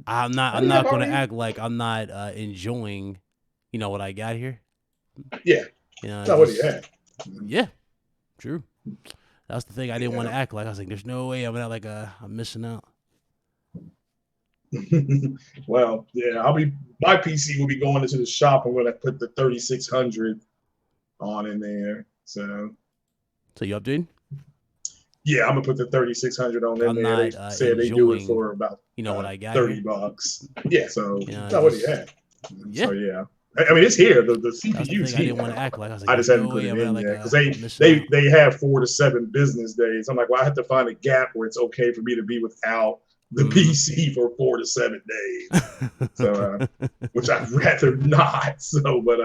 I'm not gonna act like I'm not enjoying, what I got here. Yeah. So what do you Just have? yeah, true. That's the thing. I didn't want to act like I was like, there's no way I'm not like I'm missing out. Well, yeah, my PC will be going into the shop. I'm going to put the 3600 on in there. So you updating? yeah, I'm gonna put the 3600 on in I'm there. They not said they do it enjoying, for about what I got here. $30. Yeah. So what do you Just have? yeah. So yeah. I mean, it's here. The That's the CPU's thing. I here. didn't want to act like I was like, I there's just haven't no put way it I'm not in like yet because I'm missing out. they have 4 to 7 business days. I'm like, well, I have to find a gap where it's okay for me to be without the PC for 4 to 7 days. So, which I'd rather not. So, but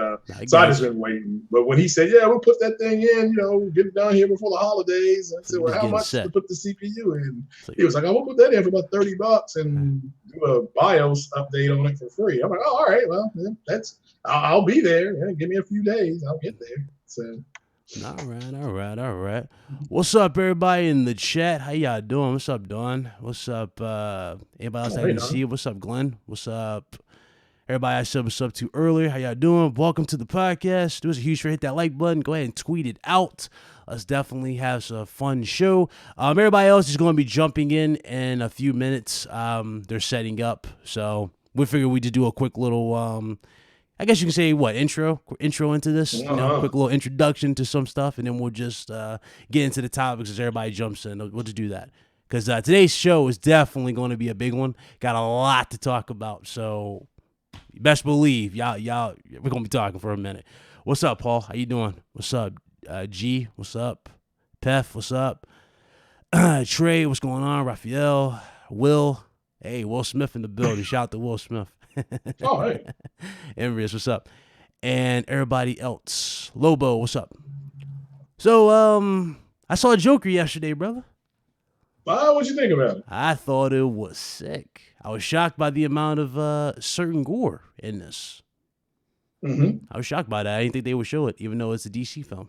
so I just been waiting. But when he said, "Yeah, we'll put that thing in, get it down here before the holidays," I said, "Well, how much to put the CPU in?" He was like, "I will put that in for about $30 and do a BIOS update on it for free." I'm like, "Oh, all right, well, I'll be there. Yeah, give me a few days, I'll get there." So. All right. What's up, everybody in the chat? How y'all doing? What's up, Dawn? What's up, anybody else I didn't see? What's up, Glenn? What's up, everybody I said what's up to earlier? How y'all doing? Welcome to the podcast. Do us a huge favor, hit that like button. Go ahead and tweet it out. Let's definitely have a fun show. Everybody else is going to be jumping in a few minutes. They're setting up, so we figured we'd just do a quick little I guess you can say intro into this, quick little introduction to some stuff, and then we'll just get into the topics as everybody jumps in. We'll just do that because today's show is definitely going to be a big one. Got a lot to talk about, so you best believe y'all we're gonna be talking for a minute. What's up, Paul? How you doing? What's up, G? What's up, Pef? What's up, Trey? What's going on? Raphael, Will. Hey, Will Smith in the building. Shout out to Will Smith. All right. Envious, what's up? And everybody else. Lobo, what's up? So, I saw Joker yesterday, brother. What'd you think about it? I thought it was sick. I was shocked by the amount of certain gore in this. I was shocked by that. I didn't think they would show it, even though it's a DC film.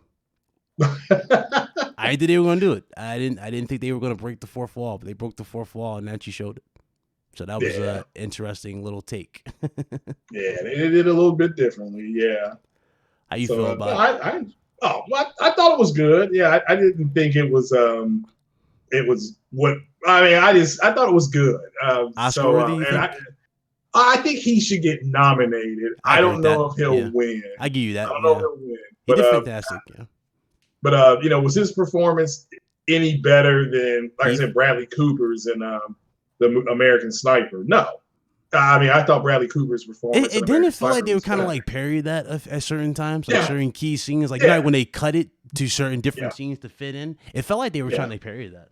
I didn't think they were gonna do it. I didn't think they were gonna break the fourth wall, but they broke the fourth wall and actually showed it. So that was an interesting little take. Yeah, they did it a little bit differently. Yeah. How you feel about it? I thought it was good. Yeah, I didn't think it was. It was what I mean. I thought it was good. Oscar worthy, I think he should get nominated. I don't know if he'll win. I give you that. I don't know if he'll win. He did fantastic. Yeah. But was his performance any better than, like I said, Bradley Cooper's in the American Sniper? No. I mean, I thought Bradley Cooper's performance. It didn't feel like they were kind of like parry that at certain times, like certain key scenes, like when they cut it to certain different scenes to fit in. It felt like they were trying to parry that.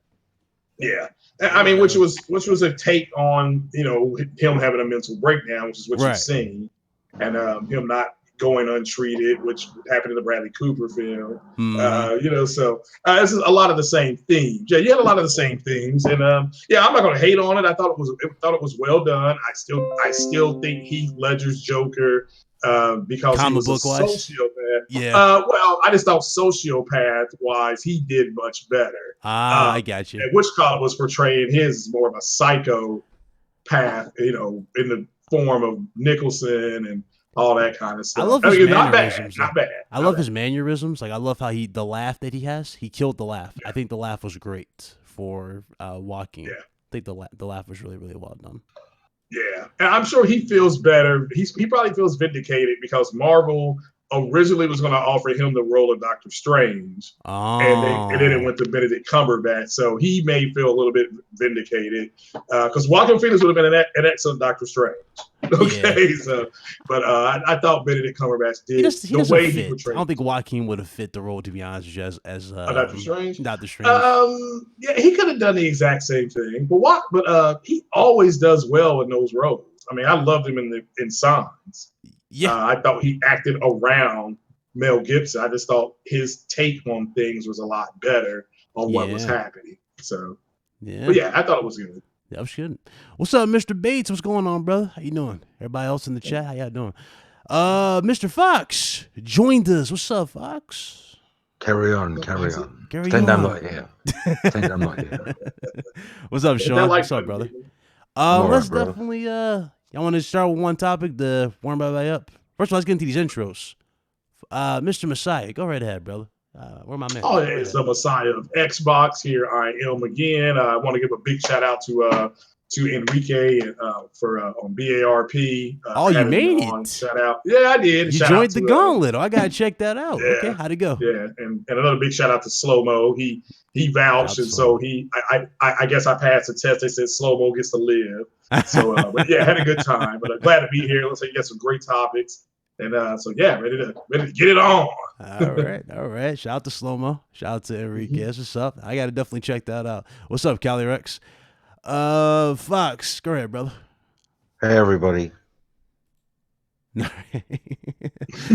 Yeah, I mean, which was a take on him having a mental breakdown, which is what you've seen, and him not going untreated, which happened in the Bradley Cooper film. So this is a lot of the same themes. Yeah, you had a lot of the same themes, and I'm not going to hate on it. I thought it was well done. I still think Heath Ledger's Joker, because he was a sociopath. Yeah. Well, I just thought sociopath-wise, he did much better. I got you. Which Scott was portraying his more of a psychopath, in the form of Nicholson and all that kind of stuff. I love his mannerisms. Not bad. I love his mannerisms. Like, I love how the laugh that he has. He killed the laugh. Yeah. I think the laugh was great for Joaquin. Yeah. I think the laugh was really, really well done. Yeah, and I'm sure he feels better. He probably feels vindicated because Marvel originally was going to offer him the role of Doctor Strange, and then it went to Benedict Cumberbatch. So he may feel a little bit vindicated because Joaquin Phoenix would have been an excellent Doctor Strange. Okay, but I thought Benedict Cumberbatch did the way he portrayed. I don't think Joaquin would have fit the role, to be honest with you, as Doctor Strange. Doctor Strange. Yeah, he could have done the exact same thing, but he always does well in those roles. I mean, I loved him in Signs. Yeah, I thought he acted around Mel Gibson. I just thought his take on things was a lot better on what was happening. So, but I thought it was good. That was good. What's up, Mr. Bates? What's going on, brother? How you doing? Everybody else in the chat, how y'all doing? Mr. Fox joined us. What's up, Fox? Carry on. Pretend I'm not here. What's up, Sean? What's up, brother? I'm all right, Let's bro. definitely I want to start with one topic to warm everybody up. First of all, let's get into these intros. Mr. Messiah, go right ahead, brother. Where my man? Oh, it's the Messiah of Xbox. Here I am again. I want to give a big shout out to Enrique for on BARP Oh, for you having me made on. it. Shout out, yeah, I did. You Shout out joined the to gauntlet. Oh, I gotta check that out. Okay, yeah, how'd it go? yeah, and another big shout out to Slow Mo. He Shout out vouched, to and so Slow-Mo. I guess I passed the test. They said Slow Mo gets to live. So, but yeah, had a good time. But glad to be here. Looks like you got some great topics, and so yeah, ready to get it on. All right, all right. Shout out to Slow-Mo. Shout out to Enrique. That's what's up. I gotta definitely check that out. What's up, Cali Rex? Fox, go ahead, brother. Hey, everybody.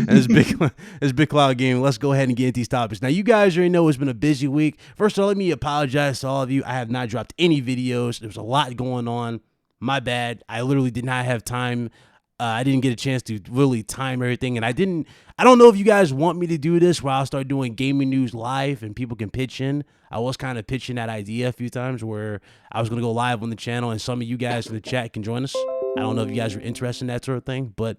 It's big cloud game. Let's go ahead and get into these topics. Now, you guys already know it's been a busy week. First of all, let me apologize to all of you. I have not dropped any videos. There's a lot going on. My bad. I literally did not have time. I didn't get a chance to really time everything, and I don't know if you guys want me to do this where I'll start doing gaming news live and people can pitch in. I was kind of pitching that idea a few times where I was going to go live on the channel and some of you guys in the chat can join us. I don't know if you guys are interested in that sort of thing, but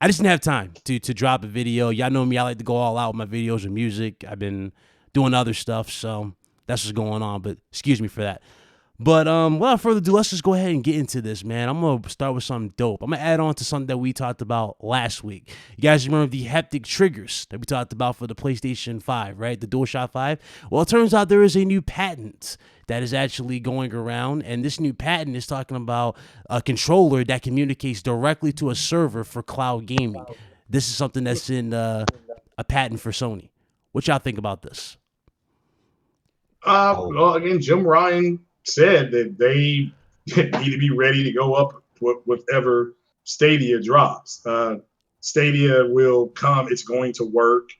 I just didn't have time to drop a video. Y'all know me. I like to go all out with my videos and music. I've been doing other stuff, so that's what's going on, but excuse me for that. But without further ado, let's just go ahead and get into this, man. I'm going to start with something dope. I'm going to add on to something that we talked about last week. You guys remember the haptic triggers that we talked about for the PlayStation 5, right? The DualShock 5? Well, it turns out there is a new patent that is actually going around, and this new patent is talking about a controller that communicates directly to a server for cloud gaming. This is something that's in a patent for Sony. What y'all think about this? Well, again, Jim Ryan said that they need to be ready to go up with whatever Stadia drops. Stadia will come. It's going to work.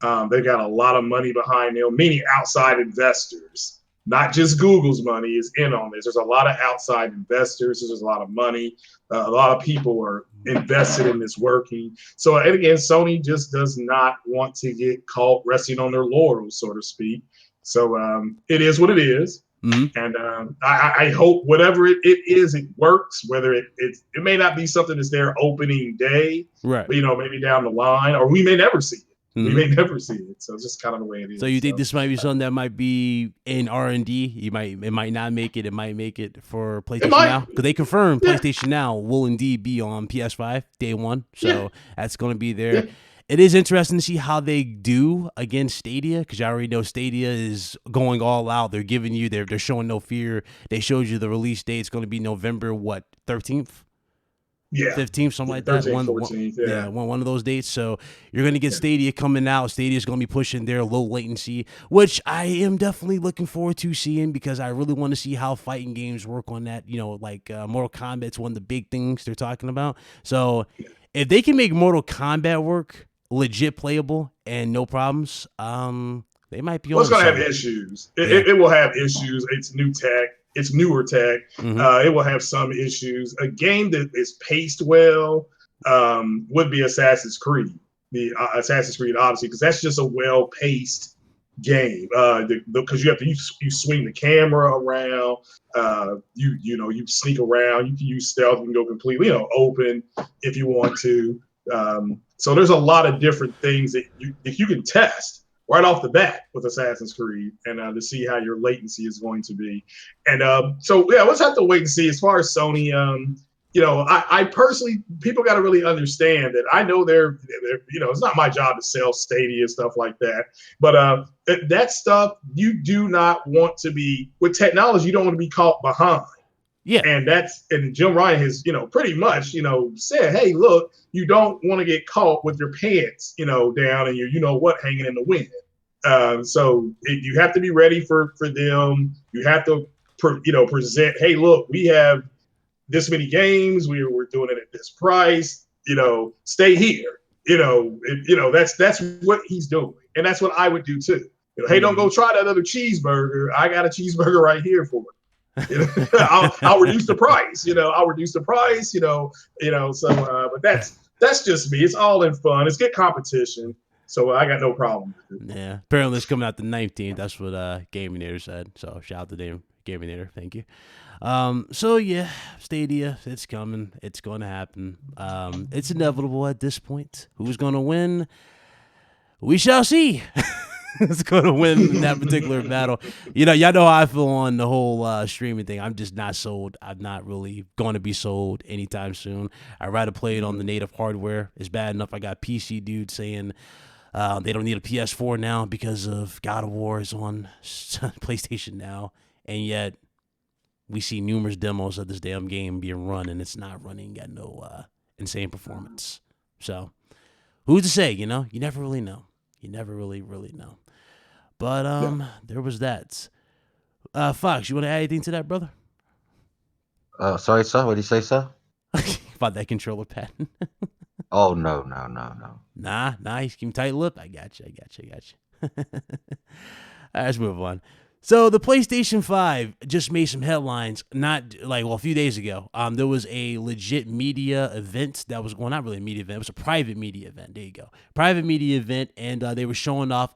They've got a lot of money behind them, meaning outside investors. Not just Google's money is in on this. There's a lot of outside investors. There's a lot of money. A lot of people are invested in this working. So, and again, Sony just does not want to get caught resting on their laurels, so to speak. So it is what it is. Mm-hmm. And I hope whatever it is, it works. Whether it may not be something that's their opening day, right? But maybe down the line, or we may never see it. Mm-hmm. We may never see it. So it's just kind of the way it is. So you think this might be something that might be in R&D? It might not make it. It might make it for PlayStation Now, because they confirmed PlayStation Now will indeed be on PS5 day one. So that's going to be there. Yeah. It is interesting to see how they do against Stadia, because you already know Stadia is going all out. They're giving you, they're showing no fear. They showed you the release date. It's going to be November, 13th? Yeah. 15th, something like 13th, that. 14th, one of those dates. So you're going to get Stadia coming out. Stadia is going to be pushing their low latency, which I am definitely looking forward to seeing, because I really want to see how fighting games work on that. Like Mortal Kombat's one of the big things they're talking about. So if they can make Mortal Kombat work legit playable and no problems, they might be. Well, it's gonna have issues. It will have issues. It's new tech. It's newer tech. Mm-hmm. It will have some issues. A game that is paced well would be Assassin's Creed, the Assassin's Creed Odyssey, because that's just a well-paced game. Because you have to you swing the camera around. You sneak around. You can use stealth. You can go completely open if you want to. So there's a lot of different things that you can test right off the bat with Assassin's Creed, and to see how your latency is going to be. And let's have to wait and see. As far as Sony, I personally, people got to really understand that I know they're it's not my job to sell Stadia stuff like that, but that stuff, you do not want to be with technology. You don't want to be caught behind. Yeah. And Jim Ryan has, pretty much, said, hey, look, you don't want to get caught with your pants, down and your, hanging in the wind. So you have to be ready for them. You have to, present, hey, look, we have this many games. We're doing it at this price, stay here. That's what he's doing. And that's what I would do too. Hey, don't go try that other cheeseburger. I got a cheeseburger right here for it. I'll reduce the price. I'll reduce the price. So, but that's just me. It's all in fun. It's good competition. So I got no problem with it. Yeah, apparently it's coming out the 19th. That's what Gaming News said. So shout out to them. Gaminator. Thank you. So yeah, Stadia, it's coming. It's going to happen. It's inevitable at this point. Who's going to win? We shall see. Who's going to win in that particular battle? Y'all know how I feel on the whole streaming thing. I'm just not sold. I'm not really going to be sold anytime soon. I'd rather play it on the native hardware. It's bad enough I got PC dudes saying they don't need a PS4 now because of God of War is on PlayStation now, and yet we see numerous demos of this damn game being run, and it's not running at no insane performance. So who's to say? You never really know. You never really know. But there was that. Fox, you want to add anything to that, brother? Sorry, sir. What did you say, sir? About that controller pad. Oh, no. Nah, he's keeping tight lip. I got you. All right, let's move on. So the PlayStation 5 just made some headlines a few days ago. There was a legit media event that was, well, not really a media event. It was a private media event. There you go. Private media event, and they were showing off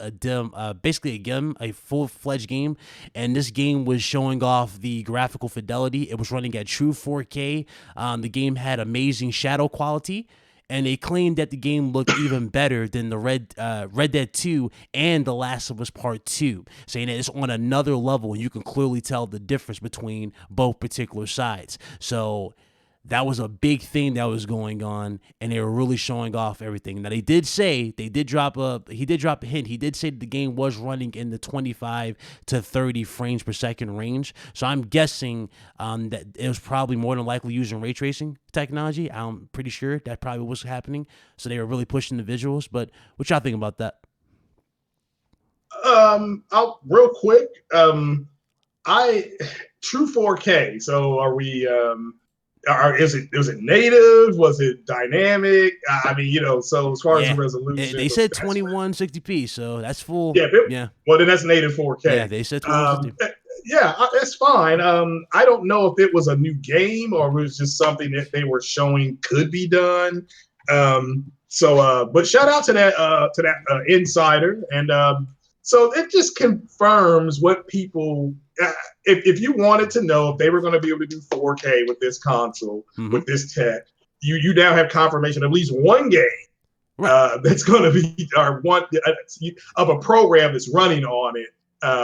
basically a full-fledged game, and this game was showing off the graphical fidelity. It was running at true 4K. The game had amazing shadow quality. And they claimed that the game looked even better than the Red Dead 2 and The Last of Us Part 2, saying that it's on another level, and you can clearly tell the difference between both particular sides. So that was a big thing that was going on, and they were really showing off everything. Now, he did drop a hint. He did say that the game was running in the 25 to 30 frames per second range. So I'm guessing that it was probably more than likely using ray tracing technology. I'm pretty sure that probably was happening. So they were really pushing the visuals. But what y'all think about that? I'll real quick. True 4K. So are we? Was it native? Was it dynamic? I mean, so as far as the resolution, they said 2160p, so that's full. Yeah. Well, then that's native 4K. Yeah, they said 2160p. Yeah, that's fine. I don't know if it was a new game or it was just something that they were showing could be done. But shout out to that insider, and so it just confirms what people. If you wanted to know if they were going to be able to do 4K with this console, with this tech, you now have confirmation of at least one game that's going to be one of a program that's running on it.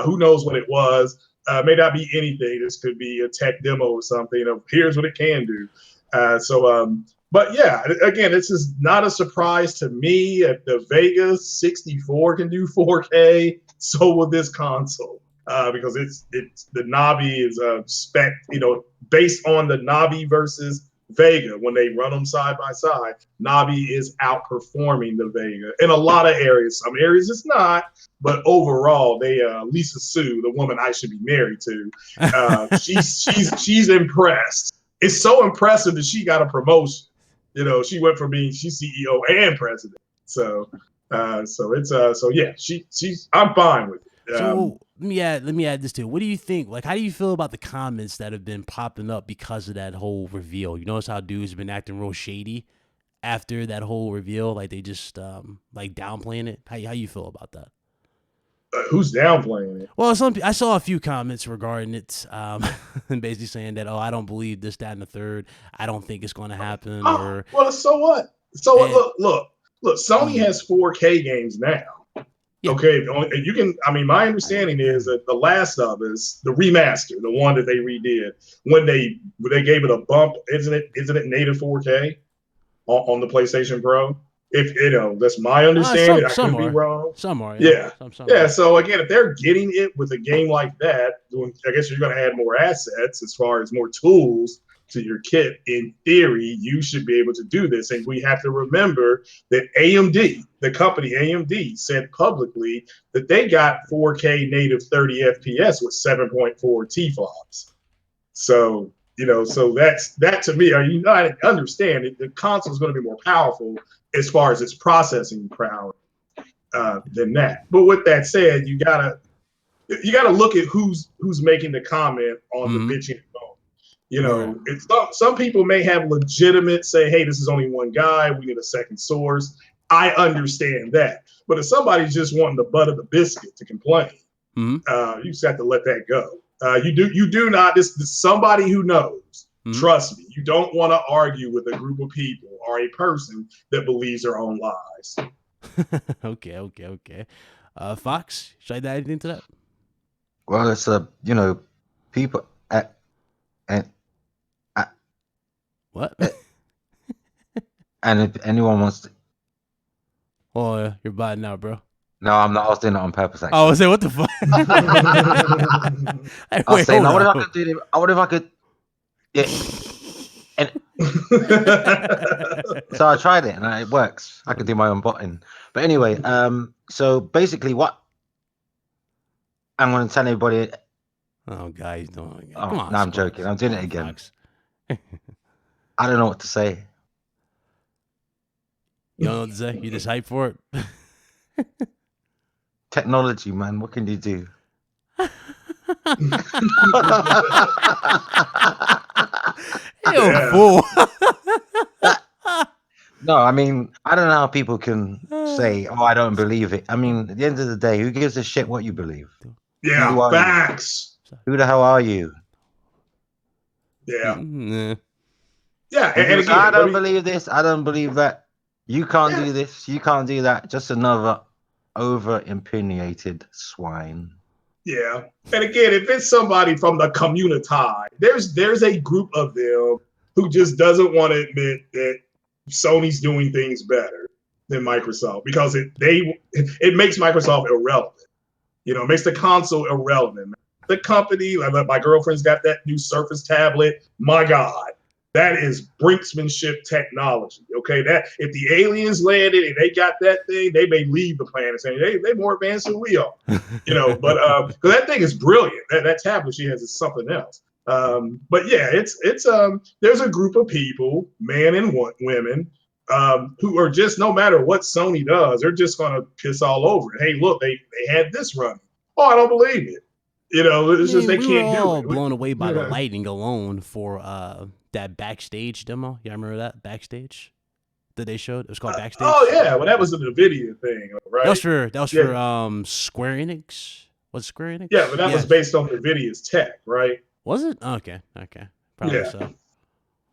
Who knows what it was? May not be anything. This could be a tech demo or something of here's what it can do. But yeah, again, this is not a surprise to me. If the Vega 64 can do 4K, so will this console. Because it's the Navi is spec, based on the Navi versus Vega. When they run them side by side, Navi is outperforming the Vega in a lot of areas. Some areas it's not, but overall, they Lisa Sue, the woman I should be married to, she's impressed. It's so impressive that she got a promotion. She went from she's CEO and president. So yeah, she's I'm fine with it. So let me add this too. What do you think? Like, how do you feel about the comments that have been popping up because of that whole reveal? You notice how dudes have been acting real shady after that whole reveal, like they just like downplaying it. How you feel about that? Who's downplaying it? Well, I saw a few comments regarding it, and basically saying that, I don't believe this, that, and the third. I don't think it's going to happen. Well, so what? Look. Sony has 4K games now. Yeah. Okay, you can. I mean, my understanding is that The Last of Us, the remaster, the one that they redid, when they gave it a bump, isn't it native 4K on the PlayStation Pro? If that's my understanding, I could be wrong. Some are, yeah. Yeah. So again, if they're getting it with a game like that, I guess you're going to add more assets as far as more tools to your kit. In theory, you should be able to do this. And we have to remember that AMD, the company AMD, said publicly that they got 4K native 30 FPS with 7.4 T-flops. So, so that to me, I understand it. The console is going to be more powerful as far as its processing power than that. But with that said, you gotta look at who's making the comment on the bitching. It's some people may have legitimate say, hey, this is only one guy, we need a second source. I understand that. But if somebody's just wanting the butt of the biscuit to complain, you just have to let that go. You do not. This somebody who knows. Mhm. Trust me, you don't want to argue with a group of people or a person that believes their own lies. Okay. Fox, should I add anything to that? Well, it's people and What? and if anyone wants to, Oh, yeah, you're bad now, bro. no, I'm not. I was doing it on purpose. Actually, I was saying, what the fuck? Hey, I was wait, saying, hold what if I on. could do it? What if I could? Yeah. And so I tried it, and it works. I can do my own botting. But anyway, so basically, what I'm going to tell everybody. Oh, guys, don't. Oh, Come on, no, I'm Fox. joking. I'm doing Come it on, again. Fox. I don't know what to say. You don't know what to say? You just hype for it? Technology, man. What can you do? You fool. No, I mean, I don't know how people can say, "Oh, I don't believe it." I mean, at the end of the day, who gives a shit what you believe? Yeah, Who are facts. you? Who the hell are you? Yeah, Nah. yeah, And and people say, again, I don't believe this. I don't believe that. You can't Yeah. do this. You can't do that. Just another over-opinionated swine. Yeah, and again, if it's somebody from the community, there's a group of them who just doesn't want to admit that Sony's doing things better than Microsoft because it makes Microsoft irrelevant. You know, it makes the console irrelevant. The company, like my girlfriend's got that new Surface tablet. My God, that is brinksmanship technology. Okay, that if the aliens landed and they got that thing, they may leave the planet saying they more advanced than we are. You know, but because that thing is brilliant. That tablet she has is something else. But yeah, it's there's a group of people, men and women, who are just, no matter what Sony does, they're just going to piss all over it. Hey, look, they had this running. Oh, I don't believe it. You know, it's just they we were can't do all it. blown away by the Yeah. lighting alone for that backstage demo. You remember that backstage that they showed? It was called Backstage. Oh yeah, well that was the NVIDIA thing, right? That was for Square Enix. Was it Square Enix? Yeah, but that was based on NVIDIA's tech, right? Was it? Okay. Probably Yeah. so.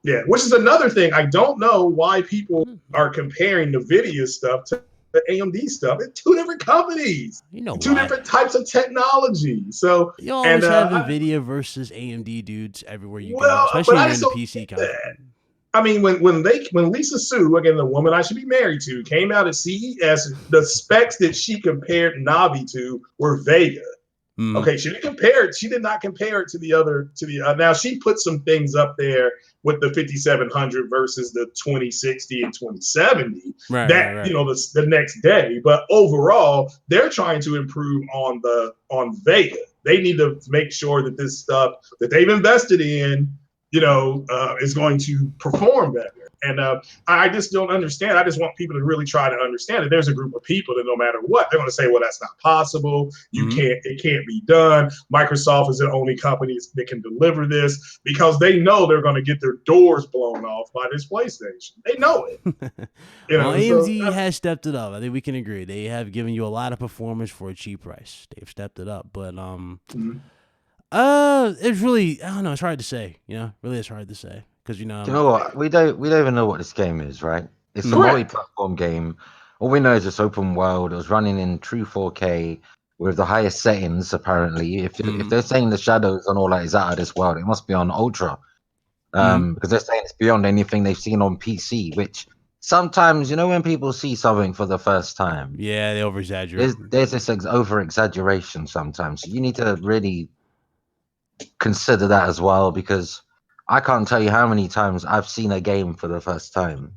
Yeah, which is another thing. I don't know why people are comparing NVIDIA stuff to the AMD stuff. It's two different companies. You know Two why? different types of technology. So You always have NVIDIA versus AMD dudes everywhere you go, but especially when I you're in just the don't PC get conference. that. I mean, when Lisa Su, again, the woman I should be married to, came out at CES, the specs that she compared Navi to were Vega. Mm. Okay, she didn't compare it. She did not compare it to the other. Now she put some things up there with the 5700 versus the 2060 and 2070. Right. You know, the next day. But overall, they're trying to improve on Vega. They need to make sure that this stuff that they've invested in, you know, is going to perform better. And I just don't understand. I just want people to really try to understand that there's a group of people that no matter what, they're going to say, well, that's not possible. It can't be done. Microsoft is the only company that can deliver this because they know they're going to get their doors blown off by this PlayStation. They know it. Well, AMD has stepped it up. I think we can agree. They have given you a lot of performance for a cheap price. They've stepped it up. But it's really, I don't know, it's hard to say. You know, really it's hard to say. Because, Do you know what? We don't even know what this game is, right? It's a multi-platform game. All we know is it's open world. It was running in true 4K with the highest settings, apparently. If they're saying the shadows and all that is out of this world, it must be on ultra. Because they're saying it's beyond anything they've seen on PC, which sometimes, you know, when people see something for the first time, yeah, they over-exaggerate. There's this over-exaggeration sometimes. You need to really consider that as well, because I can't tell you how many times I've seen a game for the first time.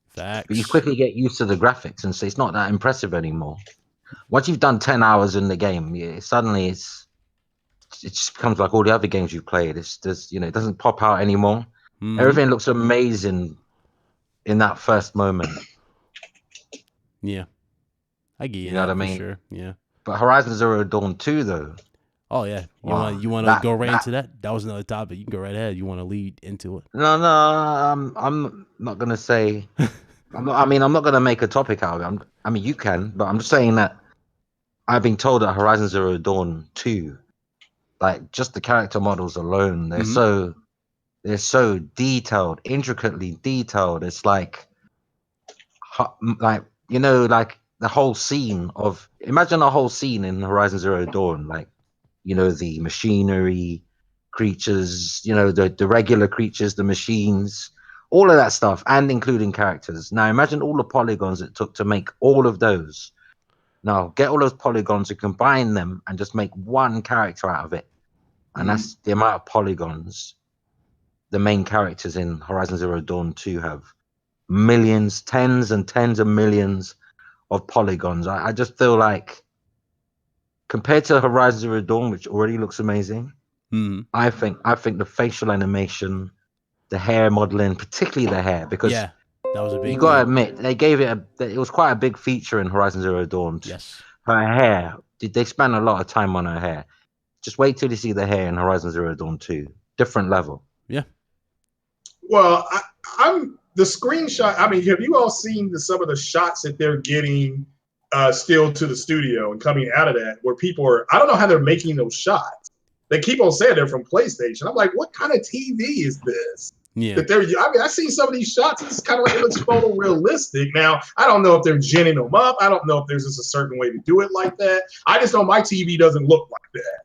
Facts. But you quickly get used to the graphics and say it's not that impressive anymore. Once you've done 10 hours in the game, suddenly it just becomes like all the other games you've played. It's just, you know, it doesn't pop out anymore. Everything looks amazing in that first moment. Yeah. I get you know what I mean? For sure. Yeah. But Horizon Zero Dawn 2 though. Oh yeah. You want to go right into that? That was another topic. You can go right ahead. You want to lead into it? No, I'm not gonna say. I'm not gonna make a topic out of it. I mean, you can, but I'm just saying that I've been told that Horizon Zero Dawn 2 Like just the character models alone, Mhm. they're so detailed, intricately detailed. It's like like like the whole scene of imagine a whole scene in Horizon Zero Dawn, like the machinery creatures, the regular creatures, the machines, all of that stuff, and including characters. Now imagine all the polygons it took to make all of those. Now get all those polygons and combine them and just make one character out of it. And that's the amount of polygons the main characters in Horizon Zero Dawn 2 have. Millions, tens and tens of millions of polygons. I just feel like compared to Horizon Zero Dawn, which already looks amazing, Mhm. I think the facial animation, the hair modeling, particularly the hair, because Yeah, that was a you big gotta thing. admit they gave it was quite a big feature in Horizon Zero Dawn. Yes. Her hair, they spent a lot of time on her hair. Just wait till you see the hair in Horizon Zero Dawn 2. Different level. Yeah. Well, I'm the screenshot. I mean, have you all seen some of the shots that they're getting still to the studio and coming out of that, where people are? I don't know how they're making those shots. They keep on saying they're from PlayStation. I'm like, what kind of TV is this? Yeah. That they're. I mean, I see some of these shots. It's kind of like it looks photorealistic. Now, I don't know if they're ginning them up. I don't know if there's just a certain way to do it like that. I just know my TV doesn't look like that.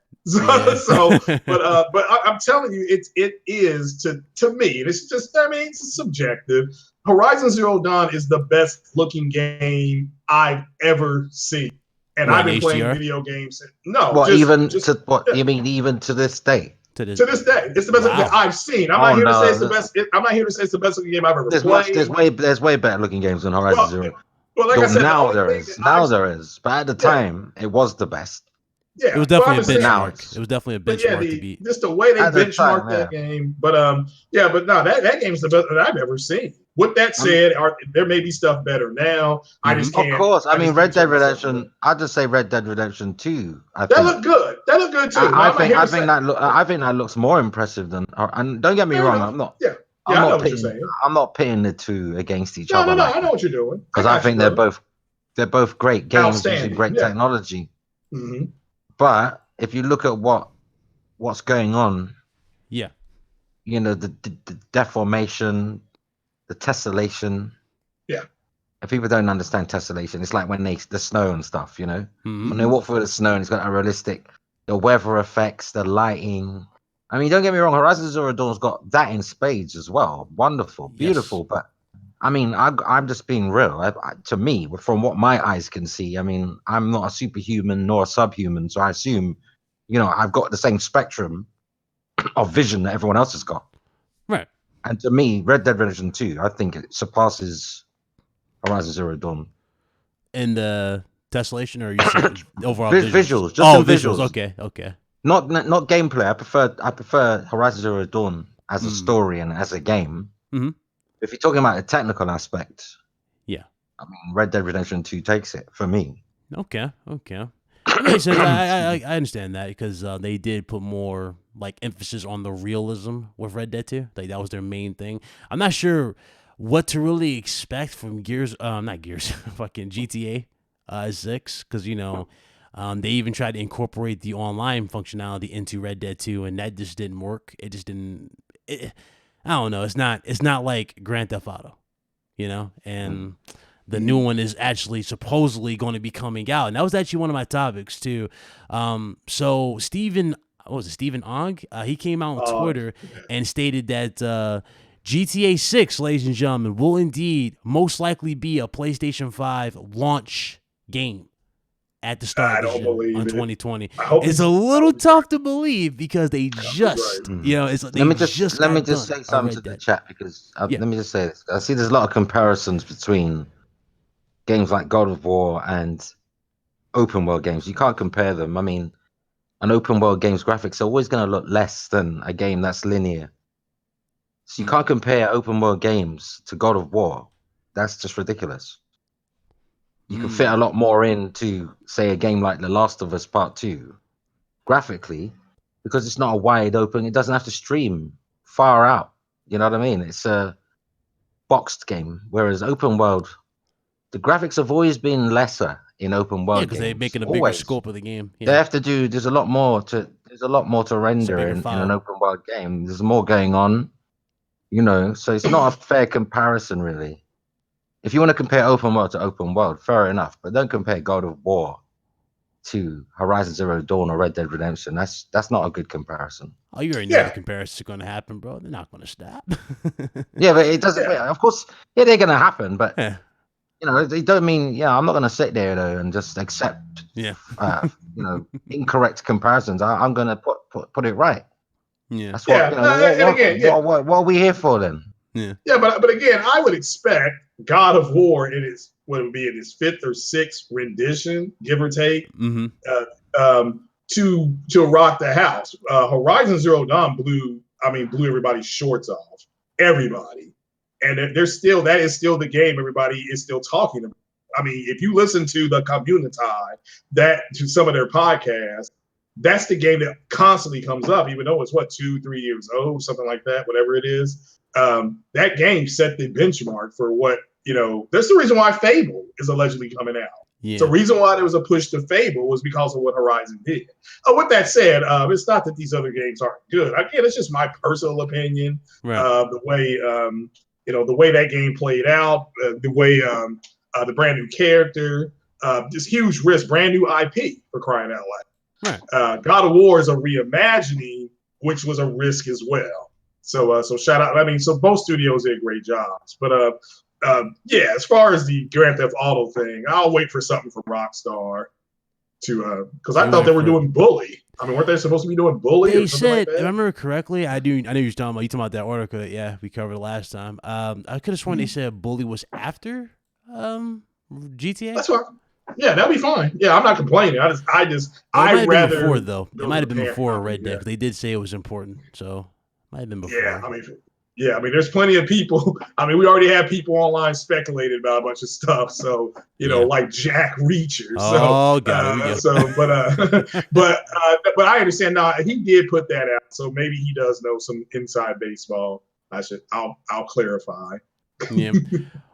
But I'm telling you, it is to me. It's just, I mean, it's subjective. Horizon Zero Dawn is the best looking game I've ever seen, and What I've in been playing HDR video games. No, What even just to what you mean even to this day? to this? to this day, it's the best that Wow. I've seen. I'm Oh not here to say it's the no, best. I'm not here to say it's the best looking game I've ever there's played. way better looking games than Horizon Well, Zero. well, like I Though said, the now only there thing that is, I've but at the yeah time it was the best. It yeah, was well, definitely I'm a just saying. Now benchmark. It it's was definitely a But yeah, benchmark to the beat. just the way they at the time, benchmarked yeah. that game. But yeah, but no, that game's the best that I've ever seen. With that I mean, said, there may be stuff better now. I just of can't. course, I I mean just can't Red tell Dead myself to look. Redemption. I'd just say Red Dead Redemption 2. I That think looked good. That looked good too. Now I'm not here to say. I think that looks more impressive than. And don't get me Fair wrong, enough. Yeah, I'm yeah, I know not what you're pitting saying. I'm not pitting the two against each No, other no, no. like I know that what you're doing. I because I got you, think brother. they're both great games using Outstanding. great Yeah. technology. Mm-hmm. But if you look at what's going on, Yeah. the deformation, the tessellation. Yeah. And people don't understand tessellation. It's like when the snow and stuff, Mm-hmm. when they walk through the snow and it's got a realistic, the weather effects, the lighting. I mean, don't get me wrong, Horizon Zero Dawn's got that in spades as well. Wonderful, Yes. beautiful. But I mean, I'm just being real. To me, from what my eyes can see, I mean, I'm not a superhuman nor a subhuman, so I assume, I've got the same spectrum of vision that everyone else has got. Right. And to me, Red Dead Redemption 2, I think it surpasses Horizon Zero Dawn. And the tessellation, or are you saying overall visuals? Visuals, just Oh, in visuals. visuals. Okay. Okay. Not gameplay. I prefer Horizon Zero Dawn as a Mm. story and as a game. Mm-hmm. If you're talking about the technical aspect, Yeah. I mean, Red Dead Redemption 2 takes it for me. Okay. Okay. That makes sense. I understand that because they did put more like emphasis on the realism with Red Dead 2. Like that was their main thing. I'm not sure what to really expect from Gears. Not Gears. Fucking GTA 6, because they even tried to incorporate the online functionality into Red Dead 2, and that just didn't work. It just didn't. I don't know. It's not like Grand Theft Auto, and the new one is actually supposedly going to be coming out, and that was actually one of my topics too. So Stephen, what was it, Stephen Ogg? He came out on Twitter and stated that GTA 6, ladies and gentlemen, will indeed most likely be a PlayStation 5 launch game at the start I of this don't year believe on it. 2020. I hope It's a little tough to believe because they just, right. they just let me got just done say on something to Red the Dead. chat because Yeah. let me just say this. I see there's a lot of comparisons between games like God of War and open world games. You can't compare them. I mean, an open world game's graphics are always going to look less than a game that's linear. So you can't compare open world games to God of War. That's just ridiculous. You can fit a lot more into, say, a game like The Last of Us Part 2 graphically because it's not a wide open. It doesn't have to stream far out. You know what I mean? It's a boxed game, whereas open world, the graphics have always been lesser in open world because games. they're making a bigger Always. scope of the game. They Yeah. have to do. There's a lot more to render bigger in an file. open world game. There's more going on, so it's not a fair comparison, really. If you want to compare open world to open world, fair enough, but don't compare God of War to Horizon Zero Dawn or Red Dead Redemption. That's not a good comparison. Oh, you already know the comparisons are going to happen, bro. They're not going to stop. Yeah, but it doesn't. Of course, they're going to happen, but Yeah. They don't mean. Yeah, I'm not going to sit there though and just accept. Yeah. Incorrect comparisons. I'm going to put it right. Yeah. That's what. What are we here for then? Yeah. Yeah, but again, I would expect God of War in its what would be in its 5th or 6th rendition, give or take, to rock the house. Horizon Zero Dawn blew everybody's shorts off, everybody, and that is still the game everybody is still talking about. I mean, if you listen to the community, to some of their podcasts, that's the game that constantly comes up, even though it's 2-3 years old, something like that, whatever it is. That game set the benchmark for what, that's the reason why Fable is allegedly coming out. Yeah. The reason why there was a push to Fable was because of what Horizon did. With that said, it's not that these other games aren't good. Again, it's just my personal opinion. Right. The way that game played out, the way the brand new character, just huge risk, brand new IP for crying out loud. Right. God of War is a reimagining, which was a risk as well. So shout out. I mean, so both studios did great jobs. But as far as the Grand Theft Auto thing, I'll wait for something from Rockstar to because I thought they were doing Bully. I mean, weren't they supposed to be doing Bully? They or something said, like that? if I remember correctly, I know you're talking about that article that we covered last time. I could have sworn they said Bully was after GTA. That's what. Yeah, that'd be fine. Yeah, I'm not complaining. I'd rather before though. It might have been before Red Dead. They did say it was important, so might have been before. Yeah, I mean, there's plenty of people. I mean, we already have people online speculated about a bunch of stuff. So like Jack Reacher. Oh, got it. But I understand now. He did put that out, so maybe he does know some inside baseball. I'll clarify. Yeah.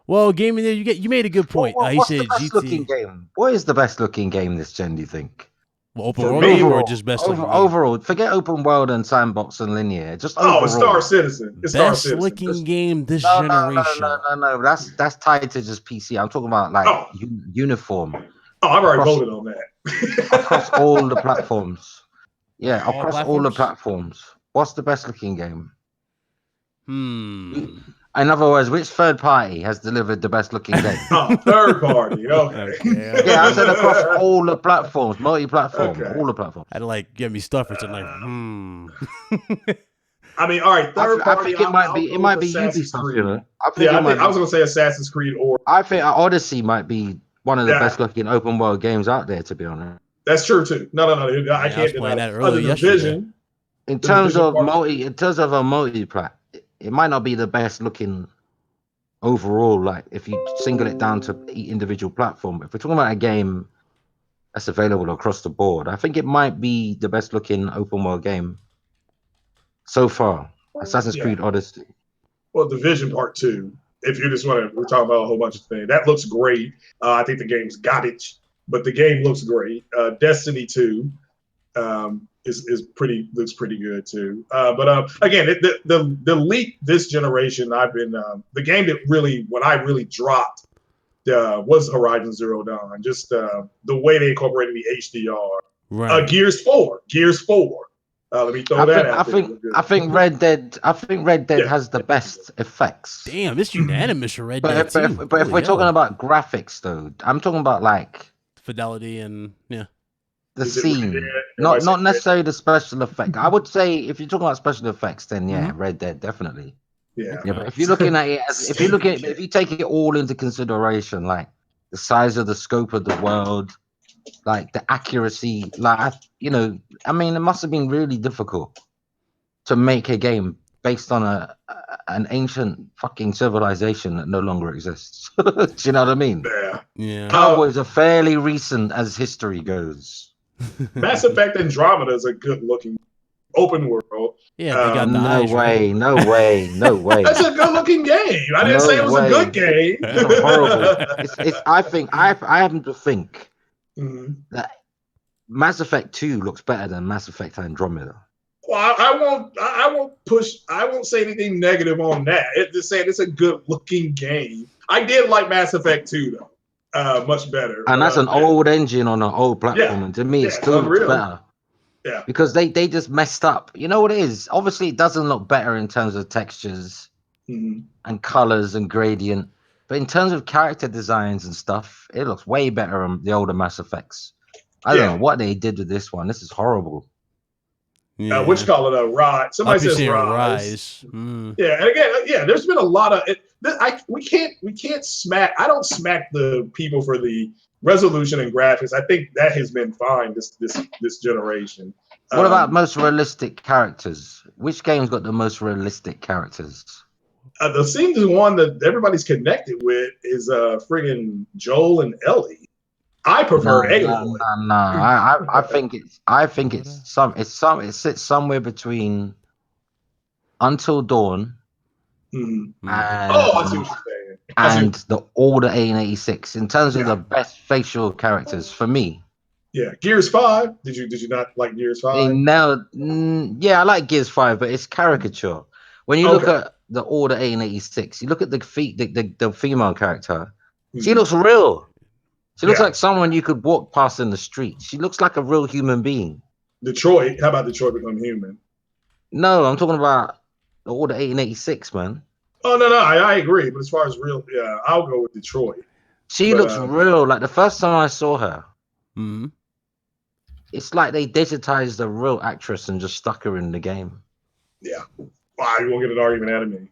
Well, gaming there, you made a good point. He said GTA. What is the best looking game this gen? Do you think? Well, open world game or just best looking overall? Forget open world and sandbox and linear. Just overall. It's Star Citizen. It's best looking game this generation. No. That's tied to just PC. I'm talking about uniform. Oh, I've already voted on that. Across all the platforms. Yeah, across all the platforms. What's the best looking game? In other words, which third party has delivered the best looking game? Third party. Okay. Yeah, I said across all the platforms, multi-platform, all the platforms. I'd get me stuff. It's like, I mean, all right, third party. I think it might be Ubisoft. I was going to say Assassin's Creed or. I think Odyssey might be one of the best looking open world games out there, to be honest. That's true too. No. I can't deny that. Earlier yesterday. In terms of a multi-plat, it might not be the best looking overall, like if you single it down to each individual platform. If we're talking about a game that's available across the board, I think it might be the best looking open world game so far. Assassin's Creed Odyssey. Well, Division Part 2, if you just want to, we're talking about a whole bunch of things. That looks great. I think the game's garbage, but the game looks great. Destiny 2 looks pretty good too. But again, the leap this generation, I've been the game that when I really dropped was Horizon Zero Dawn. Just the way they incorporated the HDR. Right. Gears 4. Let me throw that out. I think Red Dead has the best effects. Damn, it's unanimous for Red Dead. But if we're talking about graphics, though, I'm talking about like fidelity and the scene, not necessarily the special effect. I would say if you're talking about special effects, then Red Dead definitely. Yeah. But if you're looking at it if you take it all into consideration, like the size of the scope of the world, like the accuracy, I mean, it must have been really difficult to make a game based on an ancient fucking civilization that no longer exists. Do you know what I mean? Yeah. Cowboys are fairly recent as history goes. Mass Effect Andromeda is a good looking open world. Yeah, they got the no eyes, way, no way. That's a good looking game. I didn't say it was a good game. It's horrible. I happen to think That Mass Effect 2 looks better than Mass Effect Andromeda. Well, I won't say anything negative on that. Just saying it's a good looking game. I did like Mass Effect 2 though, much better. And that's an old engine on an old platform, and to me, it still looks better. Yeah, because they just messed up. You know what it is? Obviously, it doesn't look better in terms of textures and colors and gradient, but in terms of character designs and stuff, it looks way better on the older Mass Effects. I don't know what they did with this one. This is horrible. Yeah. Which call it a Rise? Somebody says Rise. Yeah, and again, there's been a lot of it. We can't smack. I don't smack the people for the resolution and graphics. I think that has been fine this generation. What about most realistic characters? Which game's got the most realistic characters? The seems the one that everybody's connected with is friggin' Joel and Ellie. I prefer Aloy. No. I think it sits somewhere between Until Dawn and I see what you're saying. And the older AN86 in terms of the best facial characters for me. Yeah, Gears 5. Did you not like Gears 5? I like Gears 5, but it's caricature. When you look at the older AN86, you look at the female character. She looks real. She looks like someone you could walk past in the street. She looks like a real human being. Detroit. How about Detroit Become Human? No, I'm talking about the older 1886, man. Oh, no, I agree. But as far as real, I'll go with Detroit. She looks real. Like the first time I saw her, it's like they digitized a real actress and just stuck her in the game. Yeah. Wow, you won't get an argument out of me.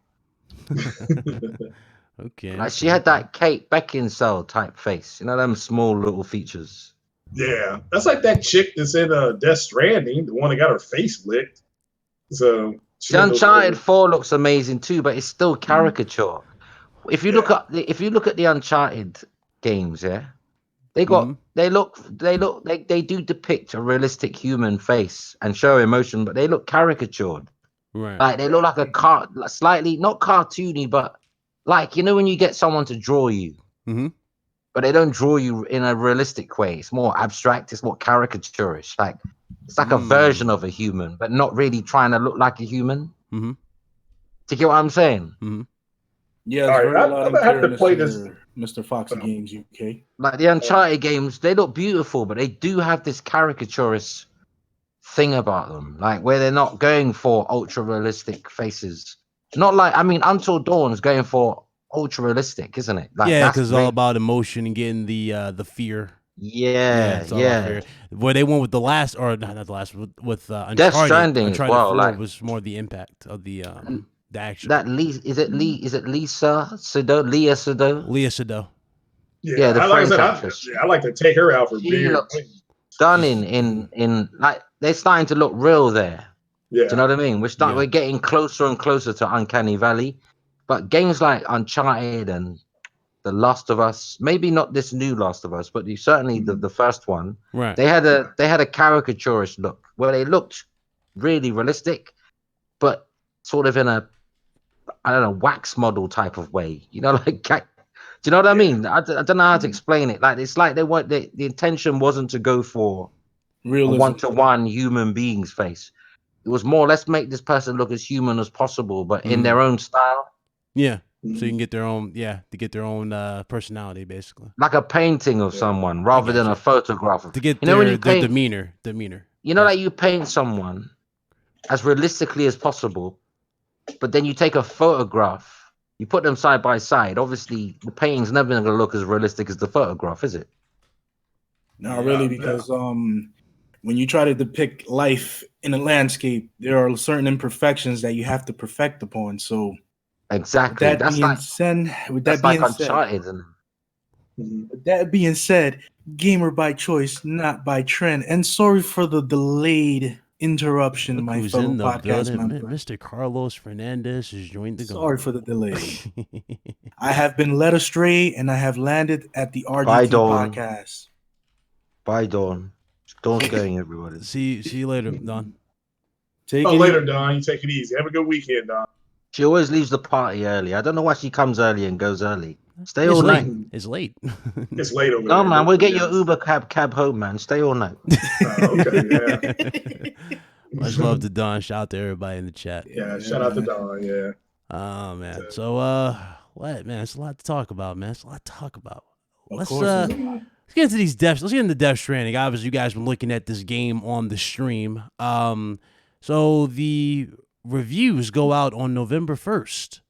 Okay. Like she had that Kate Beckinsale type face. You know, them small little features. Yeah. That's like that chick that's in Death Stranding, the one that got her face licked. So the Uncharted 4 looks amazing too, but it's still caricature. If you look at the Uncharted games, they do depict a realistic human face and show emotion, but they look caricatured. Right. Like they look like slightly not cartoony, but like, you know, when you get someone to draw you, but they don't draw you in a realistic way. It's more abstract. It's more caricaturish. Like it's like a version of a human, but not really trying to look like a human. Do you get what I'm saying? Yeah, it's very loud and clear, Mr. Foxy Games UK. Like the Uncharted games, they look beautiful, but they do have this caricaturous thing about them, like where they're not going for ultra realistic faces. Not like, I mean, Until Dawn is going for ultra realistic, isn't it? Like, because it's all about emotion and getting the fear. Yeah. Where they went with the last, or not the last, with Uncharted. Death Stranding as well. 4 like was more the impact of the action. Is it Lisa Sado? Leah Sado? Leah Sado. Yeah, the French actress. I like to take her out for beer. Stunning in like they're starting to look real there. Yeah. Do you know what I mean? We're getting closer and closer to Uncanny Valley. But games like Uncharted and The Last of Us, maybe not this new Last of Us, but certainly the first one, right? They had a caricaturish look where they looked really realistic, but sort of in a, I don't know, wax model type of way. You know, like, do you know what I mean? I don't know how to explain it. Like it's like they want the intention wasn't to go for a one-to-one human being's face. It was more, let's make this person look as human as possible, but in their own style. Yeah. So you can get their own, to get their own personality, basically. Like a painting of someone rather than a photograph. To get their demeanor. You know, like you paint someone as realistically as possible, but then you take a photograph, you put them side by side. Obviously, the painting's never going to look as realistic as the photograph, is it? No, really, because when you try to depict life in a landscape, there are certain imperfections that you have to perfect upon. So exactly. With that being said, gamer by choice, not by trend. And sorry for the delayed interruption, my fellow podcast member. Mr. Carlos Fernandez has joined the Sorry for the delay. I have been led astray, and I have landed at the RDT podcast. Bye, Dawn. Dawn's going, everybody. See you later, Don. Later, Don. You take it easy. Have a good weekend, Don. She always leaves the party early. I don't know why she comes early and goes early. Stay all night. It's late. It's late over No, there. man, we'll get your Uber cab home, man. Stay all night. Okay, yeah. Much love to Don. Shout out to everybody in the chat. Yeah, shout out to Don. Yeah. Oh man. So what man? It's a lot to talk about, man. It's a lot to talk about. Let's get into these devs. Let's get into Death Stranding. Obviously, you guys been looking at this game on the stream. So the reviews go out on November 1st.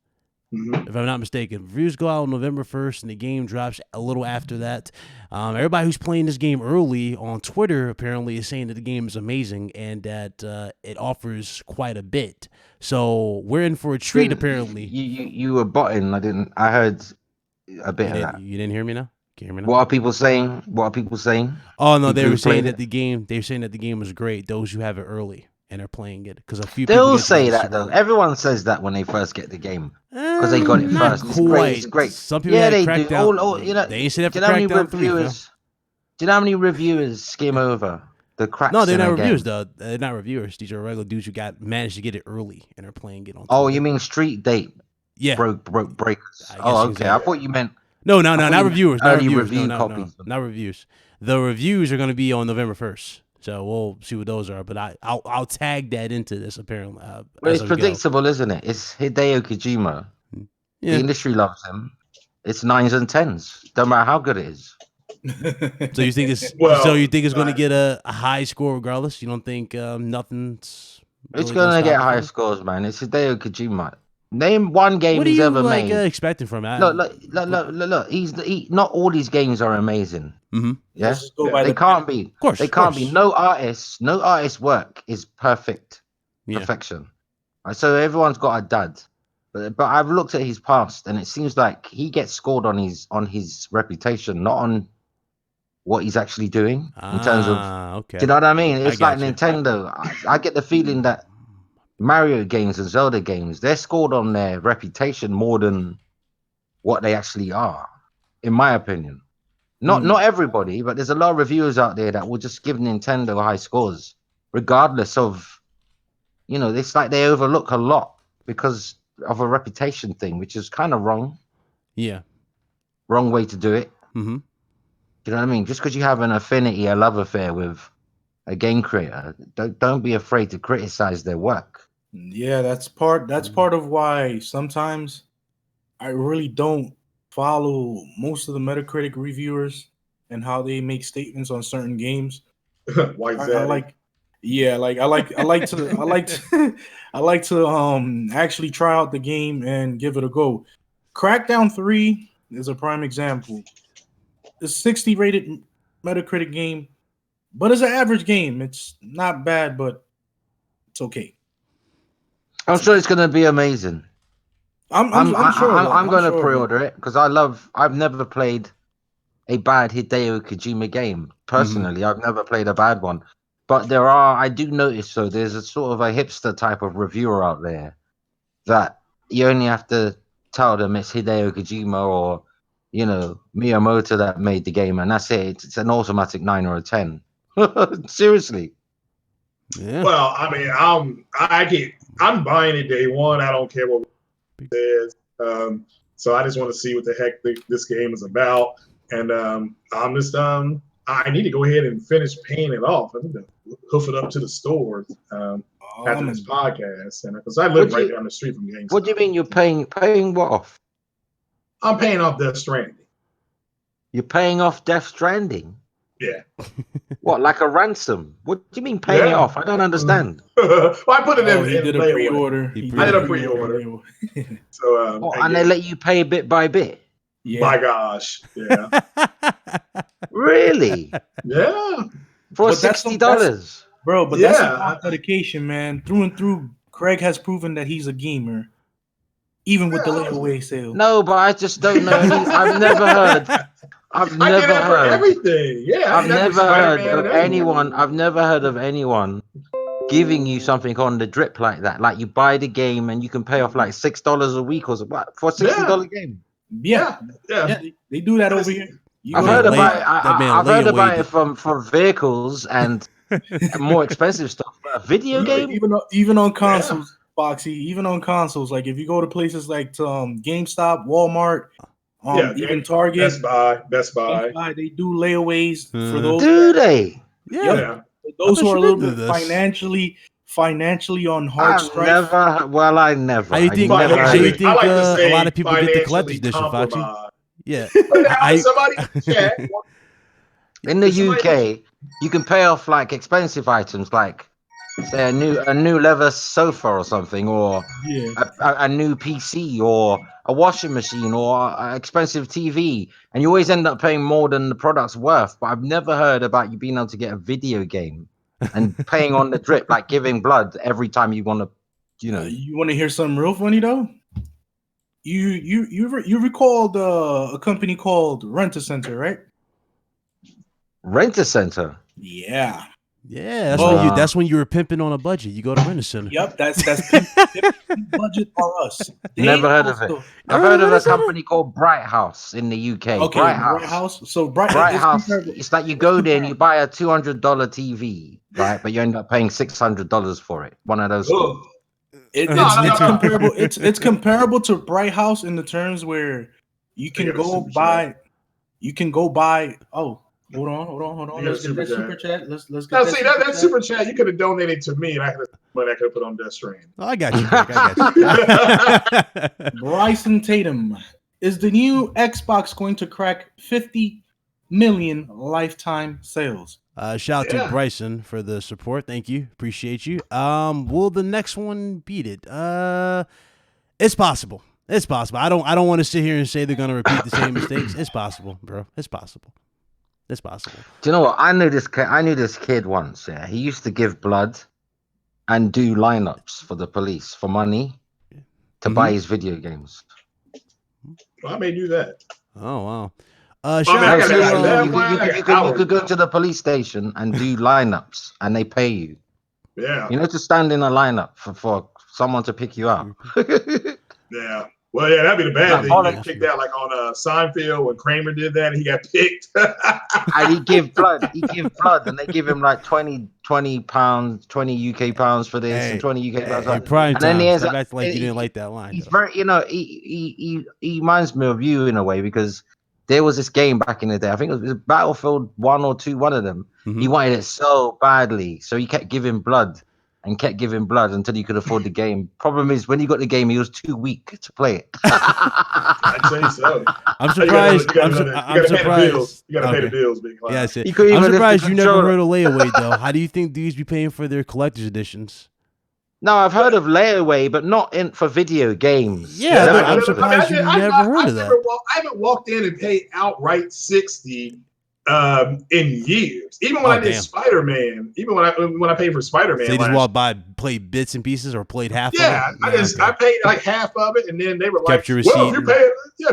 If I'm not mistaken, reviews go out on November 1st, and the game drops a little after that. Everybody who's playing this game early on Twitter apparently is saying that the game is amazing and that it offers quite a bit. So we're in for a treat. Apparently, you were botting. I heard a bit of that. You didn't hear me now? Can you hear me now? What are people saying? Oh no, they were saying that the game. They were saying that the game was great. Those who have it early and are playing it, because a few they people all say that though. Everyone says that when they first get the game because they got it first. It's great. Some people they do. They ain't said that for do you know how many Crackdown 3. reviewers? Do you know how many reviewers skim over the cracks? No, they're in not a reviewers game? though. They're not reviewers. These are regular dudes who managed to get it early and are playing it on. Oh, Twitter. you mean street date? Yeah, breakers. Oh, okay. exactly. I thought you meant No, not reviewers. Not early reviewers. review No, copies. not reviews. The reviews are going to be on November 1st. So we'll see what those are. But I'll tag that into this apparently. Well, it's predictable, isn't it? It's Hideo Kojima. Yeah. The industry loves him. It's 9s and 10s. Don't matter how good it is. So you think it's going to get a high score regardless? You don't think nothing's? It's going to get high scores, man. It's Hideo Kojima. Name one game he's ever made. What are you expecting from it? Look. Not all these games are amazing. Mm-hmm. Yeah, they can't be. Of course, they can't be. No artist's work is perfect. Yeah. Perfection. So everyone's got a dud. But I've looked at his past, and it seems like he gets scored on his reputation, not on what he's actually doing in terms of. Okay. Do you know what I mean? It's like Nintendo. I get the feeling that Mario games and Zelda games, they're scored on their reputation more than what they actually are, in my opinion. Not everybody, but there's a lot of reviewers out there that will just give Nintendo high scores, regardless of, it's like they overlook a lot because of a reputation thing, which is kind of wrong. Yeah. Wrong way to do it. Mm-hmm. You know what I mean? Just because you have an affinity, a love affair with a game creator, don't be afraid to criticize their work. Yeah, that's part of why sometimes I really don't follow most of the Metacritic reviewers and how they make statements on certain games. White I like to actually try out the game and give it a go. Crackdown 3 is a prime example. It's 60 rated Metacritic game, but it's an average game. It's not bad, but it's okay. I'm sure it's going to be amazing. I'm sure. I'm going to pre-order it because I've never played a bad Hideo Kojima game. Personally, I've never played a bad one. But I do notice, so there's a sort of a hipster type of reviewer out there that you only have to tell them it's Hideo Kojima or, Miyamoto that made the game, and that's it. It's an automatic 9 or a 10. Seriously. Yeah. Well, I mean, I'm buying it day one. I don't care what it says. So I just want to see what the heck this game is about. And I'm just I need to go ahead and finish paying it off. I need to hoof it up to the store after this podcast, and because I live right down the street from GameStop. What do you mean you're paying what off? I'm paying off Death Stranding. You're paying off Death Stranding? Yeah. What, like a ransom? What do you mean paying it off? I don't understand. Well, I put it in. He did a pre-order. I did a pre-order. So, and they let you pay bit by bit. Yeah. My gosh, yeah. Really? Yeah. For $60, bro. But that's some dedication, man. Through and through, Craig has proven that he's a gamer, even with the layaway sale. No, but I just don't know. I've never heard. I've never heard everything. Yeah, I've never heard of anyone. I've never heard of anyone giving you something on the drip like that. Like you buy the game and you can pay off like $6 a week or what for a $60 game. Yeah. They do that over here. I've heard about it. I've heard about it from vehicles and more expensive stuff. But a video game, even on consoles, Foxy. Even on consoles, like if you go to places like GameStop, Walmart, Even Target, Best Buy. Best Buy, they do layaways for those. Do they? Yeah. Yeah. For those who are a little bit financially on hard I've strife. never. Well, I never. How you think? I never How you Financially, think I like to say a lot of people get the collector's financially edition, Foxy? compromised. Yeah. But now somebody in the chat. In the Somebody- UK, you can pay off like expensive items, like say a new leather sofa or something, or a new PC, or a washing machine, or an expensive TV, and you always end up paying more than the product's worth. But I've never heard about you being able to get a video game and paying on the drip, like giving blood every time you want to, you know. You want to hear something real funny though? You recalled a company called Rent-A-Center, right? Rent-A-Center. Yeah. Yeah, that's when you were pimping on a budget. You go to Rent-A-Center. Yep, that's budget for us. Never heard of it. I've heard of a company called Bright House in the UK. Okay, Bright House. So Bright House. It's like you go there and you buy a $200 TV, right? But you end up paying $600 for it. One of those. It's comparable. It's comparable to Bright House in the terms where you can go buy. You can go buy. Oh, hold on. Let's get that super chat. Let's get now, that. See that super chat you could have donated to me, and I could have put on Death Stranding. Oh, I got you. I got you. Bryson Tatum, is the new Xbox going to crack 50 million lifetime sales? Shout out to Bryson for the support. Thank you. Appreciate you. Will the next one beat it? It's possible. It's possible. I don't want to sit here and say they're gonna repeat the same mistakes. It's possible, bro. It's possible. It's possible. Do you know what? I knew this kid once. Yeah, he used to give blood and do lineups for the police for money to buy his video games. Well, I may do that. Oh wow. You could go to the police station and do lineups, and they pay you. Yeah. You know, to stand in a lineup for someone to pick you up. Yeah. Well, yeah, that'd be the bad thing. He kicked out like on Seinfeld when Kramer did that, and he got picked. And he give blood, and they give him like 20 pounds, 20 UK pounds for this, and 20 UK pounds. And then he ends up like you didn't like that line. He's very, he reminds me of you in a way, because there was this game back in the day. I think it was Battlefield 1 or 2, one of them. He wanted it so badly, so he kept giving blood until he could afford the game. Problem is, when he got the game, he was too weak to play it. I'd say so. I'm surprised. I'm surprised. You gotta pay the bills, big class. Yeah, I see. I'm surprised you never heard of layaway though. How do you think these be paying for their collector's editions? No, I've heard of layaway, but not for video games. Yeah, I'm surprised you never heard of that. I haven't walked in and paid outright 60 in years. Even when I did Spider-Man, even when I paid for Spider-Man, so you just walked by, played bits and pieces, or played half of it? I paid like half of it, and then they were kept your receipt. Well, if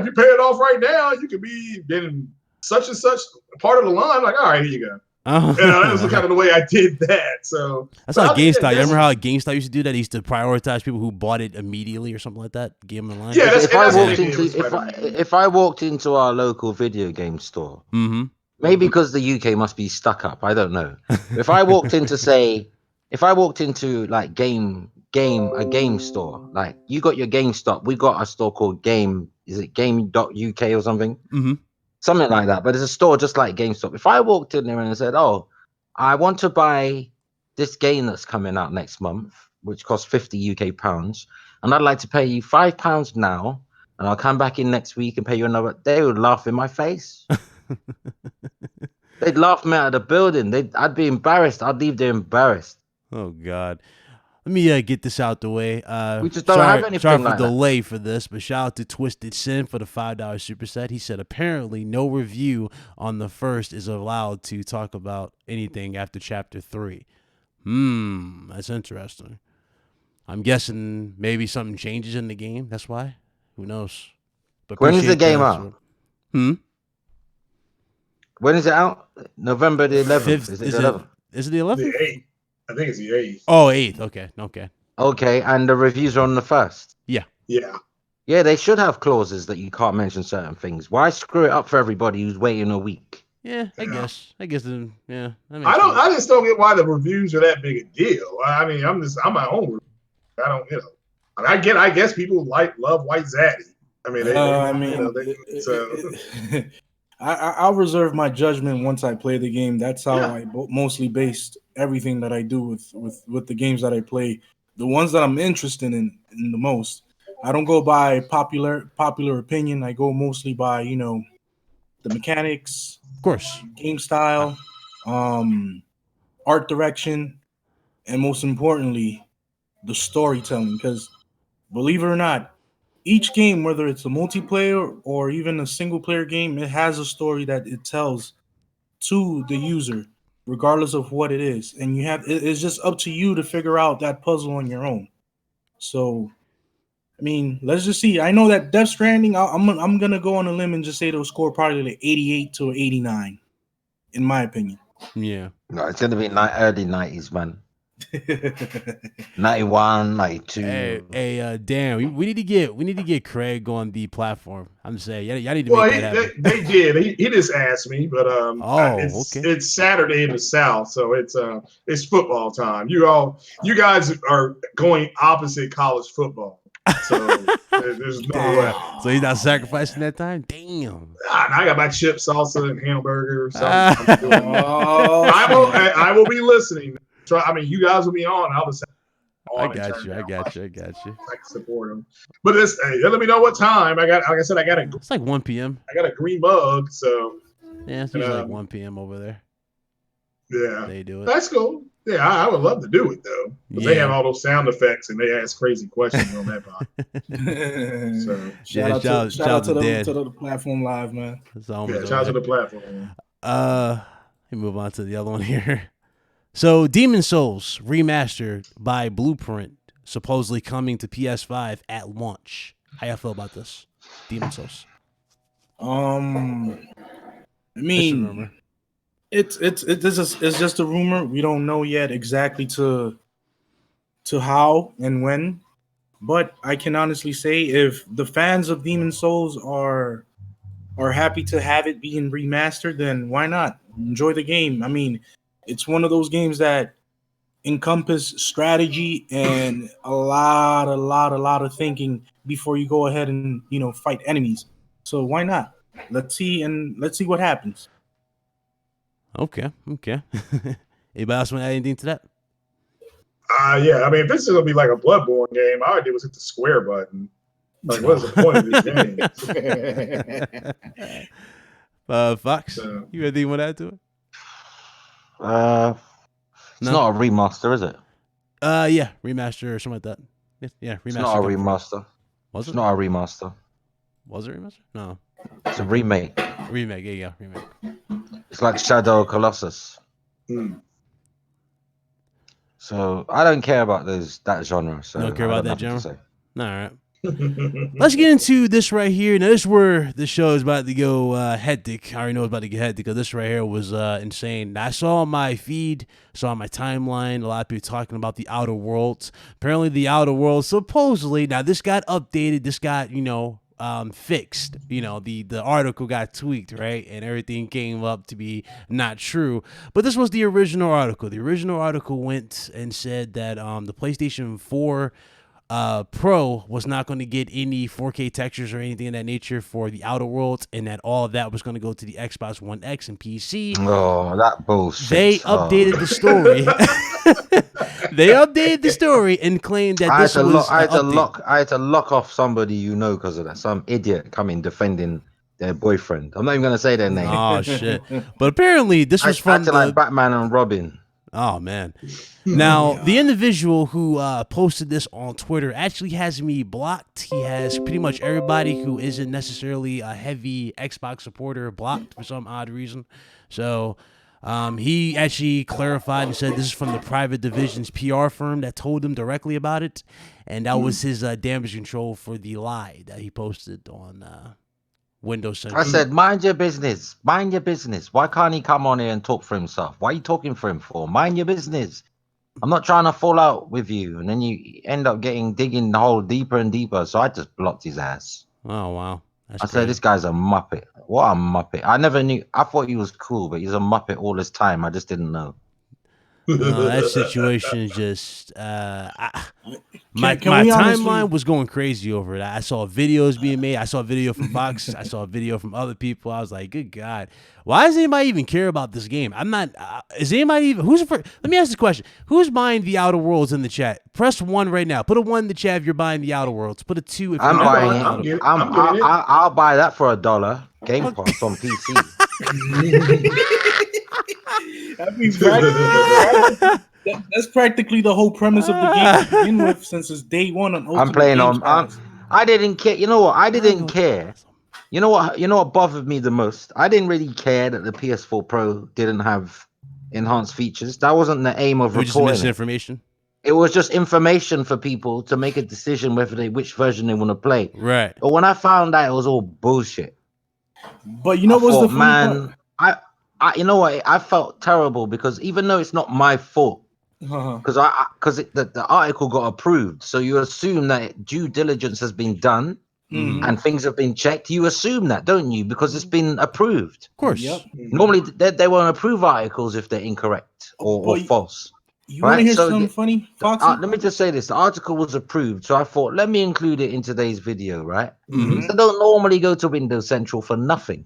you pay it off right now, you could be in such and such part of the line. I'm like, all right, here you go. That was kind of the way I did that. So that's how GameStop. You remember how GameStop used to do that? He used to prioritize people who bought it immediately or something like that. Give them the line. Yeah, if I walked into our local video game store, maybe because the UK must be stuck up, I don't know. If I walked into like a game store, like you got your GameStop, we got a store called game.uk or something. Something like that, but it's a store just like GameStop. If I walked in there and said, "Oh, I want to buy this game that's coming out next month, which costs 50 UK pounds, and I'd like to pay you £5 now, and I'll come back in next week and pay you another," they would laugh in my face. They'd laugh me out of the building. I'd be embarrassed. I'd leave there embarrassed. Oh God. Let me get this out the way. We just don't have anything sorry for like delay for this, but shout out to Twisted Sin for the $5 superset. He said apparently no review on the first is allowed to talk about anything after chapter 3. That's interesting. I'm guessing maybe something changes in the game. That's why. Who knows? But when is the game out? When is it out? November the 11th. Is it the 11th? The 8th. I think it's the 8th. Oh, 8th. Okay, and the reviews are on the 1st. Yeah. Yeah, they should have clauses that you can't mention certain things. Why screw it up for everybody who's waiting a week? Yeah, I guess. I just don't get why the reviews are that big a deal. I mean, I'm my own. I don't, I guess people love White Zaddy. I mean, I'll reserve my judgment once I play the game. That's how I mostly based everything that I do with the games that I play. The ones that I'm interested in the most. I don't go by popular opinion. I go mostly by the mechanics, Of course. game style, art direction, and most importantly, the storytelling. Because believe it or not, each game, whether it's a multiplayer or even a single player game, it has a story that it tells to the user, regardless of what it is. And it's just up to you to figure out that puzzle on your own. So, I mean, let's just see. I know that Death Stranding, I'm gonna go on a limb and just say it'll score probably like 88 to 89, in my opinion. Yeah. No, it's gonna be early 90s, man. 91, 92. Hey, damn. We need to get Craig on the platform. I'm just saying, y'all need to make that happen. They did. He just asked me, but okay. It's Saturday in the South, so it's football time. You guys are going opposite college football, so there's no way. So he's not sacrificing that time. Damn. I got my chip salsa and hamburger. So I will be listening. I mean, you guys will be on. I'll just. I got you. I can support them. But let me know what time. Like I said, it's like 1 p.m. I got a green mug, so yeah, it's usually like 1 p.m. over there. Yeah, they do it. That's cool. Yeah, I would love to do it though. Because they have all those sound effects and they ask crazy questions on that part. So shout out to the platform live, man. Shout out to the platform. Let me move on to the other one here. So, Demon Souls Remastered by Blueprint, supposedly coming to PS5 at launch. How y'all feel about this? Demon Souls. I mean, it's just a rumor. We don't know yet exactly to how and when, but I can honestly say if the fans of Demon Souls are happy to have it being remastered, then why not? Enjoy the game. I mean, it's one of those games that encompass strategy and a lot of thinking before you go ahead and fight enemies. So why not? Let's see what happens. Okay. Anybody else want to add anything to that? Yeah. I mean, if this is gonna be like a Bloodborne game, all I did was hit the square button. Like, what is the point of this game? Fox, you got anything want to add to it? It's not a remaster, is it? Yeah, remaster or something like that. Yeah, remaster. It's not a remaster. Was it? It's not a remaster. Was it a remaster? No. It's a remake. Remake, yeah, remake. It's like Shadow of Colossus. So I don't care about that genre. So you don't care about that genre? All right. Let's get into this right here. Now, this is where the show is about to go hectic. I already know it's about to get hectic because this right here was insane. Now, I saw on my feed, saw on my timeline, a lot of people talking about the Outer Worlds. Apparently, the Outer Worlds, supposedly, now this got updated. This got, fixed. The article got tweaked, right? And everything came up to be not true. But this was the original article. The original article went and said that the PlayStation 4 Pro was not going to get any 4K textures or anything of that nature for the Outer Worlds, and that all of that was going to go to the Xbox One X and PC. Oh, that bullshit. They updated the story. They updated the story and claimed that this was I had to lock off somebody because of that. Some idiot coming defending their boyfriend. I'm not even going to say their name. Oh, shit. But apparently this was from like Batman and Robin. Oh, man. Now, the individual who posted this on Twitter actually has me blocked. He has pretty much everybody who isn't necessarily a heavy Xbox supporter blocked for some odd reason. So he actually clarified and said this is from the Private Division's PR firm that told him directly about it. And that was his damage control for the lie that he posted on Windows Central. I said, mind your business. Mind your business. Why can't he come on here and talk for himself? Why are you talking for him for? Mind your business. I'm not trying to fall out with you. And then you end up digging the hole deeper and deeper. So I just blocked his ass. Oh, wow. I said, this guy's a Muppet. What a Muppet. I never knew. I thought he was cool, but he's a Muppet all this time. I just didn't know. That situation just my Can we honestly- timeline was going crazy over it. I saw videos being made. I saw a video from Fox. I saw a video from other people. I was like, good God, why does anybody even care about this game? I'm not. Is anybody even Let me ask this question: who's buying the Outer Worlds in the chat? Press 1 right now. Put a 1 in the chat if you're buying the Outer Worlds. Put a 2 if you're I'm not buying buying it. it. I'm getting it. I'll buy that for $1. Game Pass on PC. I mean, that's practically the whole premise of the game to begin with, since it's day one on Ultimate I'm playing Game on. Pass. I didn't care. You know what? I didn't care. You know what? You know what bothered me the most? I didn't really care that the PS4 Pro didn't have enhanced features. That wasn't the aim of We just reporting missed it. information. It was just information for people to make a decision which version they want to play. Right. But when I found out it was all bullshit, But you know what's the funny part? you know what? I felt terrible because even though it's not my fault, Uh-huh. because the article got approved, so you assume that due diligence has been done Mhm. and things have been checked. You assume that, don't you? Because it's been approved. Of course. Yep. Normally, they won't approve articles if they're incorrect or But false. You want to Right? hear So something funny, Foxy? let me just say this: the article was approved, so I thought let me include it in today's video. Right? Mhm. I don't normally go to Windows Central for nothing.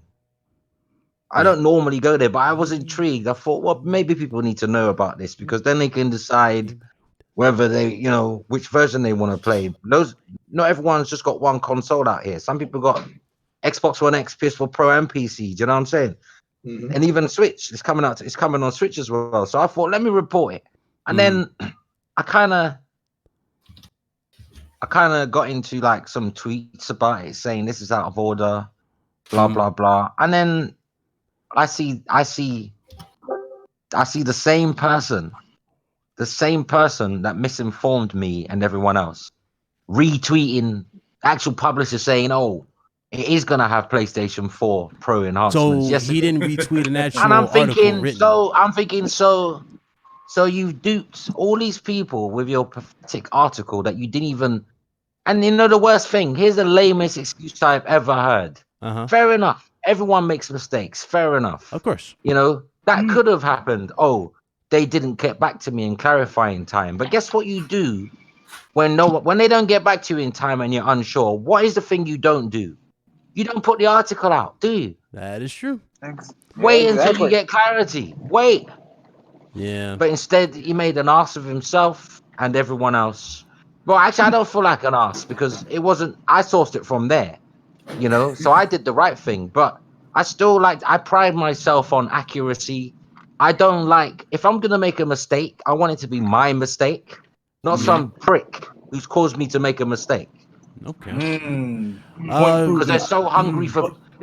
I don't normally go there, but I was intrigued. I thought, well, maybe people need to know about this because then they can decide whether they, which version they want to play. Not everyone's just got one console out here. Some people got Xbox One X, PS4 Pro, and PC. Do you know what I'm saying? Mhm. And even Switch. It's coming on Switch as well. So I thought, let me report it. And then I kind of got into like some tweets about it saying this is out of order, blah blah blah. And then I see the same person that misinformed me and everyone else retweeting actual publishers saying, "Oh, it is gonna have PlayStation 4 Pro enhancements." So Yes, he didn't retweet an actual and I'm article thinking, written. so you've duped all these people with your pathetic article that you didn't even. And you know the worst thing? Here's the lamest excuse I've ever heard. Fair enough. Everyone makes mistakes. Fair enough. Of course. That could have happened. Oh, they didn't get back to me and clarify in time. But guess what you do when they don't get back to you in time and you're unsure? What is the thing you don't do? You don't put the article out, do you? That is true. Wait until you get clarity. Wait. Yeah. But instead, he made an ass of himself and everyone else. Well, actually, I don't feel like an ass because it wasn't. I sourced it from there, so I did the right thing. But I still I pride myself on accuracy. I don't like, if I'm going to make a mistake, I want it to be my mistake, not some prick who's caused me to make a mistake. Okay. Point Because proven. they're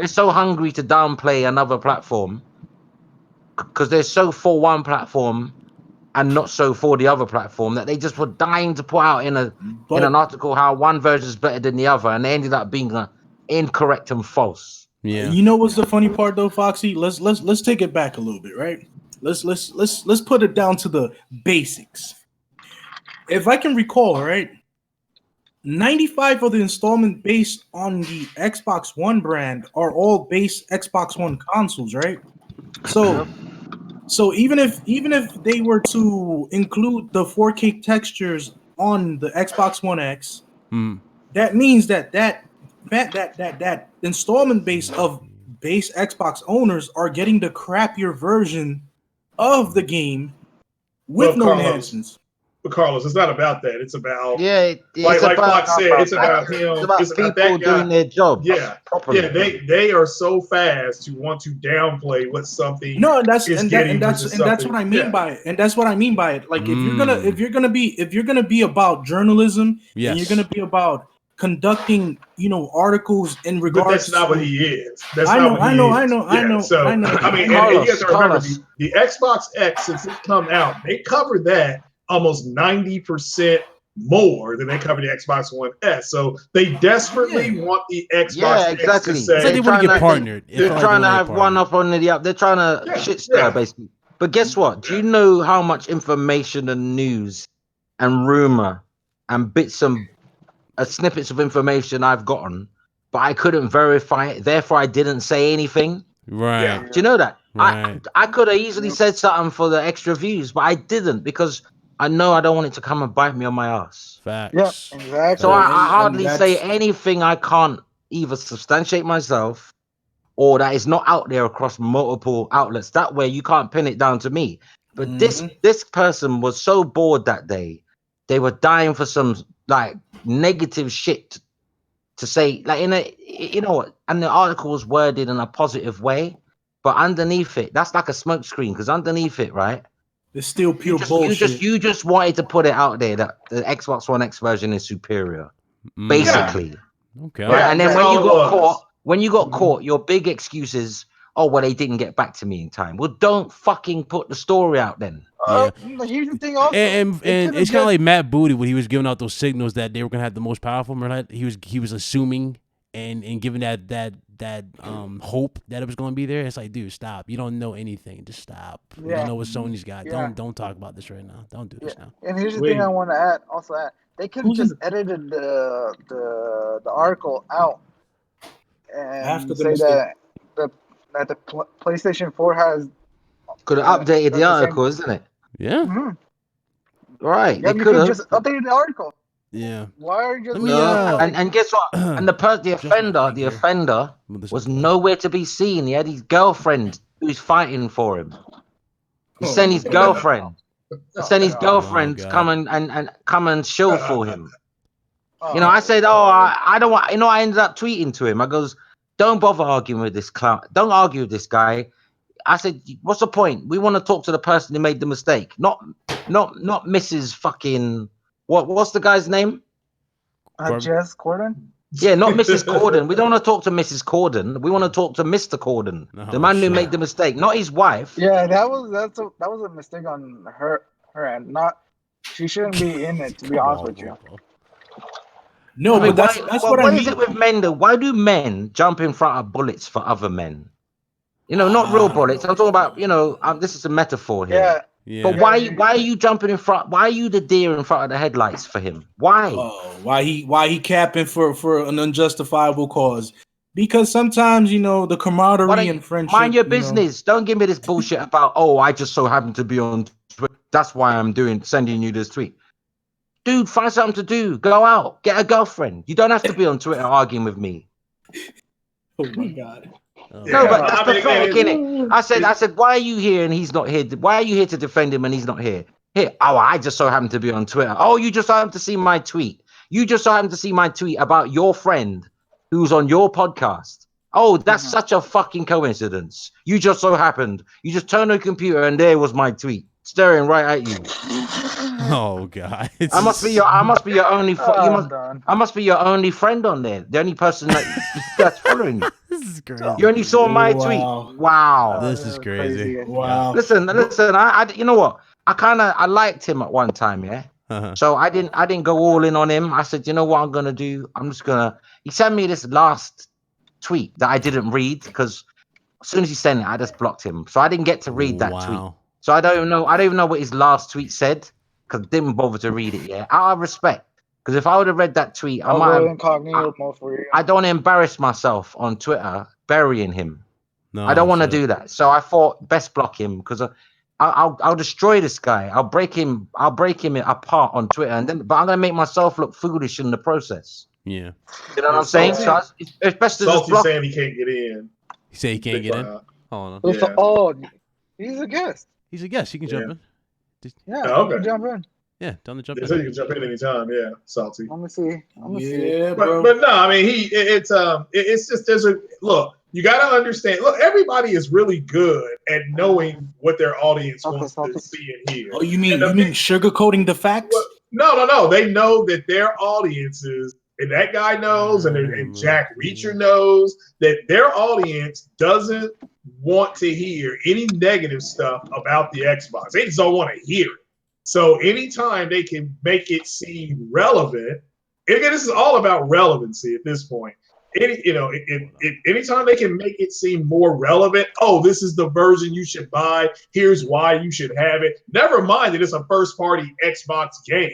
so hungry to downplay another platform because they're so for one platform and not so for the other platform that they just were dying to put out in an article how one version is better than the other, and they ended up being incorrect and false. Yeah. You know what's the funny part though, Foxy? Let's take it back a little bit, right? Let's put it down to the basics. If I can recall, right, 95 of the installment based on the Xbox One brand are all base Xbox One consoles, right? So even if they were to include the 4K textures on the Xbox One X, that means that installment base of base Xbox owners are getting the crappier version of the game with no enhancements. But Carlos, it's not about that. It's about like Fox said. It's about him. It's about people doing their job. Yeah, properly. Yeah, they are so fast to want to downplay what something. No, and that's that's what I mean by it. And that's what I mean by it. Like if you're gonna be about journalism, and you're gonna be about conducting, articles in regards. But that's not what he is. I know. I know. So I mean, and you have to remember the Xbox X, since it's come out, they covered that almost 90% more than they covered the Xbox One S. So they desperately want the Xbox X to say. It's like they want to get partnered. They're trying to have one up on the up. They're trying to shit stir, basically. But guess what? Do you know how much information and news and rumor and bits and snippets of information I've gotten, but I couldn't verify it. Therefore, I didn't say anything. Right. Do you know that? Right. I could have easily said something for the extra views, but I didn't because I know I don't want it to come and bite me on my ass. Facts. Yeah, exactly. So I And hardly say that's- anything I can't either substantiate myself or that is not out there across multiple outlets. That way you can't pin it down to me. But this person was so bored that day. They were dying for some like negative shit to say, like you know what? And the article was worded in a positive way, but underneath it, that's like a smoke screen because underneath it, right? it's still pure bullshit. You just wanted to put it out there that the Xbox One X version is superior, Mm. basically. Okay. Right? Yeah, And then that's when you all it got was. caught, your big excuse is, oh well, they didn't get back to me in time. Well, don't fucking put the story out then. Yeah. Here's the thing. Also, And they could've it's kind of just- like Matt Booty when he was giving out those signals that they were gonna have the most powerful. Remember that? He was assuming and giving that hope that it was gonna be there. It's like, dude, stop. You don't know anything. Just stop. You Yeah. don't know what Sony's got. Yeah. Don't talk about this right now. Don't do this now. And here's the Wait. thing I want to add. Also, they could have Who's just in- edited the article out and After the say mistake. that the PlayStation 4 has. Could have updated the the same- article, isn't it? Yeah. Mhm. Right. Yeah, They you could could have. just update the article. Yeah. Why are you just? Let me, And guess what? And the Just my offender finger. Move this was up. nowhere to be seen. He had his girlfriend who's fighting for him. He Oh, sent his my girlfriend. He sent his God. girlfriend to Oh, come and come and show for him. Oh, You know, I said, I don't want. You know, I ended up tweeting to him. I goes, don't bother arguing with this clown. Don't argue with this guy. I said, what's the point? We want to talk to the person who made the mistake, not Mrs. fucking what's the guy's name? Jess Corden. Yeah, not Mrs. Corden. We don't want to talk to Mrs. Corden. We want to talk to Mr. Corden, the Oh, man who shit. made the mistake, not his wife. Yeah, that was a mistake on her end. Not she shouldn't be in it. To be honest with you. No, I mean, but that's what I what mean. is it with men though? Why do men jump in front of bullets for other men? You know, not real bullets. I'm talking about, you know, this is a metaphor here. Yeah. Yeah. But why are you jumping in front? Why are you the deer in front of the headlights for him? Why? Why he capping for an unjustifiable cause? Because sometimes, you know, the camaraderie and friendship. Mind your you know- business. Don't give me this bullshit about, oh, I just so happen to be on Twitter. That's why I'm sending you this tweet. Dude, find something to do. Go out. Get a girlfriend. You don't have to be on Twitter arguing with me. Oh my God. No, but that's I mean, pathetic, innit? I said, why are you here and he's not here? Why are you here to defend him and he's not here? Here, oh, I just so happen to be on Twitter. Oh, you just so happen to see my tweet. You just so happen to see my tweet about your friend who's on your podcast. Oh, that's such a fucking coincidence. You just so happened. You just turned on the computer and there was my tweet staring right at you. Oh God. I must be your only. I'm done. I must be your only friend on there. The only person that's following you. This is crazy. You only saw my Wow. tweet. Wow. This is crazy. Wow. Listen. I you know what? I liked him at one time, yeah. Uh-huh. So I didn't go all in on him. I said, you know what I'm gonna do? He sent me this last tweet that I didn't read because as soon as he sent it, I just blocked him. So I didn't get to read that tweet. So I don't even know what his last tweet said because I didn't bother to read it yet. Out of respect. Because if I would have read that tweet, I'll go incognito mode for you. I don't want to embarrass myself on Twitter burying him. No, I don't want to do that. So I thought best block him because I'll destroy this guy. I'll break him apart on Twitter, but I'm gonna make myself look foolish in the process. Yeah. You know what I'm saying? So it's best to just Salty block. saying he can't get in. He said he can't get in. Uh, Hold on. Yeah. Oh, he's a guest. He's a guest. He can jump in. Yeah, Oh, okay. jump in. Yeah, tell him to jump They in. said you can jump in anytime. Yeah, Salty. Let me see. Yeah, bro. But no, I mean it's just there's a look. You got to understand. Look, everybody is really good at knowing what their audience wants to see and hear. Oh, you mean sugarcoating the facts? No. They know that their audiences, and that guy knows, and Jack Reacher knows that their audience doesn't want to hear any negative stuff about the Xbox. They just don't want to hear it. So anytime they can make it seem relevant, and again, this is all about relevancy at this point. Anytime they can make it seem more relevant, oh, this is the version you should buy. Here's why you should have it. Never mind that it's a first-party Xbox game.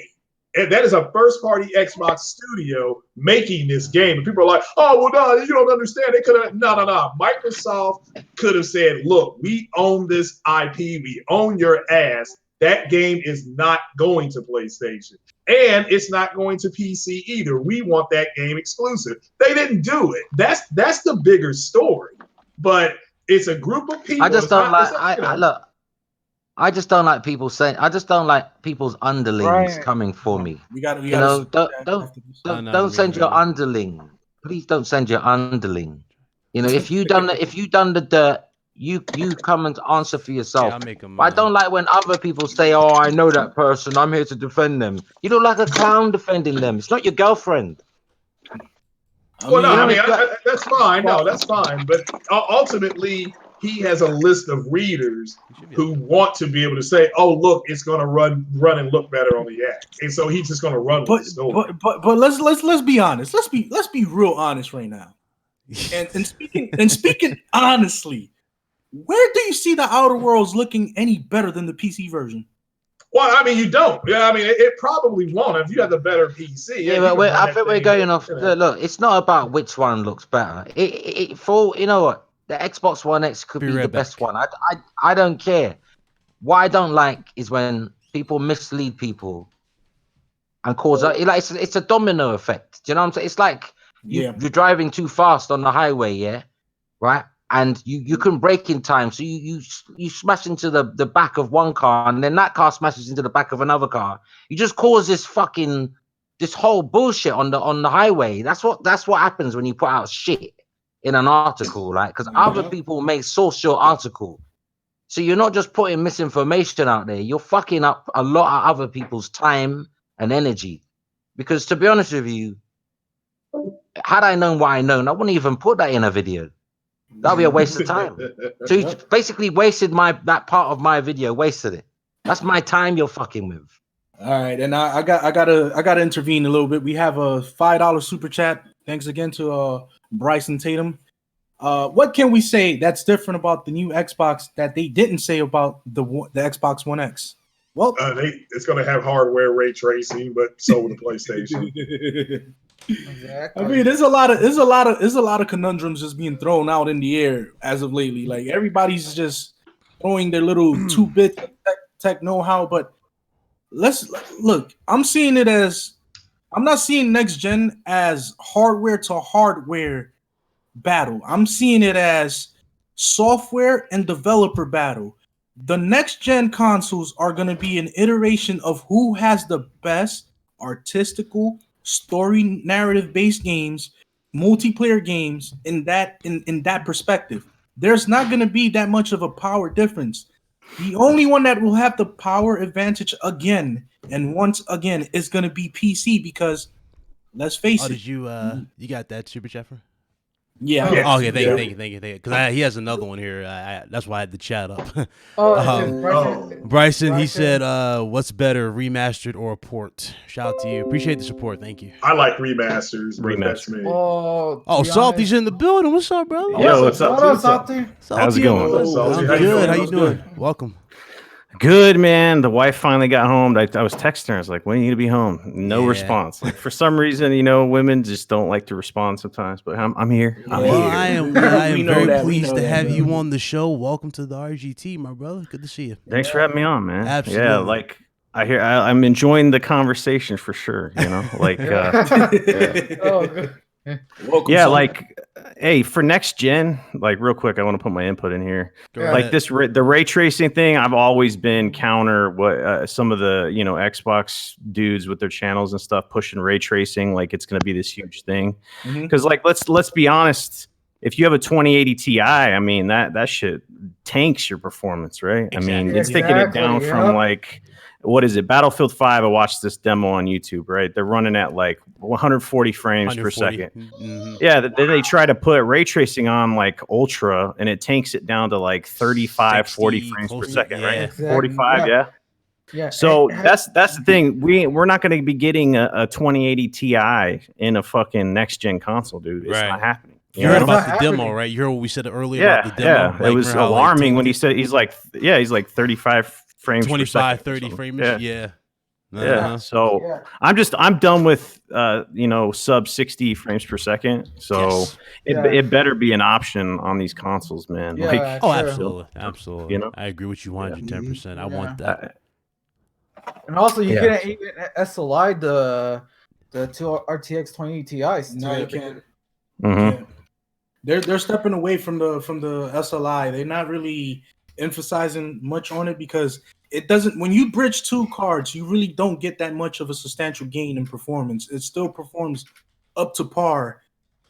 And that is a first-party Xbox studio making this game. And people are like, oh, well, no, you don't understand. They could have, no. Microsoft could have said, look, we own this IP. We own your ass. That game is not going to PlayStation. And it's not going to PC either. We want that game exclusive. They didn't do it. That's the bigger story. But it's a group of people. I just don't look. I just don't like people saying. I just don't like people's underlings coming for me. Don't send your underling. Please don't send your underling. If you done the dirt, you come and answer for yourself. I don't like when other people say, "Oh, I know that person. I'm here to defend them." You look like a clown defending them. It's not your girlfriend. That's fine. No, that's fine. But ultimately, he has a list of readers who want to be able to say, "Oh, look, it's going to run and look better on the app," and so he's just going to run with the story. But let's be honest. Let's be real honest right now. And speaking honestly, where do you see the Outer Worlds looking any better than the PC version? Well, I mean, you don't. Yeah, I mean, it probably won't if you have the better PC. Yeah, but I think we're going off. Look, it's not about which one looks better. You know what? The Xbox One X could be the best one. I don't care. What I don't like is when people mislead people and cause it's a domino effect. Do you know what I'm saying? It's like you're driving too fast on the highway, yeah, right? And you couldn't brake in time, so you smash into the back of one car, and then that car smashes into the back of another car. You just cause this whole bullshit on the highway. That's what happens when you put out shit in an article, like, because other people may source your article. So you're not just putting misinformation out there, you're fucking up a lot of other people's time and energy. Because to be honest with you, had I known what I know, I wouldn't even put that in a video. That'll be a waste of time. So you basically wasted that part of my video, wasted it. That's my time you're fucking with. All right, and I gotta intervene a little bit. We have a $5 super chat. Thanks again to Bryson Tatum. What can we say that's different about the new Xbox that they didn't say about the Xbox One X? Well, it's going to have hardware ray tracing, but so will the PlayStation. Exactly. I mean, there's a lot of conundrums just being thrown out in the air as of lately. Like everybody's just throwing their little 2-bit tech know-how, but let's look. I'm not seeing next gen as hardware to hardware battle. I'm seeing it as software and developer battle. The next gen consoles are going to be an iteration of who has the best artistical story narrative based games, multiplayer games in that perspective. There's not going to be that much of a power difference. The only one that will have the power advantage again and once again is going to be PC, because let's face it. Did you got that super chat for? Yeah. Oh, okay, thank you. Because he has another one here. That's why I had the chat up. Bryson, he said, "What's better, remastered or a port?" Shout out to you. Appreciate the support. Thank you. I like remasters. That's me. Salty's in the building. What's up, brother? Yo, what's up? What up, Salty? How's it going? I'm good. How you doing? Welcome. Good, man. The wife finally got home. I was texting her. I was like, when are you going to be home? No response. Like, for some reason, women just don't like to respond sometimes. But I'm here. I am very pleased to have you on the show. Welcome to the RGT, my brother. Good to see you. Thanks for having me on, man. Absolutely. Yeah, like I'm enjoying the conversation for sure. Like, Welcome, yeah, son. like, hey, for next gen, like, real quick, I want to put my input in here. Like the ray tracing thing, I've always been counter what some of the Xbox dudes with their channels and stuff pushing ray tracing, like it's going to be this huge thing. Because like let's be honest, if you have a 2080 Ti, I mean that shit tanks your performance, right? Exactly. I mean, it's taking it down from like, what is it? Battlefield 5. I watched this demo on YouTube, right? They're running at like 140 frames per second. Mm-hmm. Yeah, then they try to put ray tracing on like ultra, and it tanks it down to like 35, 40 frames per second, right? Exactly. 45, yeah. So that's the thing. We're not going to be getting a 2080 Ti in a fucking next gen console, dude. It's not happening. You heard about the demo, right? You heard what we said earlier about the demo. Yeah, like, it was alarming when he said he's like 35 frames 25, per second 30 frames. Yeah. Yeah. So I'm done with sub 60 frames per second. So it better be an option on these consoles, man. Yeah, absolutely. I agree with you 110%. I want that. And also, you couldn't even SLI the two RTX 20 Ti's. No, you can't. Mm-hmm. They're stepping away from the SLI. They're not really emphasizing much on it because it doesn't. When you bridge two cards, you really don't get that much of a substantial gain in performance. It still performs up to par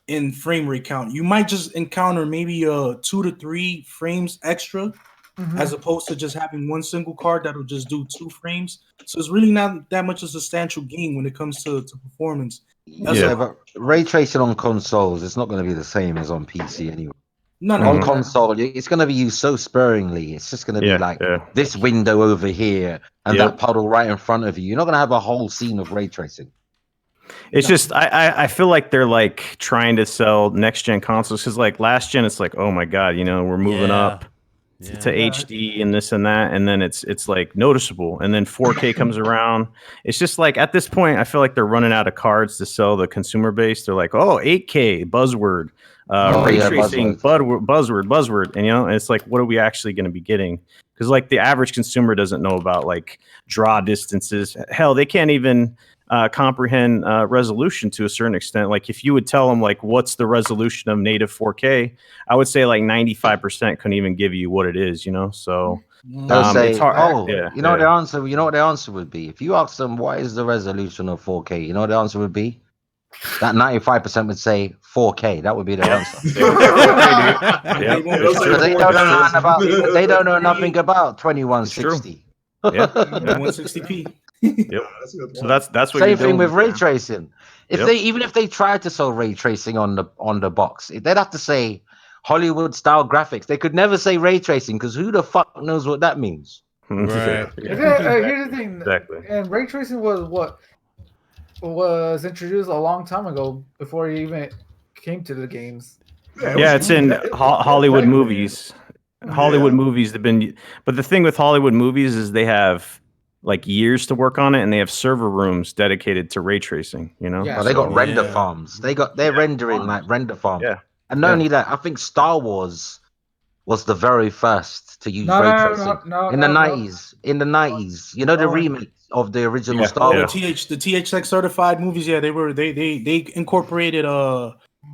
in frame rate count. You might just encounter maybe 2 to 3 frames extra, as opposed to just having one single card that'll just do 2 frames. So it's really not that much of a substantial gain when it comes to performance. But ray tracing on consoles, it's not going to be the same as on PC anyway. On console, it's going to be used so sparingly. It's just going to be this window over here and that puddle right in front of you. You're not going to have a whole scene of ray tracing. It's just I feel like they're like trying to sell next gen consoles because like last gen it's like, oh my god, we're moving up to HD and this and that, and then it's like noticeable, and then 4K comes around. It's just like at this point I feel like they're running out of cards to sell the consumer base. They're like, oh, 8K buzzword, ray tracing buzzword, and it's like, what are we actually going to be getting? Because like the average consumer doesn't know about like draw distances. Hell, they can't even comprehend resolution to a certain extent. Like if you would tell them like what's the resolution of native 4K, I would say like 95% couldn't even give you what it is. So they'll say, you know what the answer would be if you ask them what is the resolution of 4K. You know what the answer would be? That 95% would say 4K. That would be the answer. They don't know nothing about 2160. 160p. So that's what same thing with ray tracing. Even if they tried to sell ray tracing on the box, they'd have to say Hollywood style graphics. They could never say ray tracing because who the fuck knows what that means? Right. Here's the thing. Exactly. And ray tracing was introduced a long time ago before it even came to the games. It's in Hollywood movies. Hollywood movies have been, but the thing with Hollywood movies is they have like years to work on it, and they have server rooms dedicated to ray tracing. They got render farms. They're rendering like render farms. And not only that, I think Star Wars was the very first to use ray tracing in the 90s. In the 90s, the remake of the original Star Wars. The THX certified movies. Yeah, they incorporated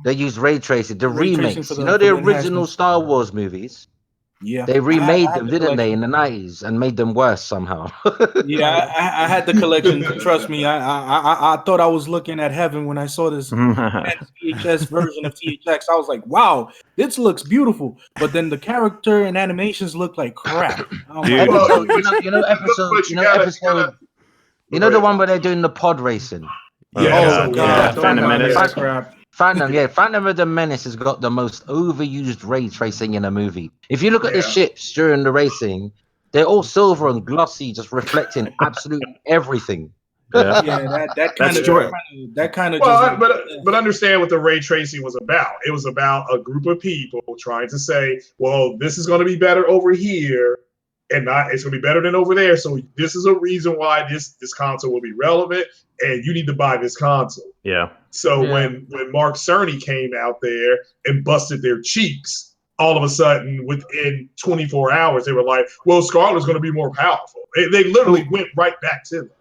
They used ray tracing. The remakes. The original Star Wars movies. Yeah, they remade them, didn't they, in the 90s, and made them worse somehow. I had the collection. Trust me, I thought I was looking at heaven when I saw this VHS version of THX. I was like, wow, this looks beautiful. But then the character and animations look like crap. The one where they're doing the pod racing. Phantom Menace. Phantom of the Menace has got the most overused ray tracing in a movie. If you look at the ships during the racing, they're all silver and glossy, just reflecting absolutely everything. That kind of. Well, but understand what the ray tracing was about. It was about a group of people trying to say, well, this is going to be better over here, and it's going to be better than over there. So this is a reason why this console will be relevant, and you need to buy this console. Yeah. So when Mark Cerny came out there and busted their cheeks, all of a sudden within 24 hours they were like, "Well, Scarlett's going to be more powerful." They literally went right back to that.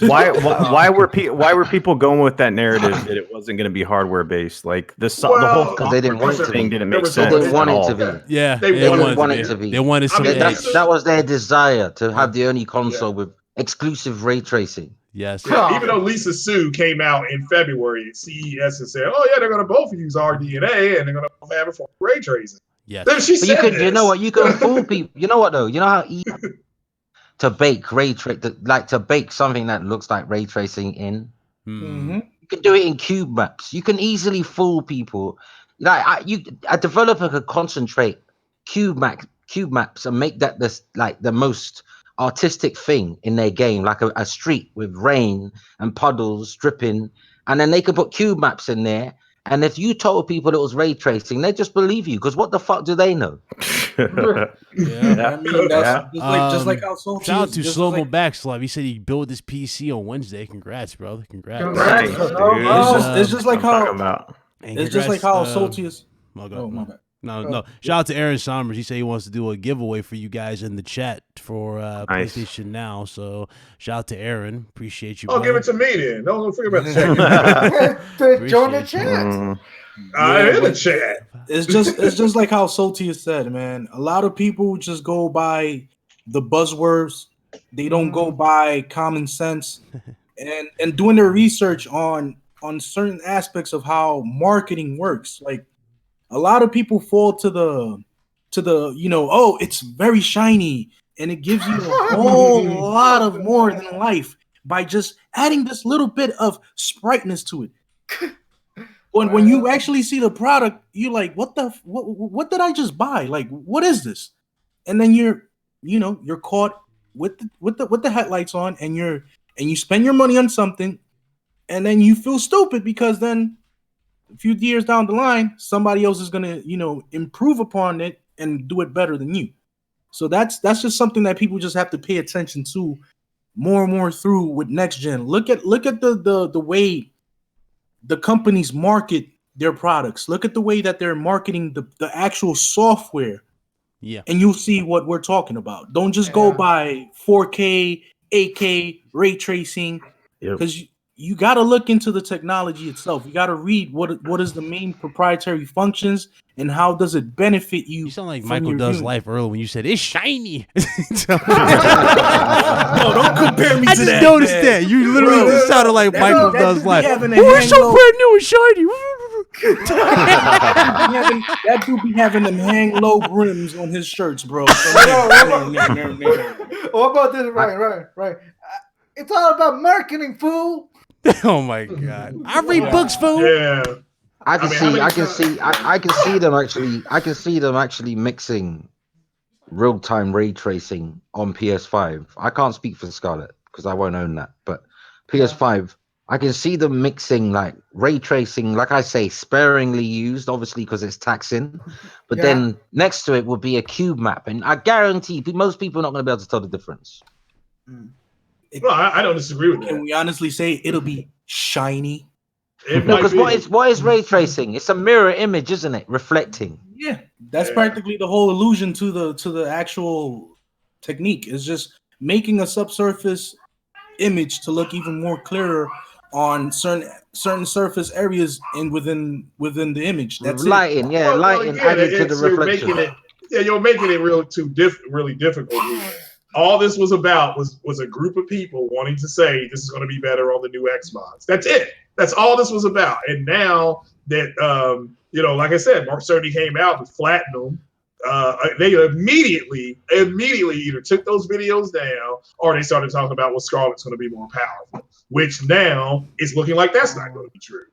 Why were people going with that narrative that it wasn't going to be hardware based? Like the whole because they didn't want it to thing be. Didn't make sense. They didn't want it to be. Yeah, they didn't want it to be. They wanted some. That was their desire to have the only console with exclusive ray tracing. Yes. Even though Lisa Su came out in February at CES and said, "Oh yeah, they're going to both use RDNA and they're going to both have it for ray tracing." Yes. Then she said you know what? You can fool people. You know what though? You know how easy to bake ray to bake something that looks like ray tracing in. Mm-hmm. You can do it in cube maps. You can easily fool people. Like a developer could concentrate cube maps and make that the most artistic thing in their game, like a street with rain and puddles dripping, and then they could put cube maps in there. And if you told people it was ray tracing, they'd just believe you, because what the fuck do they know? Yeah, I mean that's just like how Salty shout out is, to just Slow Mo like, Backslap. He said he built his PC on Wednesday. Congrats, brother. Congrats. Congrats, Nice, bro. dude. it's just like I'm talking how about. And it's just like congrats, how Salty is. Oh, Oh my bad. No. Shout out to Aaron Sommers. He said he wants to do a giveaway for you guys in the chat for Nice. PlayStation Now. So shout out to Aaron. Appreciate you. Oh, brother. give it to me then. Don't forget about the chat. Join the Appreciate you. chat. I'm in the but chat. it's just like how Salty has said, man. A lot of people just go by the buzzwords. They don't go by common sense and doing their research on certain aspects of how marketing works. Like a lot of people fall to the oh, it's very shiny and it gives you a whole lot of more than life by just adding this little bit of spriteness to it. When you actually see the product, you're like, what did I just buy? Like, what is this? And then you're caught with the headlights on, and you spend your money on something, and then you feel stupid because then a few years down the line, somebody else is gonna improve upon it and do it better than you. So that's just something that people just have to pay attention to more and more through with next gen. Look at the way the companies market their products. Look at the way that they're marketing the actual software. Yeah. And you'll see what we're talking about. Don't just go by 4K, 8K, ray tracing, because you got to look into the technology itself. You got to read what is the main proprietary functions and how does it benefit you. You sound like Michael Does Life earlier when you said it's shiny. No, don't compare me to that. I just noticed that. You literally just sounded like Michael Does Life. We're so brand new and shiny. That dude be having them hang low brims on his shirts, bro. What about this? Right. It's all about marketing, fool. Oh my god! I read books, fool. Yeah. I can see them actually mixing real-time ray tracing on PS5. I can't speak for Scarlet because I won't own that, but PS5, I can see them mixing like ray tracing, like I say, sparingly used, obviously because it's taxing. But then next to it will be a cube map, and I guarantee most people are not going to be able to tell the difference. Well, I don't disagree with that. Can we honestly say it'll be shiny? No, because what is ray tracing? It's a mirror image, isn't it? Reflecting. Yeah, that's practically the whole illusion to the actual technique. Is just making a subsurface image to look even more clearer on certain surface areas and within the image. That's lighting, lighting added to the reflection. You're making it really difficult. All this was about was a group of people wanting to say this is going to be better on the new Xbox. That's it. That's all this was about. And now that like I said, Mark Cerny came out with Platinum. They immediately either took those videos down or they started talking about what Scarlet's going to be more powerful, which now is looking like that's not going to be true.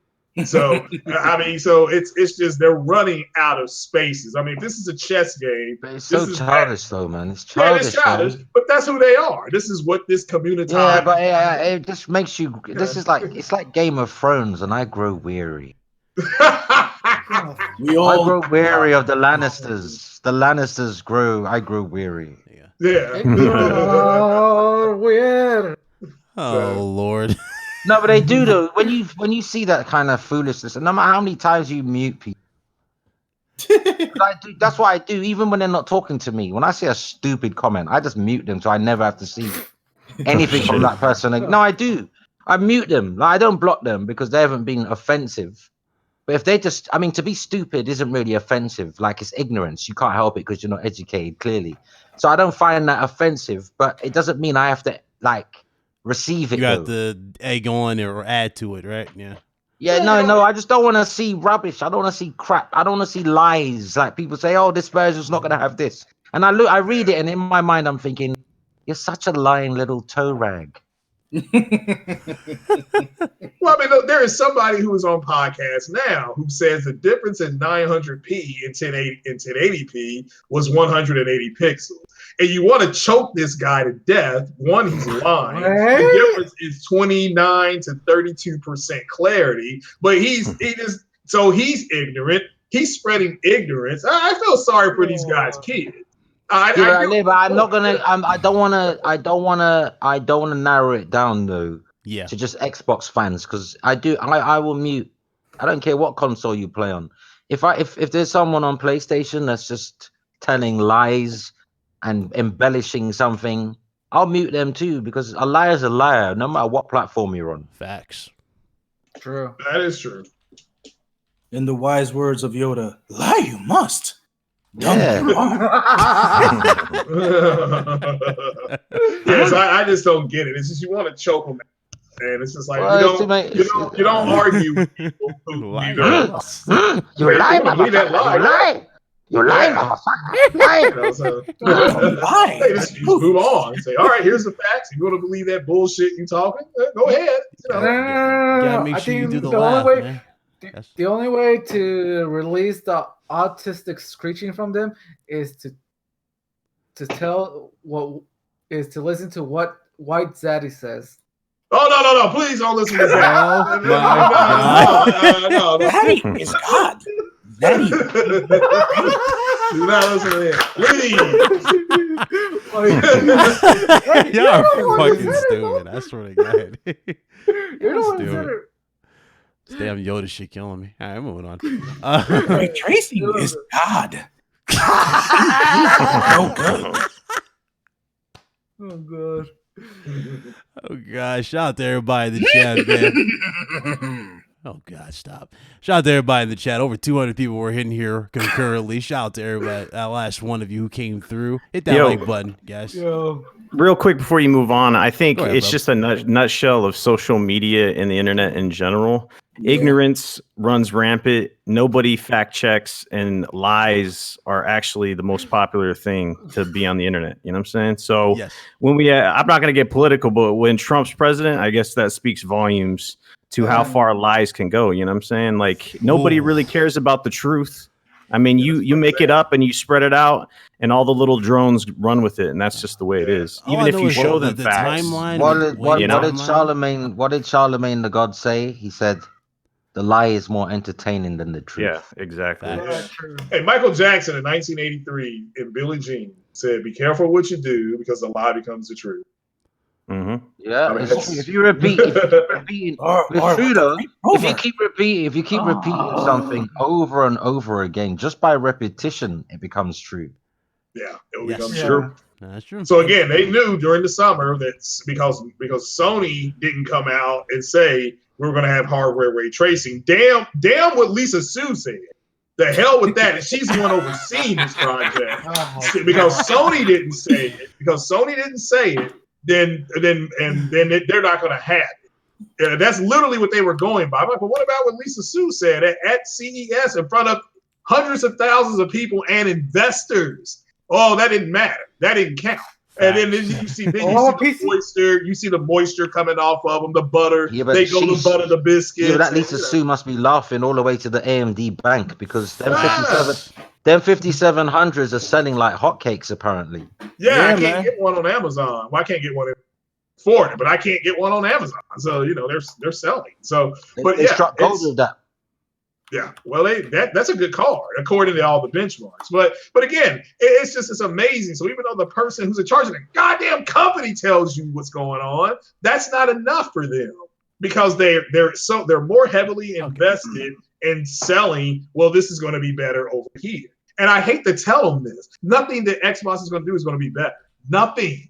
So it's just they're running out of spaces. I mean, if this is a chess game, but it's so childish though, man. It's childish. It's childish, but that's who they are. This is what this community. Yeah, but it just makes you. This is it's like Game of Thrones, and I grow weary. I grow weary of the Lannisters. The Lannisters grow. I grow weary. Yeah. Weird. Oh Lord. No, but they do though. When you see that kind of foolishness, and no matter how many times you mute people, that's what I do. Even when they're not talking to me, when I see a stupid comment, I just mute them so I never have to see anything from that person. Like, no, I do. I mute them. Like, I don't block them because they haven't been offensive. But if they just, I mean, to be stupid isn't really offensive. Like, it's ignorance. You can't help it because you're not educated, clearly. So I don't find that offensive. But it doesn't mean I have to receive it. You got the egg on or add to it, right? Yeah. Yeah, no, I just don't want to see rubbish. I don't want to see crap. I don't want to see lies. Like people say, oh, this version's not going to have this. And I read it, and in my mind, I'm thinking, you're such a lying little toe rag. Well, I mean, look, there is somebody who is on podcast now who says the difference in 900p and 1080p was 180 pixels. And you want to choke this guy to death. One, he's lying. The difference is 29 to 32% clarity. But he's ignorant. he's spreading ignorance. I feel sorry for these guys' kids. But I'm not gonna. I don't wanna narrow it down though. Yeah. To just Xbox fans, because I will mute. I don't care what console you play on. If there's someone on PlayStation that's just telling lies and embellishing something, I'll mute them too, because a liar is a liar, no matter what platform you're on. Facts. True. That is true. In the wise words of Yoda, lie you must. Yeah. Yes, I just don't get it. It's just you want to choke them, and it's just like you don't argue with people who You're lying, motherfucker. You're lying, motherfucker. They just move on and say, all right, here's the facts. You want to believe that bullshit you talking? Go ahead. Gotta make sure you do the laugh, man. The only way to release the autistic screeching from them is to listen to what White Zaddy says. Oh no! Please don't listen to that. No. Daddy is God. Daddy. Do not listen to that. Please. Y'all are fucking stupid. I swear to God. You're the ones that are. This damn Yoda shit killing me. All right, moving on. Ray tracing is God. So good. Oh god. Oh god! Shout out to everybody in the chat, man. Oh god, stop! Shout out to everybody in the chat. Over 200 people were in here concurrently. Shout out to everybody, that last one of you who came through. Hit that like button, guys. Real quick before you move on, I think ahead, it's just a nutshell of social media and the internet in general. Ignorance runs rampant. Nobody fact checks, and lies are actually the most popular thing to be on the internet. You know what I'm saying? So when I'm not going to get political, but when Trump's president, I guess that speaks volumes to how far lies can go. You know what I'm saying? Like nobody really cares about the truth. I mean, you make it up and you spread it out, and all the little drones run with it, and that's just the way it is. Even if you show them the facts. timeline. What did Charlemagne the God say? He said, "The lie is more entertaining than the truth." Yeah, exactly. Hey, Michael Jackson in 1983 in Billie Jean said, "Be careful what you do, because the lie becomes the truth." Mm-hmm. Yeah, I mean, if you keep repeating something over and over again, just by repetition, it becomes true. Yeah, it becomes true. That's true. So again, they knew during the summer that because Sony didn't come out and say we're going to have hardware ray tracing. Damn what Lisa Sue said. The hell with that. And she's the one overseeing this project. Because Sony didn't say it. Then they're not going to have it. That's literally what they were going by. I'm like, well, what about what Lisa Sue said at CES in front of hundreds of thousands of people and investors? Oh, that didn't matter. That didn't count. And then you see the moisture coming off of them, the butter. They go to butter the biscuits. Yeah, that Lisa Sue must be laughing all the way to the AMD bank, because them 5700s are selling like hotcakes apparently. Yeah, I can't get one on Amazon. Well, I can't get one for it, but I can't get one on Amazon. So they're selling. So, they struck gold with that. Yeah, well, that's a good card according to all the benchmarks. But again, it's amazing. So even though the person who's in charge of the goddamn company tells you what's going on, that's not enough for them, because they're more heavily invested in selling. Well, this is going to be better over here, and I hate to tell them this. Nothing that Xbox is going to do is going to be better. Nothing.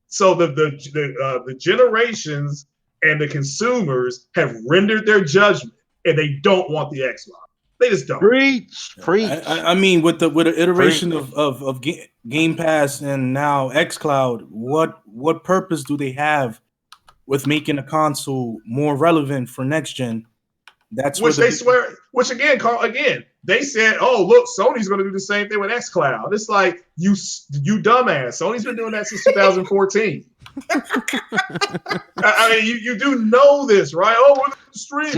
So the generations and the consumers have rendered their judgment. And they don't want the Xbox. They just don't. Preach. I mean, with the iteration of Game Pass and now XCloud, what purpose do they have with making a console more relevant for next gen? That's which they swear. Which again, Carl, they said, "Oh, look, Sony's going to do the same thing with XCloud." It's like you dumbass. Sony's been doing that since 2014. I mean, you do know this, right? Oh, we're the stream.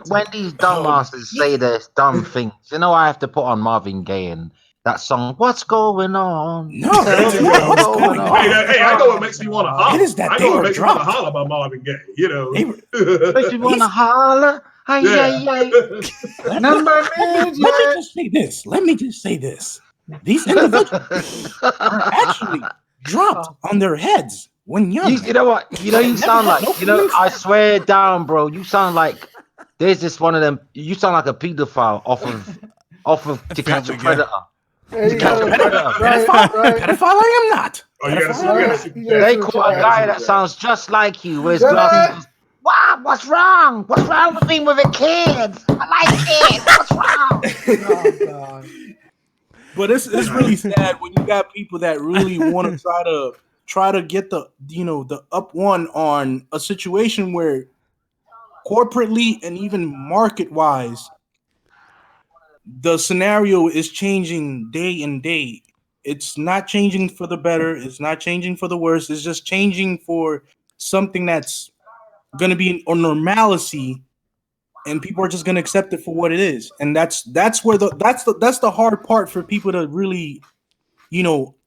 When these dumbasses say their dumb things, I have to put on Marvin Gaye and that song. What's going on? No, hey, I know it makes me want to holler. I know it makes me want to holler about Marvin Gaye. Makes me want to holler. Let me just say this. Let me just say this. These individuals are actually dropped on their heads when young. You know what? You sound like, I swear down, bro. You sound like there's this one of them. You sound like a pedophile off of To Catch a Predator. Pedophile I am not. They caught a guy that sounds just like you. Where's glasses? Wow, what's wrong? What's wrong with being with a kid? I like kids. What's wrong? Oh, God. But it's really sad when you got people that really want to try to get the up one on a situation where corporately and even market wise the scenario is changing day and day. It's not changing for the better, it's not changing for the worse, it's just changing for something that's going to be a normalcy, and people are just going to accept it for what it is. And that's the hard part for people to really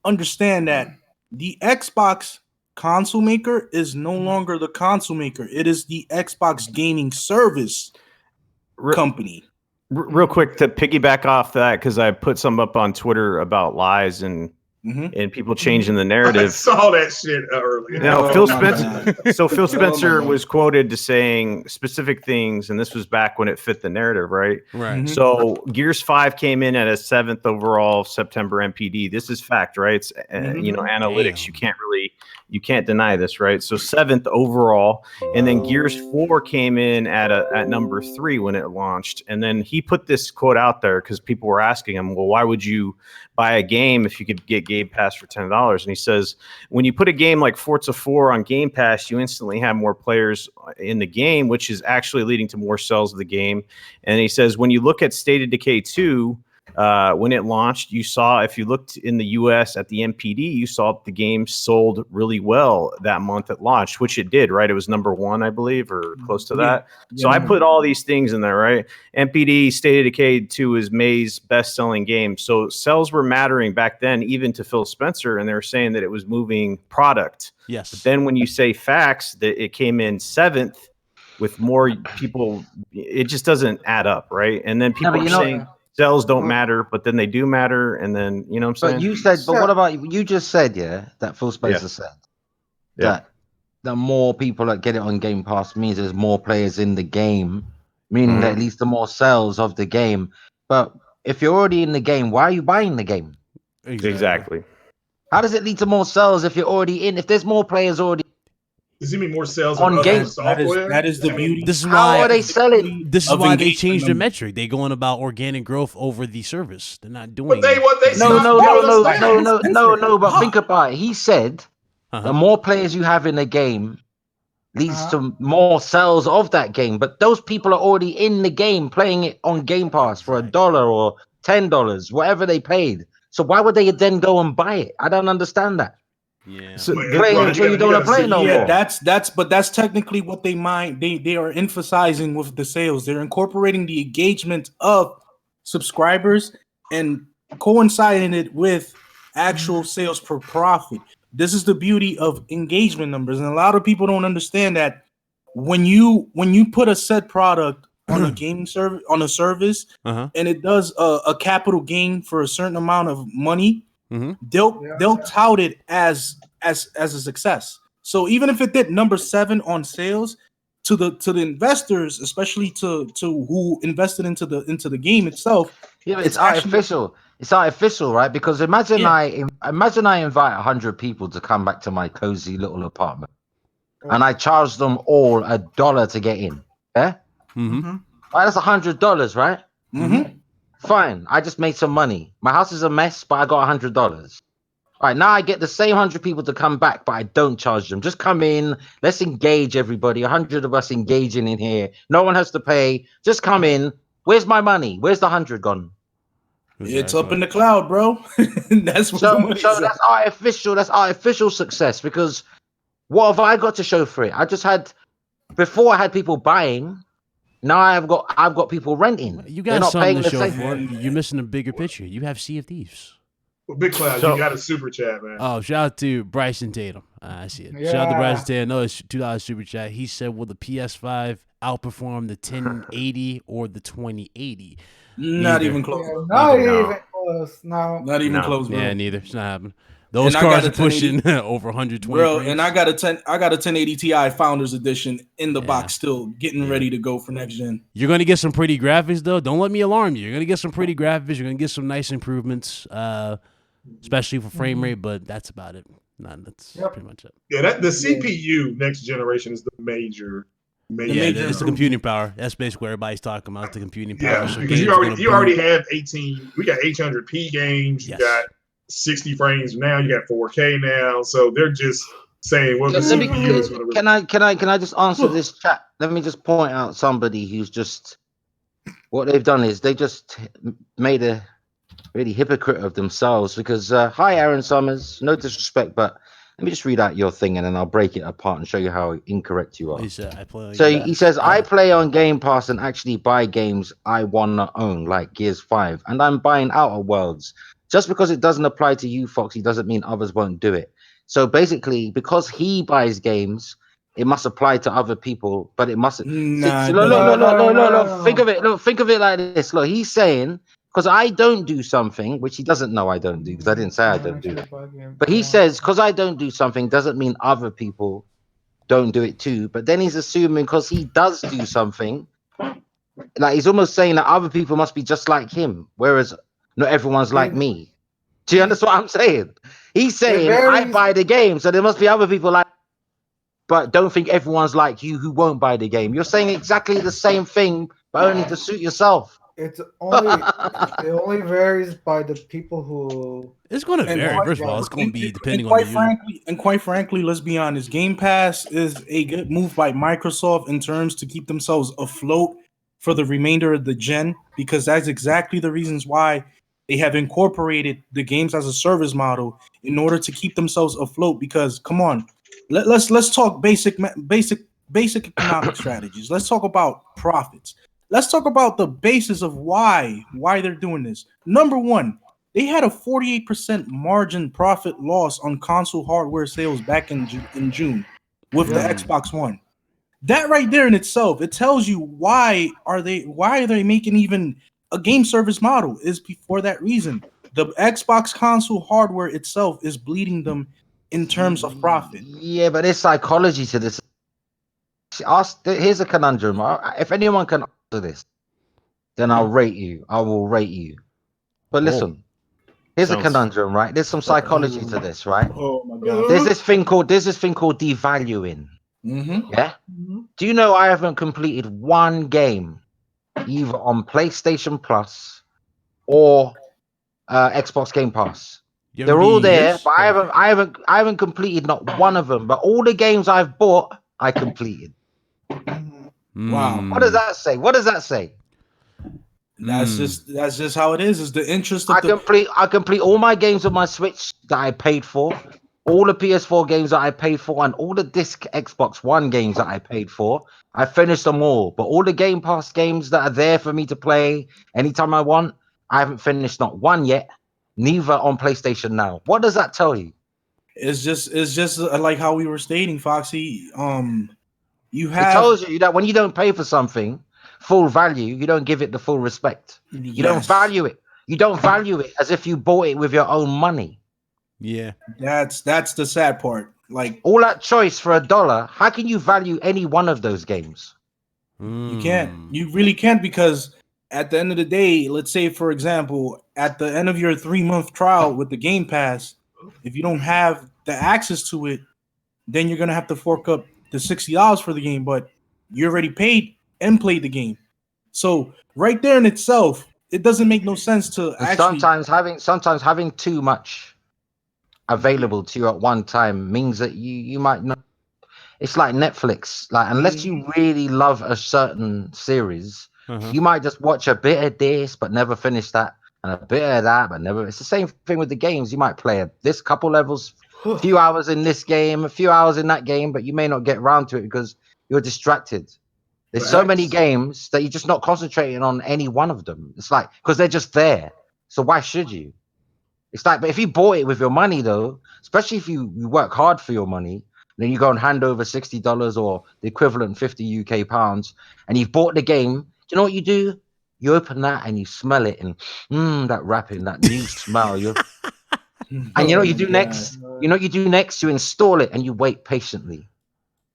understand, that the Xbox console maker is no longer the console maker. It is the Xbox gaming service company. Real quick to piggyback off that, because I put some up on Twitter about lies and people changing the narrative. I saw that shit earlier. Now, Phil Spencer was quoted to saying specific things, and this was back when it fit the narrative, right? Right. So Gears 5 came in at a 7th overall September MPD. This is fact, right? It's, analytics. You can't deny this, right? So 7th overall, and then Gears 4 came in at number 3 when it launched. And then he put this quote out there because people were asking him, well, why would you buy a game if you could get Game Pass for $10? And he says, when you put a game like Forza 4 on Game Pass, you instantly have more players in the game, which is actually leading to more sales of the game. And he says, when you look at State of Decay 2, when it launched, you saw, if you looked in the US at the MPD, you saw the game sold really well that month it launched, which it did, right? It was number 1, I believe, or close to that. So I put all these things in there, right? MPD State of Decay 2 is May's best-selling game. So sales were mattering back then, even to Phil Spencer, and they were saying that it was moving product. Yes. But then when you say facts, that it came in 7th with more people, it just doesn't add up, right? And then people are saying sales don't matter, but then they do matter, and then what I'm saying. But you said, what about you? Just said, that Phil Spencer said that more people that get it on Game Pass means there's more players in the game, meaning that it leads to more sales of the game. But if you're already in the game, why are you buying the game? Exactly. How does it lead to more sales if you're already in? If there's more players already. Does he mean more sales on game software? That is the beauty. This is How why are they selling? This is why they changed the metric. They're going about organic growth over the service. They're not doing. But no. But think about it. He said the more players you have in a game leads to more sales of that game. But those people are already in the game playing it on Game Pass for $1 or $10, whatever they paid. So why would they then go and buy it? I don't understand that. Yeah. So play until you don't want to play no more. That's technically what they mind. They are emphasizing with the sales. They're incorporating the engagement of subscribers and coinciding it with actual sales per profit. This is the beauty of engagement numbers, and a lot of people don't understand that when you put a set product on a gaming service service, and it does a capital gain for a certain amount of money. They'll tout it as a success. So even if it did number 7 on sales, to the investors, especially to who invested into the game itself, it's artificial. It's artificial, right? Because imagine I invite 100 people to come back to my cozy little apartment, and I charge them all $1 to get in. Yeah, right, that's $100, right? Fine, I just made some money. My house is a mess, but I got $100. All right, now I get the same 100 people to come back, but I don't charge them. Just come in, let's engage everybody. 100 of us engaging in here. No one has to pay. Just come in. Where's my money? Where's the 100 gone? It's up in the cloud, bro. That's what so that's artificial. That's artificial success, because what have I got to show for it? Before I had people buying. Now I've got people renting. You got something to show for it. You're missing a bigger picture. You have Sea of Thieves. Well, Big Cloud, you got a super chat, man. Oh, shout out to Bryson Tatum. I see it. Yeah. Shout out to Bryson Tatum. No, it's $2 super chat. He said, "Will the PS5 outperform the 1080 or the 2080. Not Neither. even close. Yeah, not No. even close. No. Not even No. close, bro. Yeah, neither. It's not happening. Those And I cars got a are pushing 1080 over 120 Bro, frames. and I got a 1080 Ti Founders Edition in the Yeah. box, still getting Yeah. ready to go for next gen. You're gonna get some pretty graphics though. Don't let me alarm you. You're gonna get some pretty graphics. You're gonna get some nice improvements, especially for frame rate. But that's about it. That's pretty much it. Yeah, the CPU next generation is the major. Yeah, it's the computing power. That's basically what everybody's talking about. The computing power. Yeah, So because you already have 18. We got 800p games. You got 60 frames now. You got 4K now. So they're just saying, well, the CPU is going to. Can I just answer this chat? Let me just point out somebody who's just what they've done is they just made a really hypocrite of themselves because hi Aaron Summers, no disrespect, but let me just read out your thing and then I'll break it apart and show you how incorrect you are. He says, I play on Game Pass and actually buy games I want to own, like Gears 5, and I'm buying Outer Worlds. Just because it doesn't apply to you, Foxy, doesn't mean others won't do it. So basically, because he buys games, it must apply to other people, but it mustn't. Look, think of it. Look, think of it like this. Look, he's saying, because I don't do something, which he doesn't know I don't do, because I didn't say I don't do it. But he says, because I don't do something doesn't mean other people don't do it too. But then he's assuming because he does do something, like he's almost saying that other people must be just like him, whereas not everyone's like me. Do you understand what I'm saying? He's saying, I buy the game, so there must be other people like, but don't think everyone's like you who won't buy the game. You're saying exactly the same thing, but only to suit yourself. It's only it only varies by the people who. It's going to vary. First of all, it's going to be depending on quite frankly, let's be honest. Game Pass is a good move by Microsoft in terms to keep themselves afloat for the remainder of the gen, because that's exactly the reasons why they have incorporated the games as a service model in order to keep themselves afloat. Because come on, let's talk basic economic strategies. Let's talk about profits. Let's talk about the basis of why they're doing this. Number one, they had a 48% margin profit loss on console hardware sales back in June with the Xbox One. That right there in itself, it tells you why are they making even a game service model is for that reason. The Xbox console hardware itself is bleeding them in terms of profit. Yeah, but there's psychology to this. Here's a conundrum. If anyone can answer this, then I'll rate you. I will rate you. But listen, here's a conundrum, right? There's some psychology to this, right? Oh my god. There's this thing called devaluing. Yeah. Do you know I haven't completed one game either on PlayStation Plus or Xbox Game Pass? They're all there, but I haven't completed not one of them. But all the games I've bought, I completed. Wow. What does that say? What does that say? That's just how it is. Is the interest of I complete all my games on my Switch that I paid for, all the PS4 games that I paid for, and all the disc Xbox One games that I paid for. I finished them all. But all the Game Pass games that are there for me to play anytime I want, I haven't finished not one yet. Neither on PlayStation Now. What does that tell you? It's just like how we were stating, Foxy. It tells you that when you don't pay for something full value, you don't give it the full respect. You don't value it. You don't value it as if you bought it with your own money. Yeah, that's the sad part. Like all that choice for $1, how can you value any one of those games? You can't. You really can't, because at the end of the day, let's say for example, at the end of your 3-month trial with the Game Pass, if you don't have the access to it, then you're gonna have to fork up the $60 for the game, but you already paid and played the game. So right there in itself, it doesn't make no sense to actually. Sometimes having too much available to you at one time means that you might not. It's like Netflix. Like unless you really love a certain series, you might just watch a bit of this but never finish that, and a bit of that but never. It's the same thing with the games. You might play this couple levels, a few hours in this game, a few hours in that game, but you may not get around to it because you're distracted. There's so many games that you're just not concentrating on any one of them. It's like, because they're just there. So why should you? It's like, but if you bought it with your money though, especially if you work hard for your money, then you go and hand over $60 or the equivalent 50 UK pounds, and you've bought the game. Do you know what you do? You open that and you smell it, and that wrapping, that new smell. And you know what you do next? You know what you do next? You install it and you wait patiently.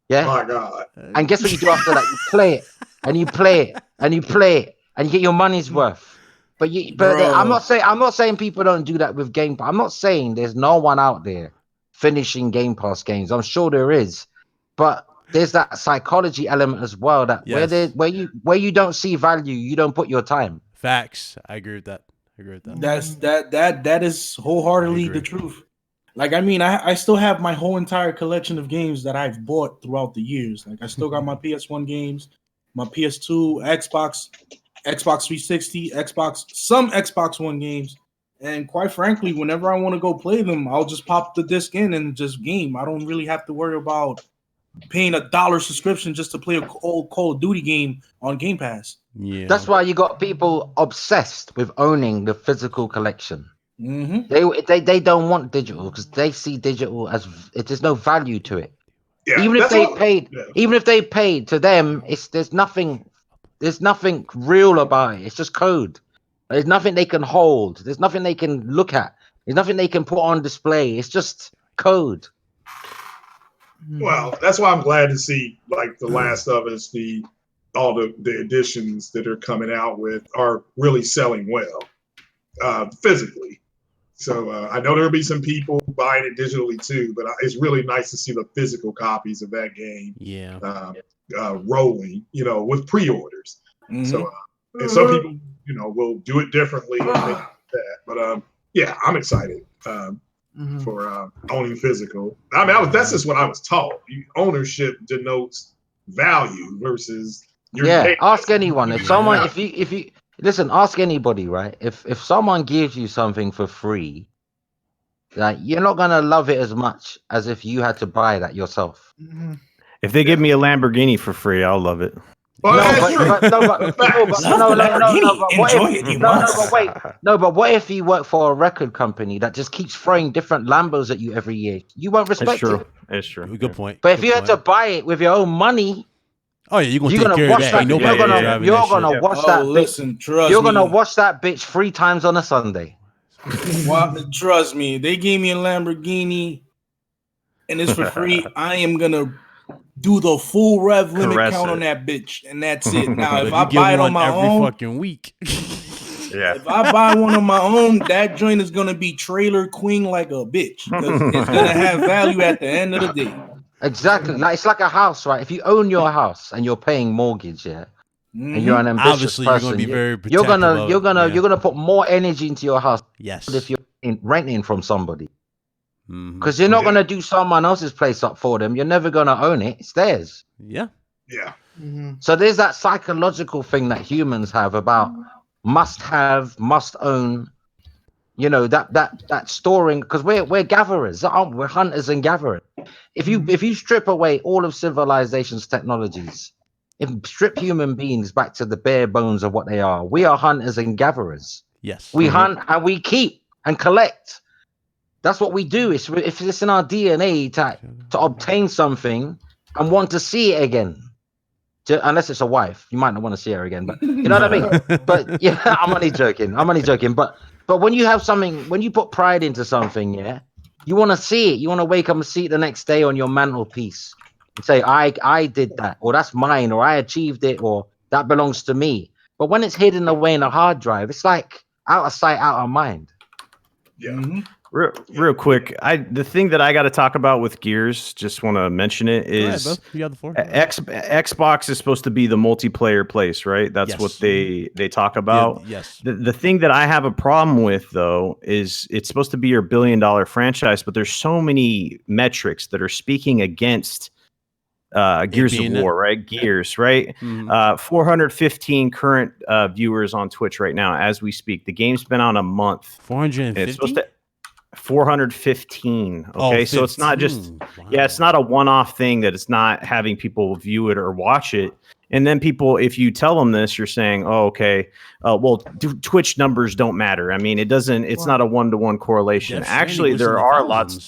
Yeah. My God. And guess what you do after that? You play it and you play it and you play it and you get your money's worth. But I'm not saying people don't do that with Game Pass. I'm not saying there's no one out there finishing Game Pass games. I'm sure there is, but there's that psychology element as well that where you don't see value, you don't put your time. Facts. I agree with that. That is wholeheartedly the truth. Like, I mean, I still have my whole entire collection of games that I've bought throughout the years. Like, I still got my PS1 games, my PS2, Xbox 360, some Xbox One games. And quite frankly, whenever I want to go play them, I'll just pop the disc in and just game. I don't really have to worry about paying $1 subscription just to play an old Call of Duty game on Game Pass. Yeah, that's why you got people obsessed with owning the physical collection. They don't want digital because they see digital as there's no value to it. Yeah, even if they paid to them, there's nothing real about it. It's just code. There's nothing they can hold. There's nothing they can look at. There's nothing they can put on display. It's just code. Well, that's why I'm glad to see like The Last of Us, all the editions that are coming out with are really selling well physically. So I know there'll be some people buying it digitally too, but it's really nice to see the physical copies of that game rolling, with pre-orders. So and some people, will do it differently and things like that. But yeah, I'm excited for owning physical. I mean, that's just what I was taught. Ownership denotes value versus ask anyone. If someone, if you listen, ask anybody, right? If someone gives you something for free, like you're not gonna love it as much as if you had to buy that yourself. If they give me a Lamborghini for free, I'll love it. But what if you work for a record company that just keeps throwing different Lambos at you every year? You won't respect it. It's true. Good point. But if you had to buy it with your own money, oh yeah, you're gonna take care of that. You're gonna watch that. Listen, trust me. You're gonna watch that bitch 3 times on a Sunday. Trust me, they gave me a Lamborghini, and it's for free. I am gonna do the full rev limit count on that bitch, and that's it. Now, if I buy it on my own, fucking week. If I buy one on my own, that joint is gonna be trailer queen like a bitch because it's gonna have value at the end of the day. Exactly. Like it's like a house, right? If you own your house and you're paying mortgage, and you're an ambitious person, you're gonna put more energy into your house. Yes. If you're renting from somebody, because you're not gonna do someone else's place up for them. You're never gonna own it. It's theirs. Yeah. Yeah. So there's that psychological thing that humans have about must have, must own. That storing, because we're gatherers, aren't we? We're hunters and gatherers. If you strip away all of civilization's technologies, strip human beings back to the bare bones of what they are, we are hunters and gatherers. Yes. We hunt and we keep and collect. That's what we do. If it's in our DNA to obtain something and want to see it again. Unless it's a wife, you might not want to see her again, but you know what I mean? But yeah, I'm only joking. But when you have something, when you put pride into something, you want to see it. You want to wake up and see it the next day on your mantelpiece and say, I did that, or that's mine, or I achieved it, or that belongs to me. But when it's hidden away in a hard drive, it's like out of sight, out of mind. Yeah. Real quick, the thing that I got to talk about with Gears, just want to mention it, is Xbox is supposed to be the multiplayer place, right? That's what they talk about. Yeah, yes. The thing that I have a problem with, though, is it's supposed to be your billion-dollar franchise, but there's so many metrics that are speaking against Gears of War, right? Gears, right? 415 current viewers on Twitch right now as we speak. The game's been on a month. 450? It's supposed to 415. Okay, so it's not just it's not a one-off thing that it's not having people view it or watch it. And then people, if you tell them this, you're saying, "Oh, okay, well, Twitch numbers don't matter." I mean, it doesn't. It's not a 1-to-1 correlation. Death Stranding Actually, was in there the are thousands.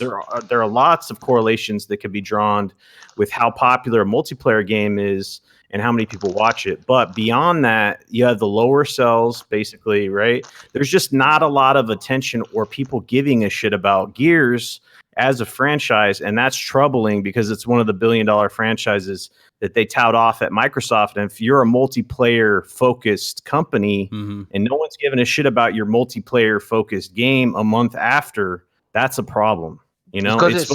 there are lots of correlations that can be drawn with how popular a multiplayer game is and how many people watch it. But beyond that, you have the lower cells, basically, right? There's just not a lot of attention or people giving a shit about Gears as a franchise, and that's troubling because it's one of the billion-dollar franchises that they tout off at Microsoft. And if you're a multiplayer focused company and no one's giving a shit about your multiplayer focused game a month after, that's a problem. You know, because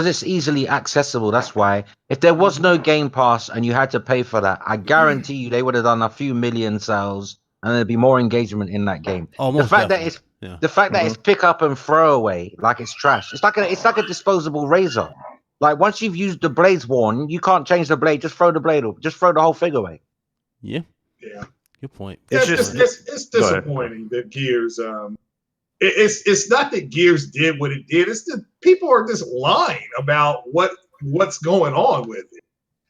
it's easily accessible. That's why. If there was no Game Pass and you had to pay for that, I guarantee you they would have done a few million sales and there'd be more engagement in that game. The fact that it's pick up and throw away like it's trash. It's like a disposable razor. Like once you've used the blade's worn, you can't change the blade. Just throw the blade up. Just throw the whole thing away. Yeah. Yeah. Good point. It's disappointing that Gears. It's not that Gears did what it did. It's that people are just lying about what's going on with it.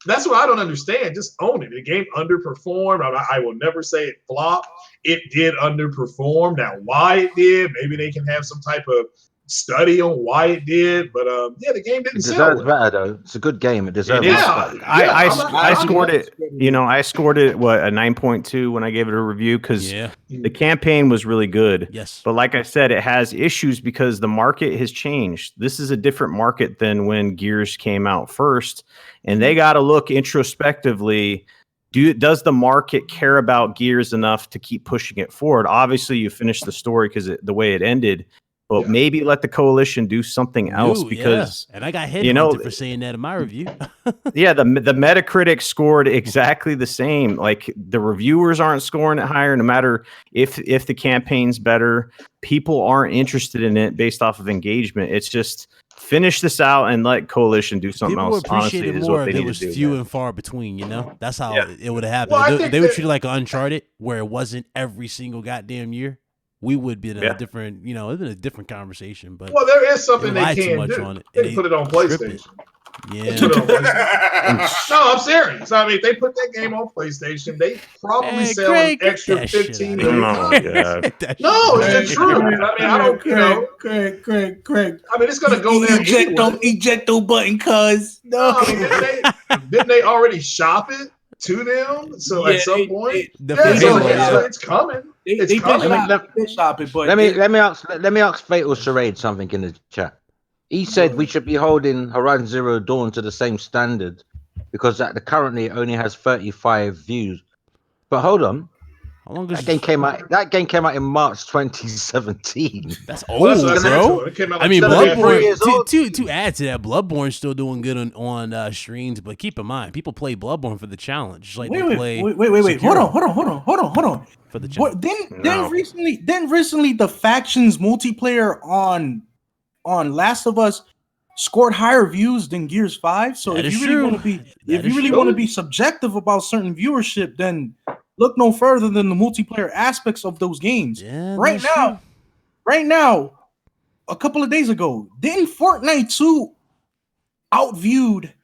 That's what I don't understand. Just own it. The game underperformed. I will never say it flopped. It did underperform. Now, why it did, maybe they can have some type of study on why it did. But yeah, the game didn't sell. It deserves better though. It's a good game. It deserves. I scored it. You know, I scored it a 9.2 when I gave it a review because the campaign was really good. Yes, but like I said, it has issues because the market has changed. This is a different market than when Gears came out first, and they got to look introspectively. Does the market care about Gears enough to keep pushing it forward? Obviously, you finished the story because the way it ended. But maybe let the coalition do something else because and I got headhunted for saying that in my review. The Metacritic scored exactly the same. Like the reviewers aren't scoring it higher, no matter if the campaign's better. People aren't interested in it based off of engagement. It's just finish this out and let coalition do something else. Honestly, is more what they if need it was to do, few man. and far between. You know, that's how it would have happened. Well, they would treat it like Uncharted, where it wasn't every single goddamn year. We would be in a different, it's been a different conversation. But there is something they can do. On it, they put it on PlayStation. Yeah. No, I'm serious. I mean, if they put that game on PlayStation, they probably sell an extra 15 million copies. No, it's the truth. I mean, I don't, Craig. I mean, it's going to go there. Ejecto button, cuz. No. I mean, didn't they already shop it to them? So at some point, it's coming. It's coming. Let me ask Fatal Charade something in the chat. He said we should be holding Horizon Zero Dawn to the same standard because currently it only has 35 views. But hold on. That game came out in March 2017. That's old, bro. I mean, Bloodborne. To add to that, Bloodborne's still doing good on streams. But keep in mind, people play Bloodborne for the challenge. Like wait. Hold on. For the challenge. Then recently, the factions multiplayer on Last of Us scored higher views than Gears 5. So if you really want to be subjective about certain viewership, then look no further than the multiplayer aspects of those games. Yeah, right now, a couple of days ago, didn't Fortnite 2 outviewed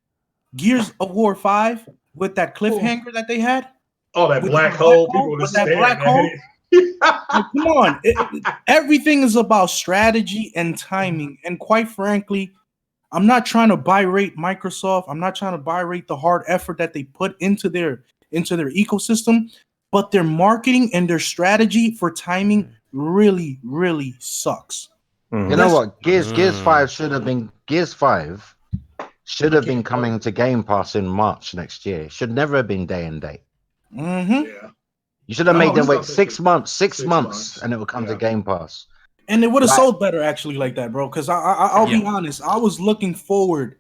Gears of War 5 with that cliffhanger that they had? Oh, that black hole. People with that black hole. Come on. Everything is about strategy and timing. And quite frankly, I'm not trying to berate Microsoft. I'm not trying to berate the hard effort that they put into their ecosystem, but their marketing and their strategy for timing really, really sucks. Mm-hmm. You know what? Gears 5 should have been coming to Game Pass in March next year. Should never have been day and date. Mm-hmm. Yeah. You should have made them wait 6 months, and it will come to Game Pass. And it would have sold better actually like that, bro. Because I'll be honest, I was looking forward